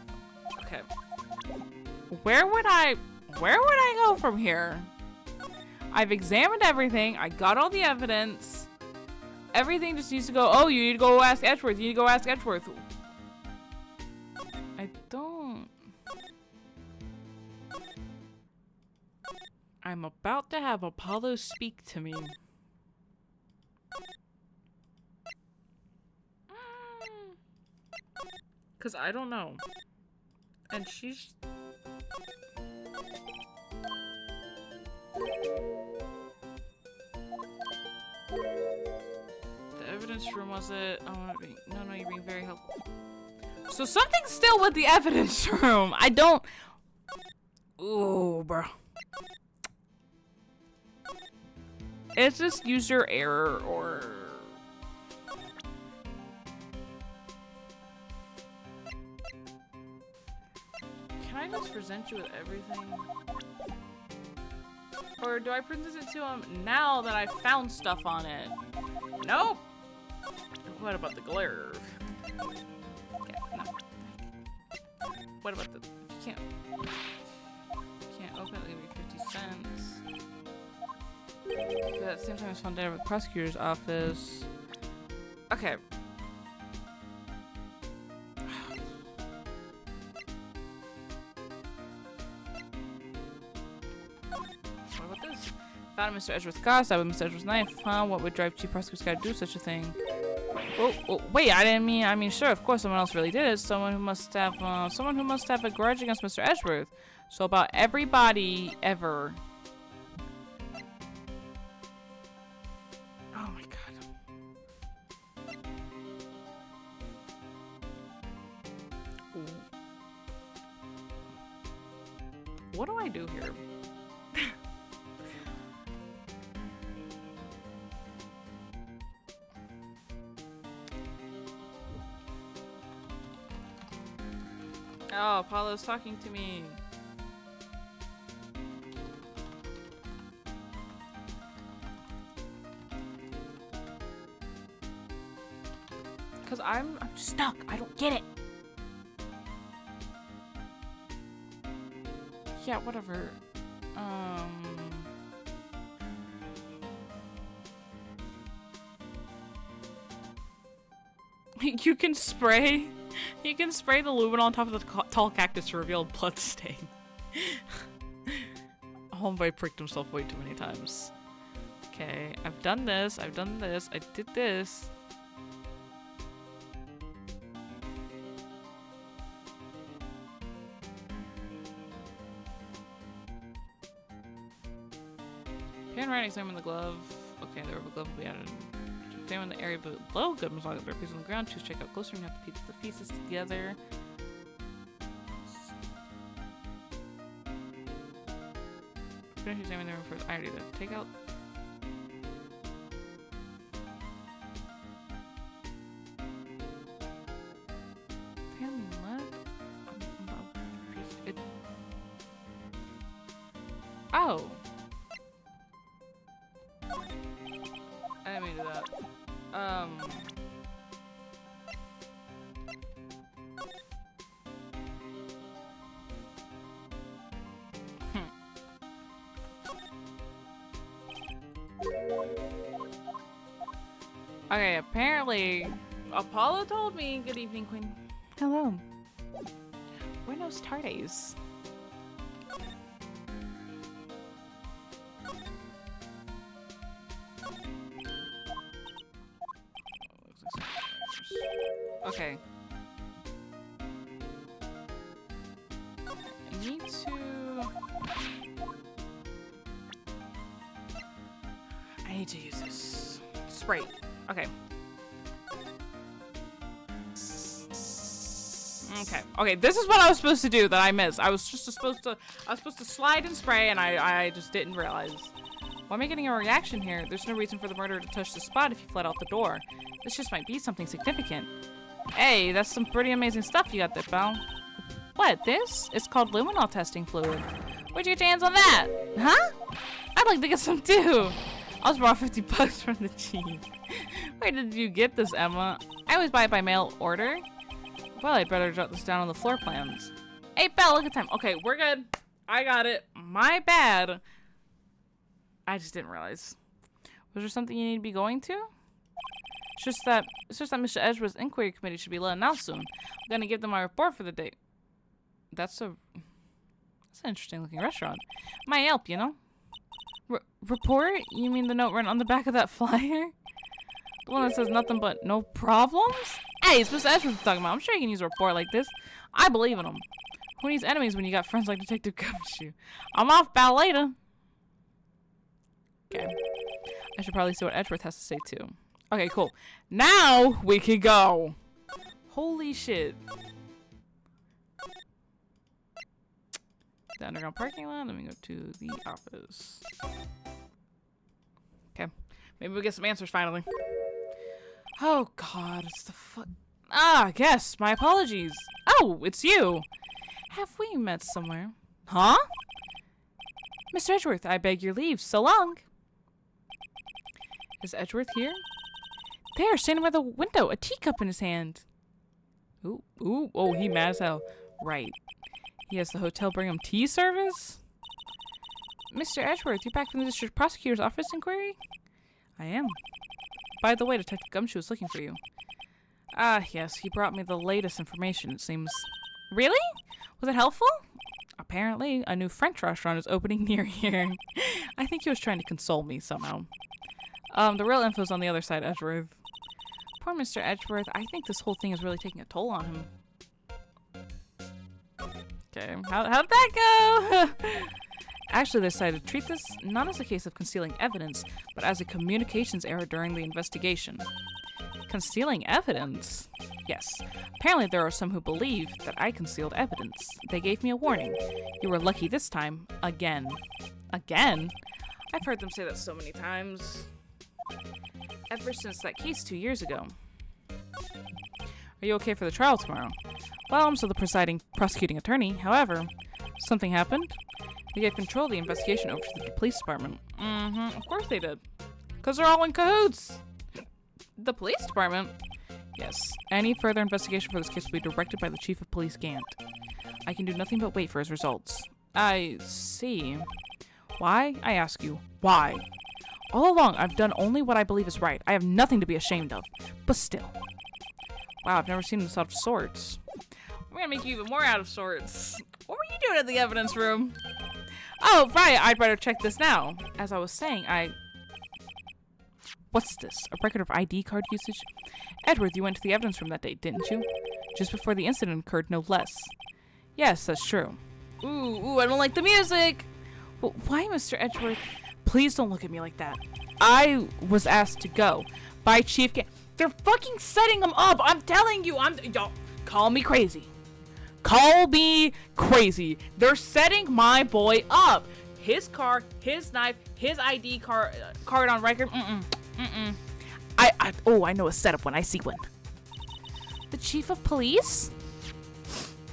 Okay. Where would I go from here? I've examined everything. I got all the evidence. Everything just needs to go, oh, you need to go ask Edgeworth. You need to go ask Edgeworth. I don't... I'm about to have Apollo speak to me. Because I don't know. And she's... The evidence room, was it? Oh, no, you're being very helpful. So something's still with the evidence room. I don't... Ooh, bro. It's just user error or... Can I just present you with everything? Or do I present it to him now that I found stuff on it? Nope! What about the glare? Okay, no. What about the... You can't open it, give me 50 cents. But at the same time, it's found there with the prosecutor's office. Okay. What about this? Found Mr. Edgeworth's car, stabbed with Mr. Edgeworth's knife. Huh? What would drive chief prosecutor's guy to do such a thing? Oh, wait, I mean, sure, of course, someone else really did it. Someone who must have a grudge against Mr. Edgeworth. So about everybody ever. Oh my god. What do I do here? Oh, Apollo's talking to me. Cause I'm stuck. I don't get it. Yeah, whatever. You can spray the lumen on top of the tall cactus to reveal a blood stain. Homeboy pricked himself way too many times. Okay, I've done this, I did this. Handwriting, examine the glove. Okay, the rubber glove will be added. Examine the area below. Good massage of their piece on the ground. Choose check out closer and have to piece the pieces together. Finish examining the room first. I already did. Take out. Pan left. It. Oh. I didn't mean to do that. Okay, apparently Apollo told me. Good evening, Queen. Hello. Buenos tardes. Okay. I need to use this spray. Okay. Okay, this is what I was supposed to do that I missed. I was supposed to slide and spray, and I just didn't realize. Why am I getting a reaction here? There's no reason for the murderer to touch the spot if he fled out the door. This just might be something significant. Hey, that's some pretty amazing stuff you got there, pal. What, this? It's called luminol testing fluid. Where'd you get your hands on that? Huh? I'd like to get some too. I was brought 50 bucks from the chief. Where did you get this, Emma? I always buy it by mail order. Well, I'd better jot this down on the floor plans. Hey, Belle, look at time. Okay, we're good. I got it. My bad. I just didn't realize. Was there something you need to be going to? It's just that Mr. Edgeworth's inquiry committee should be letting out soon. I'm gonna give them my report for the day. That's an interesting looking restaurant. Might help, you know? Report? You mean the note written on the back of that flyer? The one that says nothing but no problems? Hey, it's Mr. Edgeworth talking about. I'm sure you can use a report like this. I believe in him. Who needs enemies when you got friends like Detective Gumshoe? I'm off about later. Okay. I should probably see what Edgeworth has to say too. Okay, cool. Now we can go. Holy shit. The underground parking lot. Let me go to the office. Okay. Maybe we'll get some answers finally. Oh god, it's the fuck. Ah, yes, my apologies. Oh, it's you. Have we met somewhere? Huh? Mr. Edgeworth, I beg your leave. So long. Is Edgeworth here? There, standing by the window, a teacup in his hand. Ooh, ooh, oh, he mad as hell. Right. He has the hotel bring him tea service? Mr. Edgeworth, you back from the district prosecutor's office inquiry? I am. By the way, Detective Gumshoe is looking for you. Ah, yes, he brought me the latest information, it seems. Really? Was it helpful? Apparently, a new French restaurant is opening near here. I think he was trying to console me somehow. The real info's on the other side, Edgeworth. Poor Mr. Edgeworth, I think this whole thing is really taking a toll on him. Okay, how'd that go? Actually, they decided to treat this not as a case of concealing evidence, but as a communications error during the investigation. Concealing evidence? Yes. Apparently there are some who believe that I concealed evidence. They gave me a warning. You were lucky this time. Again. Again? I've heard them say that so many times. Ever since that case 2 years ago. Are you okay for the trial tomorrow? Well, I'm still the prosecuting attorney. However, something happened. They gave control of the investigation over to the police department. Of course they did. Because they're all in cahoots. The police department? Yes. Any further investigation for this case will be directed by the chief of police, Gant. I can do nothing but wait for his results. I see. Why? I ask you. Why? All along, I've done only what I believe is right. I have nothing to be ashamed of. But still. Wow, I've never seen this out of sorts. We're gonna make you even more out of sorts. What were you doing in the evidence room? Oh, right, I'd better check this now. As I was saying, What's this? A record of ID card usage? Edward, you went to the evidence room that day, didn't you? Just before the incident occurred, no less. Yes, that's true. Ooh, I don't like the music! Well, why, Mr. Edgeworth? Please don't look at me like that. I was asked to go by Chief They're fucking setting him up! I'm telling you, y'all, call me crazy. Call me crazy. They're setting my boy up. His car, his knife, his ID card on record. I know a setup when I see one. The chief of police?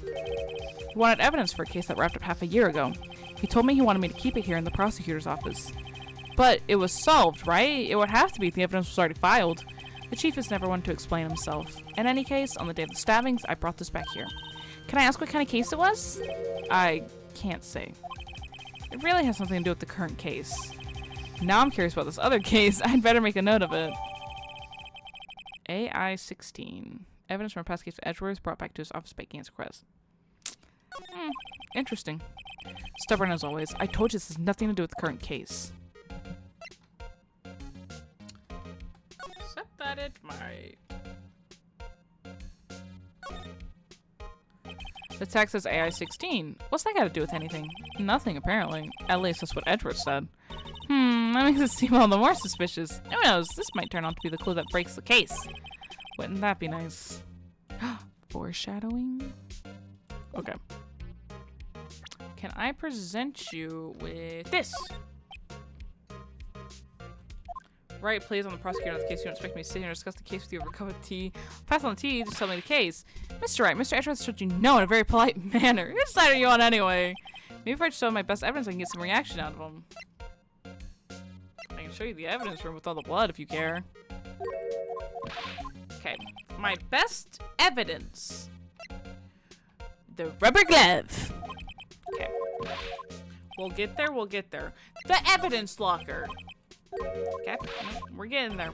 He wanted evidence for a case that wrapped up half a year ago. He told me he wanted me to keep it here in the prosecutor's office. But it was solved, right? It would have to be if the evidence was already filed. The chief is never one to explain himself. In any case, on the day of the stabbings, I brought this back here. Can I ask what kind of case it was? I can't say. It really has something to do with the current case. Now I'm curious about this other case. I'd better make a note of it. AI-16. Evidence from a past case of Edgeworth brought back to his office by Gant's request. Interesting. Stubborn as always. I told you this has nothing to do with the current case. Except that it might. The text says AI-16. What's that got to do with anything? Nothing, apparently. At least that's what Edgeworth said. That makes it seem all the more suspicious. Who knows? This might turn out to be the clue that breaks the case. Wouldn't that be nice? Foreshadowing? Okay. Can I present you with this? Right, please, on the prosecutor of the case. You don't expect me to sit here and discuss the case with you over a cup of tea. Pass on the tea, just tell me the case. Mr. Wright, Mr. Edgeworth should you know in a very polite manner. Which side are you on anyway? Maybe if I show my best evidence, I can get some reaction out of him. I can show you the evidence room with all the blood if you care. Okay, my best evidence. The rubber glove. Okay. We'll get there, we'll get there. The evidence locker. Okay, we're getting there.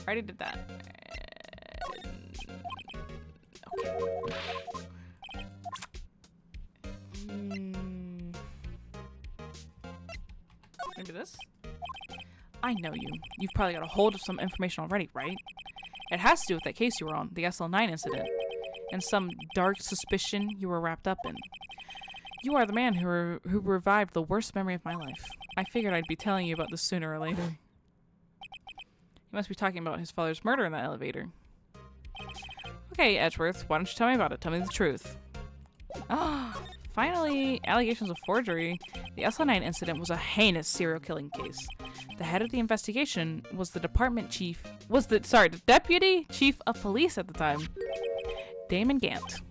Already did that. Okay. Maybe this? I know you. You've probably got a hold of some information already, right? It has to do with that case you were on, the SL9 incident, and some dark suspicion you were wrapped up in. You are the man who revived the worst memory of my life. I figured I'd be telling you about this sooner or later. You must be talking about his father's murder in that elevator. Okay, Edgeworth, why don't you tell me about it? Tell me the truth. Ah, finally, allegations of forgery. The SL9 incident was a heinous serial killing case. The head of the investigation was the the deputy chief of police at the time, Damon Gant.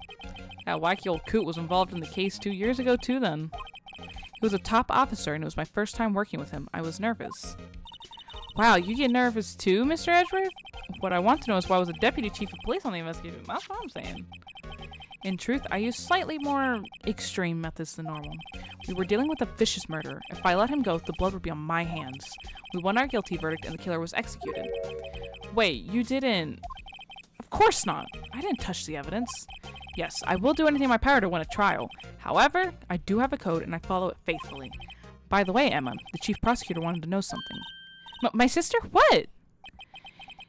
That wacky old coot was involved in the case 2 years ago too then. He was a top officer and it was my first time working with him. I was nervous. Wow, you get nervous too, Mr. Edgeworth? What I want to know is why was the deputy chief of police on the investigation? That's what I'm saying. In truth, I used slightly more extreme methods than normal. We were dealing with a vicious murderer. If I let him go, the blood would be on my hands. We won our guilty verdict and the killer was executed. Wait, you didn't... Of course not. I didn't touch the evidence. Yes, I will do anything in my power to win a trial. However, I do have a code and I follow it faithfully. By the way, Emma, the chief prosecutor wanted to know something. My sister? What?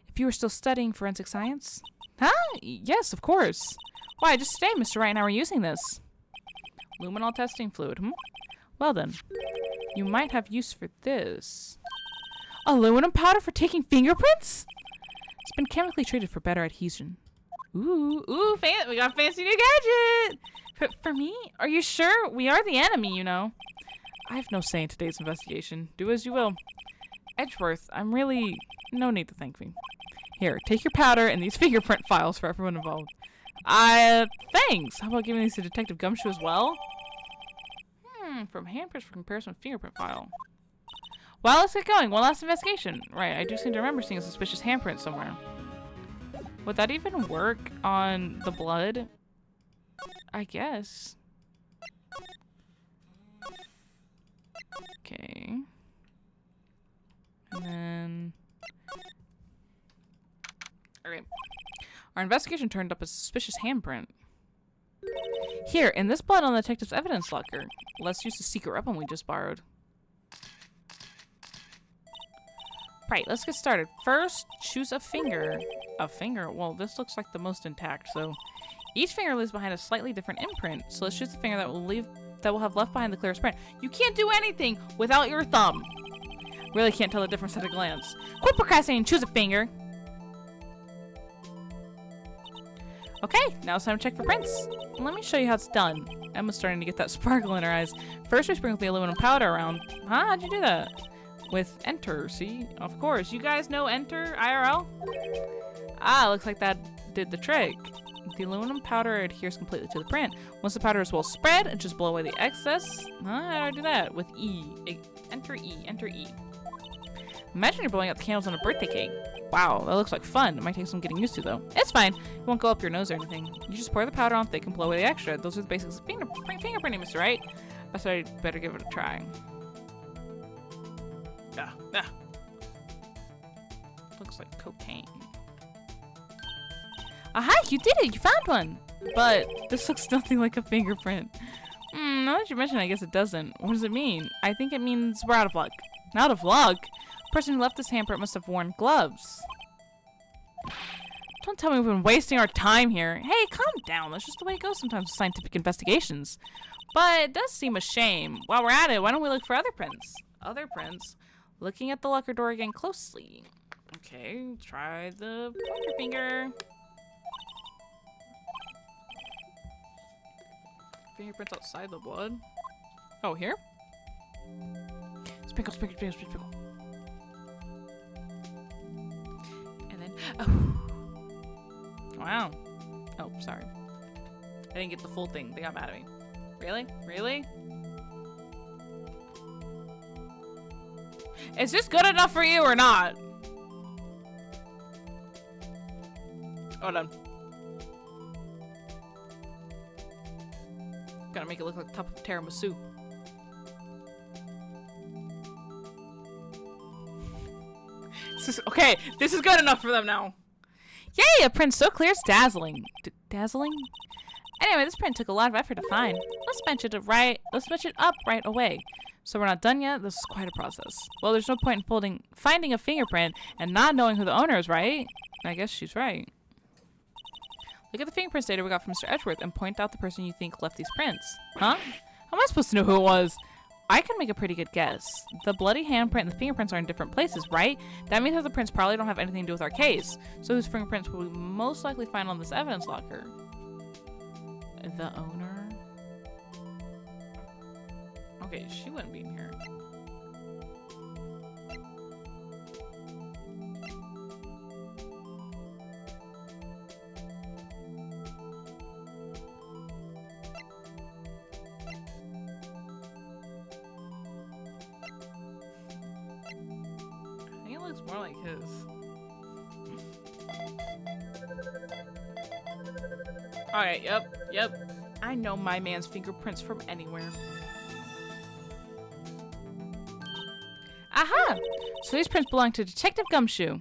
If you were still studying forensic science? Huh? Yes, of course. Why, just today, Mr. Wright and I were using this. Luminol testing fluid, Well then, you might have use for this. Aluminum powder for taking fingerprints? It's been chemically treated for better adhesion. Ooh, we got a fancy new gadget! For me? Are you sure? We are the enemy, you know. I have no say in today's investigation. Do as you will. Edgeworth, I'm really... No need to thank me. Here, take your powder and these fingerprint files for everyone involved. Thanks! How about giving these to Detective Gumshoe as well? From handprints for comparison with fingerprint file. Well, let's get going. One last investigation. Right, I do seem to remember seeing a suspicious handprint somewhere. Would that even work on the blood? I guess. Okay. And then... Alright. Our investigation turned up a suspicious handprint. Here, in this blood on the detective's evidence locker. Let's use the secret weapon we just borrowed. Right, let's get started. First, choose a finger. A finger? Well, this looks like the most intact, so... Each finger leaves behind a slightly different imprint, so let's choose the finger that will have left behind the clearest print. You can't do anything without your thumb! Really can't tell the difference at a glance. Quit procrastinating, choose a finger! Okay, now it's time to check for prints. Let me show you how it's done. Emma's starting to get that sparkle in her eyes. First, we sprinkle the aluminum powder around. Huh? How'd you do that? With enter, see? Of course. You guys know enter IRL? Ah, looks like that did the trick. The aluminum powder adheres completely to the print. Once the powder is well spread, just blow away the excess. How do I do that? With E. Enter E. Enter E. Imagine you're blowing out the candles on a birthday cake. Wow, that looks like fun. It might take some getting used to, though. It's fine. It won't go up your nose or anything. You just pour the powder on thick and blow away the extra. Those are the basics of fingerprinting, Mr. Wright. I thought I'd better give it a try. Looks like cocaine. Aha! You did it! You found one! But this looks nothing like a fingerprint. Now that you mention it, I guess it doesn't. What does it mean? I think it means we're out of luck. Out of luck? The person who left this handprint must have worn gloves. Don't tell me we've been wasting our time here. Hey, calm down. That's just the way it goes sometimes with scientific investigations. But it does seem a shame. While we're at it, why don't we look for other prints? Other prints? Looking at the locker door again closely. Okay, try the pointer finger. Fingerprints outside the blood. Oh, here? Sprinkle, sprinkle, sprinkle, sprinkle. And then, oh. Wow. Oh, sorry. I didn't get the full thing. They got mad at me. Really? Really? Is this good enough for you or not? Hold on. Gotta make it look like the top of tiramisu. Okay, this is good enough for them now. Yay, a print so clear it's dazzling. Dazzling? Anyway, this print took a lot of effort to find. Let's match it up right away. So we're not done yet? This is quite a process. Well, there's no point in finding a fingerprint and not knowing who the owner is, right? I guess she's right. Look at the fingerprints data we got from Mr. Edgeworth and point out the person you think left these prints. Huh? How am I supposed to know who it was? I can make a pretty good guess. The bloody handprint and the fingerprints are in different places, right? That means that the prints probably don't have anything to do with our case. So whose fingerprints will we most likely find on this evidence locker? The owner? Okay, she wouldn't be in here. I think it looks more like his. Alright, yep. I know my man's fingerprints from anywhere. Aha! So these prints belong to Detective Gumshoe.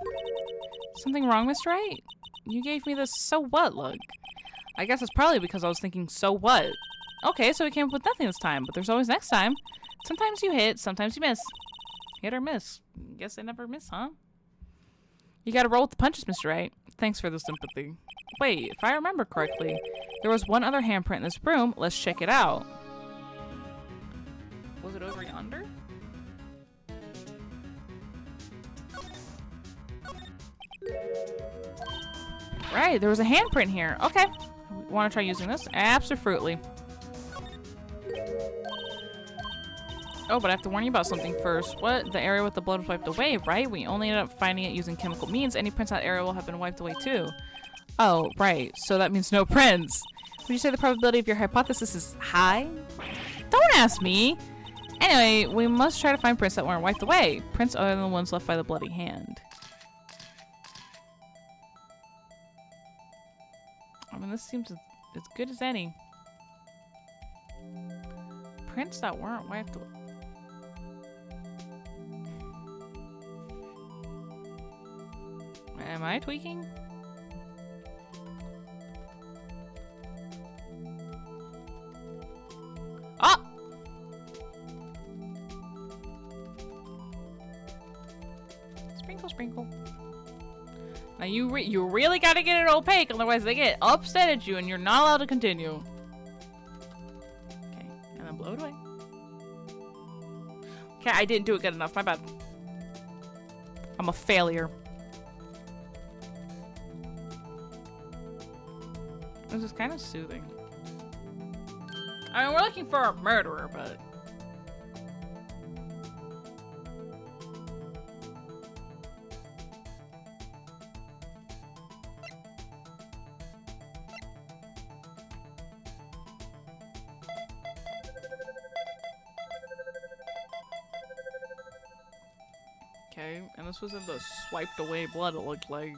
Something wrong, Mr. Wright? You gave me this so what look. I guess it's probably because I was thinking, so what? Okay, so we came up with nothing this time, but there's always next time. Sometimes you hit, sometimes you miss. Hit or miss. Guess I never miss, huh? You gotta roll with the punches, Mr. Wright. Thanks for the sympathy. Wait, if I remember correctly, there was one other handprint in this room. Let's check it out. Was it over yonder? Right, there was a handprint here. Okay. Want to try using this? Absolutely. Oh, but I have to warn you about something first. What? The area with the blood was wiped away, right? We only ended up finding it using chemical means. Any prints in that area will have been wiped away too. Oh, right. So that means no prints. Would you say the probability of your hypothesis is high? Don't ask me! Anyway, we must try to find prints that weren't wiped away. Prints other than the ones left by the bloody hand. I mean, this seems as good as any. Prints that weren't wiped away. Am I tweaking? Oh! Sprinkle, sprinkle. Now you really gotta get it opaque, otherwise they get upset at you and you're not allowed to continue. Okay, and then blow it away. Okay, I didn't do it good enough, my bad. I'm a failure. This is kind of soothing. I mean, we're looking for a murderer, but... Okay, and this was in the swiped away blood, it looked like.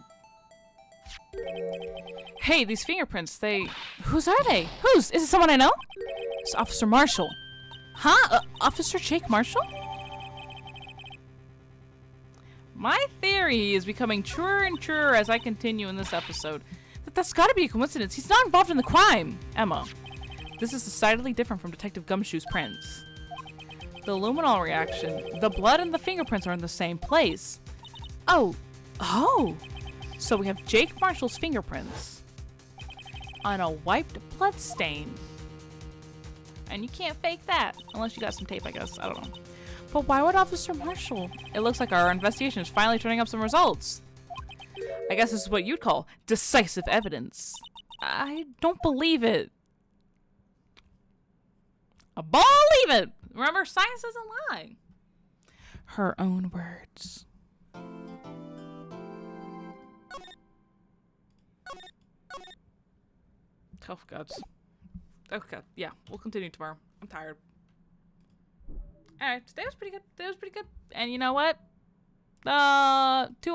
Hey, these fingerprints, whose are they? Whose? Is it someone I know? It's Officer Marshall. Huh? Officer Jake Marshall? My theory is becoming truer and truer as I continue in this episode. That's gotta be a coincidence. He's not involved in the crime. Emma. This is decidedly different from Detective Gumshoe's prints. The luminol reaction. The blood and the fingerprints are in the same place. Oh. So we have Jake Marshall's fingerprints on a wiped blood stain. And you can't fake that. Unless you got some tape, I guess. I don't know. But why would Officer Marshall? It looks like our investigation is finally turning up some results. I guess this is what you'd call decisive evidence. I don't believe it. I believe it. Remember, science doesn't lie. Her own words. Oh, God. Okay, yeah, we'll continue tomorrow. I'm tired. Alright, today was pretty good. And you know what? 2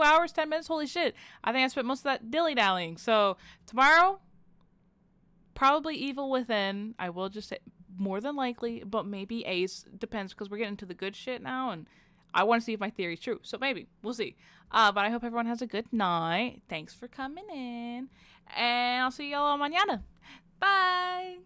hours, 10 minutes, holy shit. I think I spent most of that dilly-dallying. So, tomorrow, probably Evil Within. I will just say, more than likely, but maybe Ace. Depends, because we're getting into the good shit now, and I want to see if my theory's true. So, maybe. We'll see. But I hope everyone has a good night. Thanks for coming in. And I'll see y'all mañana. Bye!